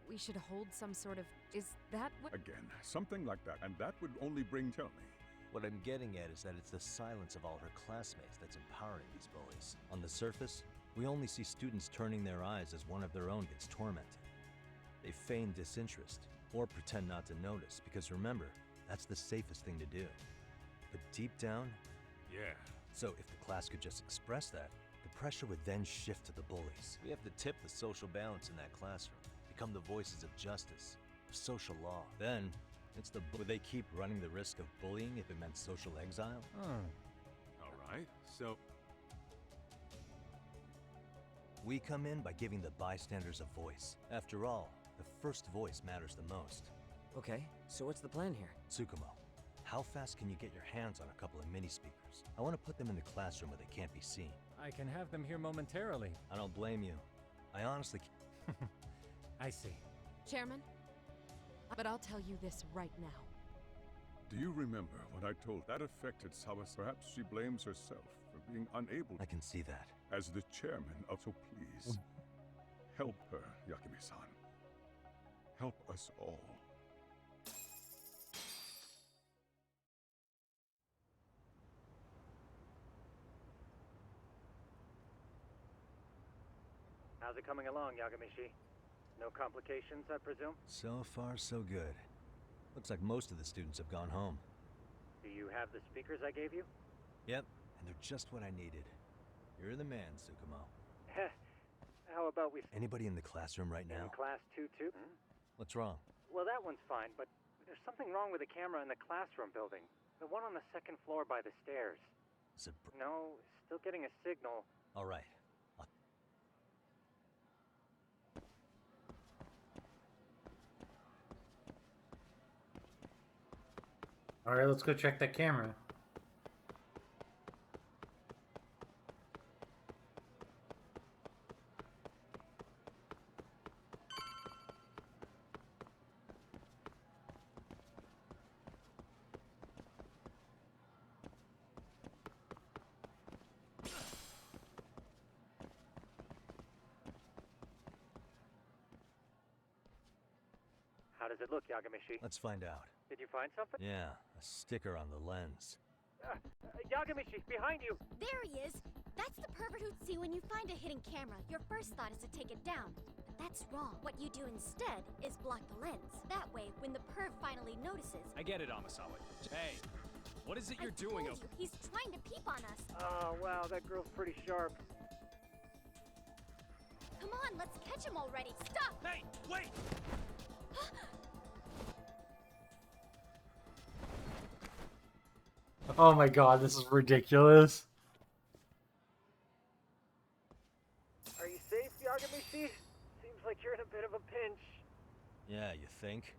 we should hold some sort of... Is that what... Again, something like that, and that would only bring... Tell me. What I'm getting at is that it's the silence of all her classmates that's empowering these bullies. On the surface, we only see students turning their eyes as one of their own gets tormented. They feign disinterest, or pretend not to notice, because remember, that's the safest thing to do. But deep down... Yeah. So if the class could just express that, the pressure would then shift to the bullies. We have to tip the social balance in that classroom, become the voices of justice, of social law. Then, it's the would they keep running the risk of bullying if it meant social exile? Alright, so... We come in by giving the bystanders a voice. After all, the first voice matters the most. Okay, so what's the plan here? Tsukumo, how fast can you get your hands on a couple of mini speakers? I want to put them in the classroom where they can't be seen. I can have them here momentarily. I don't blame you. I honestly I see. Chairman? But I'll tell you this right now. Do you remember what I told? That affected Sawase. Perhaps she blames herself for being unable. I can see that. As the chairman of... So please, help her, Yagami-san. Help us all. How's it coming along, Yagamishi? No complications, I presume? So far, so good. Looks like most of the students have gone home. Do you have the speakers I gave you? Yep, and they're just what I needed. You're the man, Tsukumo. How about we... Anybody in the classroom right In now? class 2-2? What's wrong? Well, that one's fine, but there's something wrong with the camera in the classroom building. The one on the second floor by the stairs. Is it No, still getting a signal. all right. Alright, let's go check that camera. How does it look, Yagamishi? Let's find out. Did you find something? Yeah, a sticker on the lens. Yagamishi, behind you! There he is! That's the pervert who'd see when you find a hidden camera. Your first thought is to take it down. But that's wrong. What you do instead is block the lens. That way, when the perv finally notices... I get it, Amasawa. Hey, what is it you're doing told you, he's trying to peep on us. Oh, wow, that girl's pretty sharp. Come on, let's catch him already. Stop! Hey, wait! Oh my god, this is ridiculous. Are you safe, Yagamishi? Seems like you're in a bit of a pinch. Yeah, you think?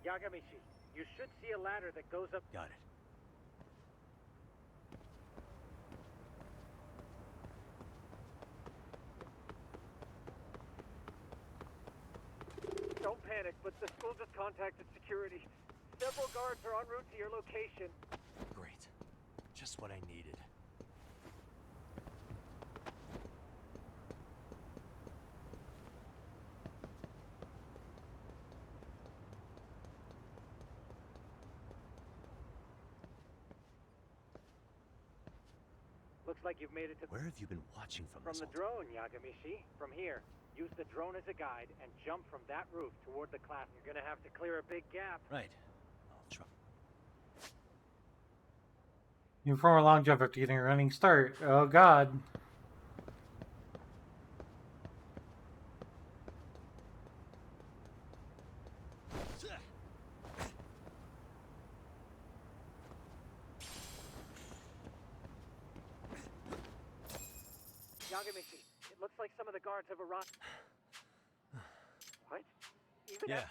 Yagamishi, you should see a ladder that goes up. Got it. Don't panic, but the school just contacted security. Several guards are en route to your location. Great. Just what I needed. Looks like you've made it to... Where have you been watching from this the whole drone, Yagamishi. From here. Use the drone as a guide and jump from that roof toward the class. You're gonna have to clear a big gap. Right. I'll try. You perform a long jump after getting a running start. Oh god. Yagamishi, it looks like some of the guards have arrived. What? Even Yeah,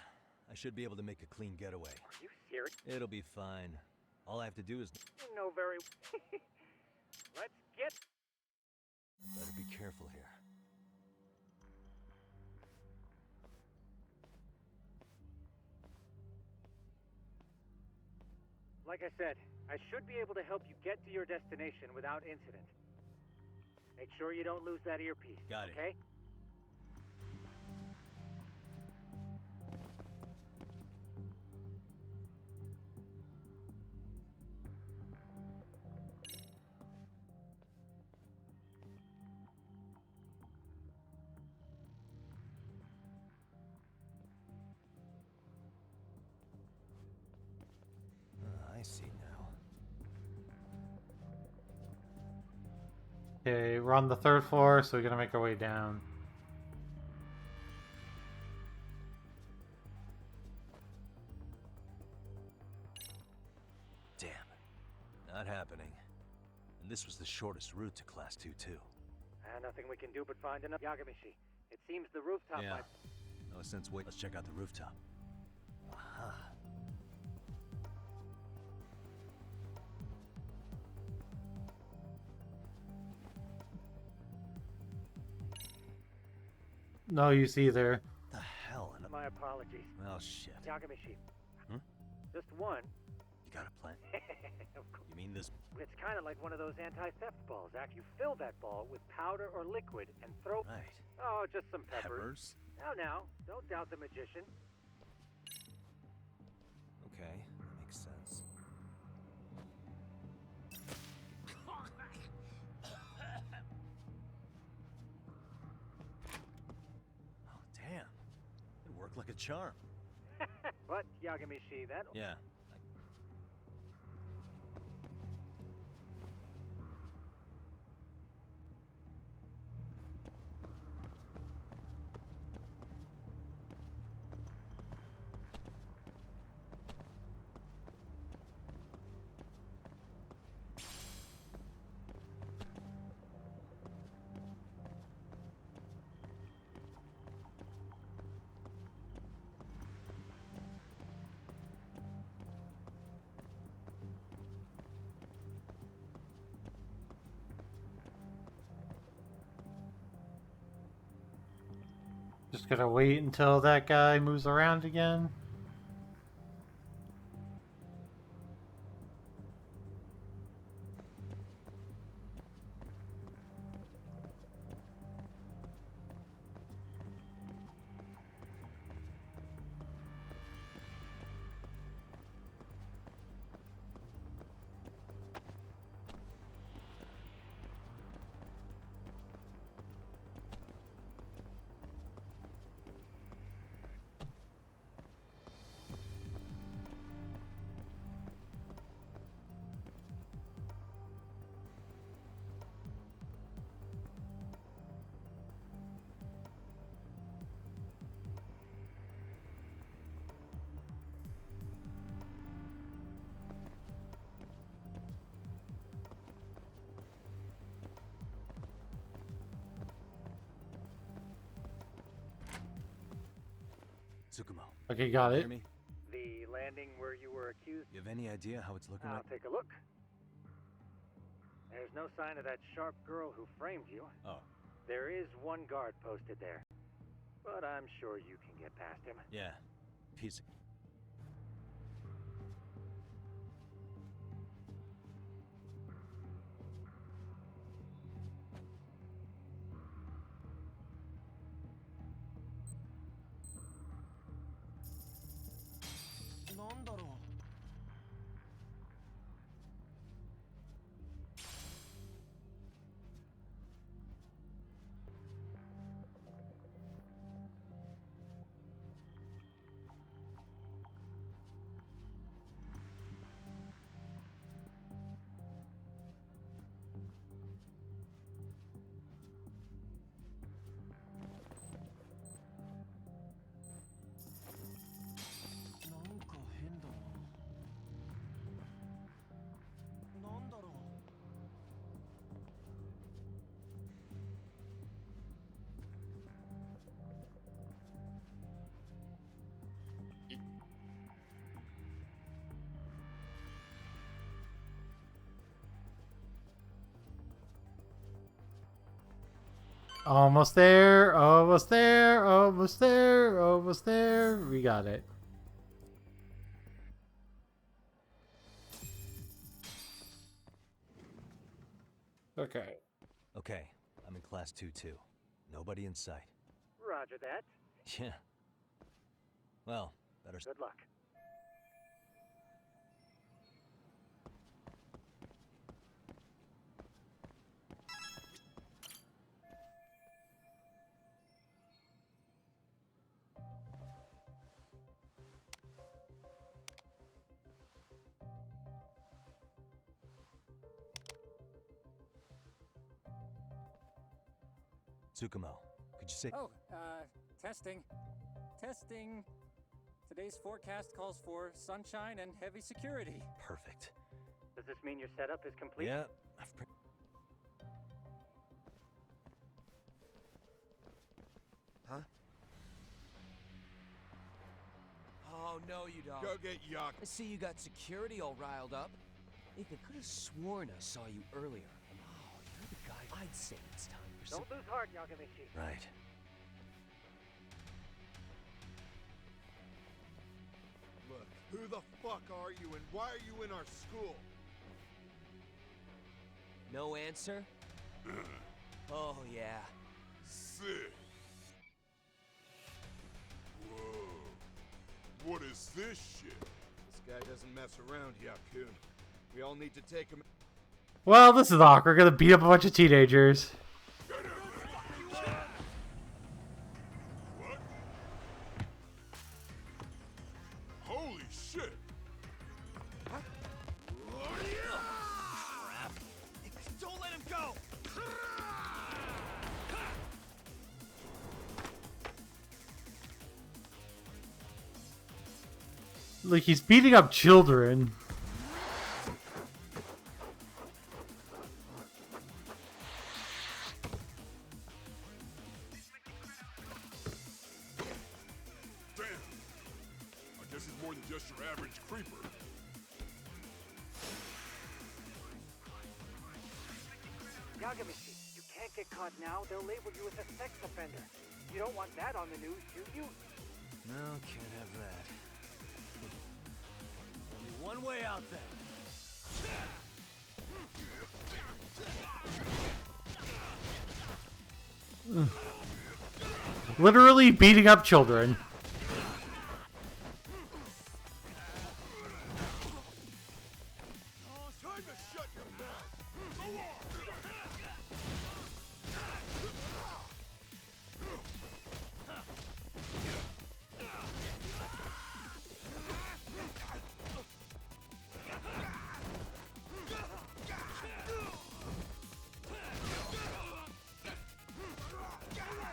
I should be able to make a clean getaway. Are you serious? It'll be fine. All I have to do is... You know very... Let's get... Better be careful here. Like I said, I should be able to help you get to your destination without incident. Make sure you don't lose that earpiece. Got it. Okay? I see now. Okay, we're on the 3rd floor, so we're gonna make our way down. Damn. Not happening. And this was the shortest route to Class 2, too. Nothing we can do but find enough Yagamishi. It seems the rooftop Yeah. might... No sense wait. Let's check out the rooftop. Aha. No use either. The hell? My apologies. Well, shit. Yagamishi. Hmm? Just one. You got a plan? Of course. You mean this? It's kind of like one of those anti-theft balls. You fill that ball with powder or liquid and throw... Right. Oh, just some peppers. Peppers? Now, don't doubt the magician. Okay, that makes sense. Oh, damn. It worked like a charm. But, Yagamishi, that... Yeah. Just gotta wait until that guy moves around again. Tsukumo. Okay, got it. Hear me? The finding where you were accused? You have any idea how it's looking I'll right? take a look. There's no sign of that sharp girl who framed you. Oh, There is one guard posted there, but I'm sure you can get past him. yeah. Piece. Almost there, almost there, almost there, almost there. We got it. Okay. Okay, I'm in class 2-2. Nobody in sight. Roger that. Yeah. Well, better. Good luck. Tsukumo, could you say? Oh, testing. Testing. Today's forecast calls for sunshine and heavy security. Perfect. Does this mean your setup is complete? Yeah. Huh? Oh, no, you don't. Go get Yak. I see you got security all riled up. Ethan, could have sworn I saw you earlier. Oh, you're the guy. I'd say it's time for some. Don't lose heart, Yagamichi. Right. Look, who the fuck are you and why are you in our school? No answer? Oh, yeah. Sick. Whoa. What is this shit? This guy doesn't mess around, Yakun. We all need to take him. Well, this is awkward. We're gonna beat up a bunch of teenagers. What? Holy shit! Crap. Don't let him go! Like, he's beating up children. Damn! I guess he's more than just your average creeper. Yagamichi, you can't get caught now. They'll label you as a sex offender. You don't want that on the news, do you? No, can't have that. Only one way out then. Literally beating up children. Oh, time to shut your mouth. Go on.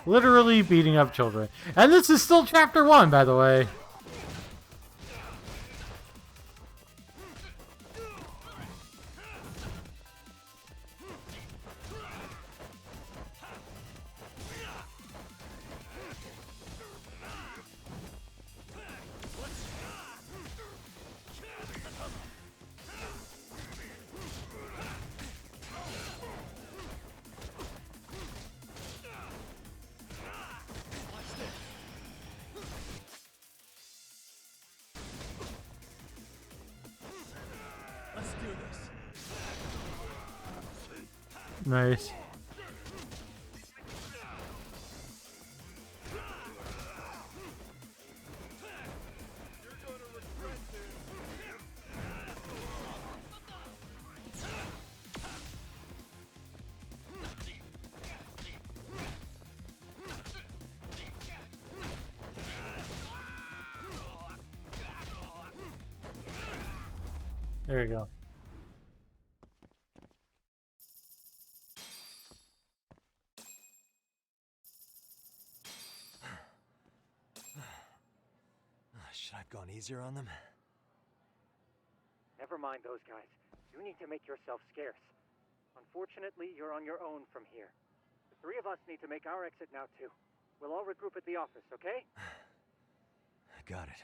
Literally beating up children. And this is still chapter 1, by the way. Nice. There you go. Should I have gone easier on them? Never mind those guys. You need to make yourself scarce. Unfortunately, you're on your own from here. The three of us need to make our exit now, too. We'll all regroup at the office, okay? Got it.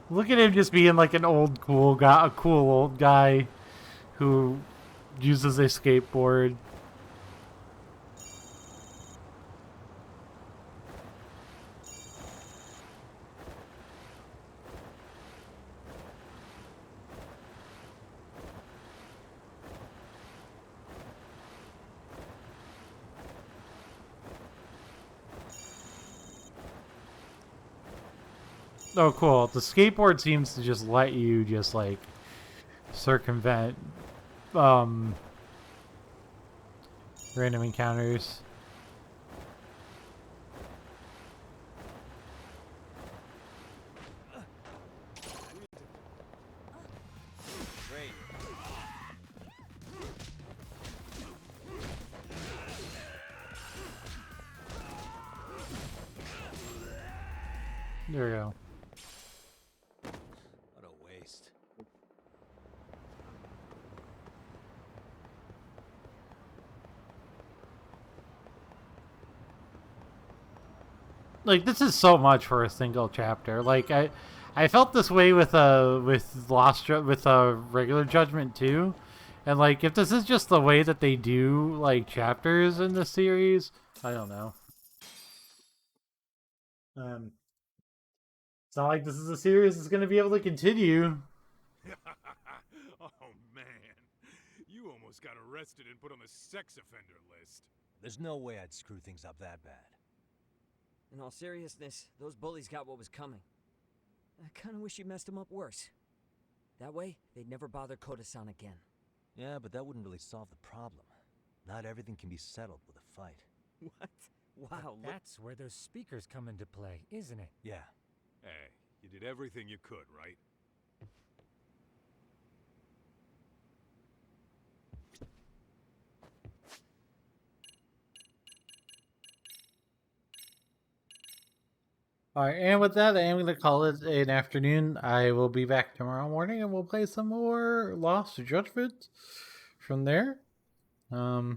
Look at him just being like an old cool guy, a cool old guy who uses a skateboard. Oh, cool. The skateboard seems to just let you just, like, circumvent, random encounters. Great. There we go. What a waste. Like, this is so much for a single chapter. Like, I felt this way with regular Judgment too, and like, if this is just the way that they do like chapters in the series, I don't know. It's not like this is a series that's going to be able to continue. Oh man, you almost got arrested and put on the sex offender list. There's no way I'd screw things up that bad. In all seriousness, those bullies got what was coming. I kinda wish you messed them up worse. That way, they'd never bother Koda-san again. Yeah, but that wouldn't really solve the problem. Not everything can be settled with a fight. What? Wow, look. That's where those speakers come into play, isn't it? Yeah. Hey, you did everything you could, right? Alright, and with that, I am going to call it an afternoon. I will be back tomorrow morning and we'll play some more Lost Judgment from there. Yeah,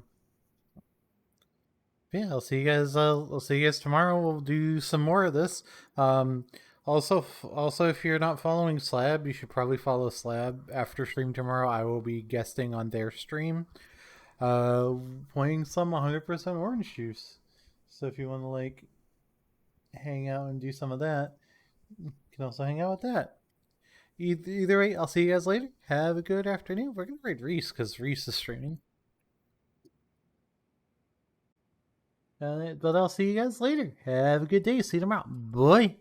I'll see you guys. I'll see you guys tomorrow. We'll do some more of this. Also, if you're not following Slab, you should probably follow Slab. After stream tomorrow, I will be guesting on their stream, playing some 100% orange juice. So if you want to like hang out and do some of that, you can also hang out with that. Either way, I'll see you guys later. Have a good afternoon. We're gonna raid Reese because Reese is streaming. But I'll see you guys later. Have a good day. See you tomorrow. Bye.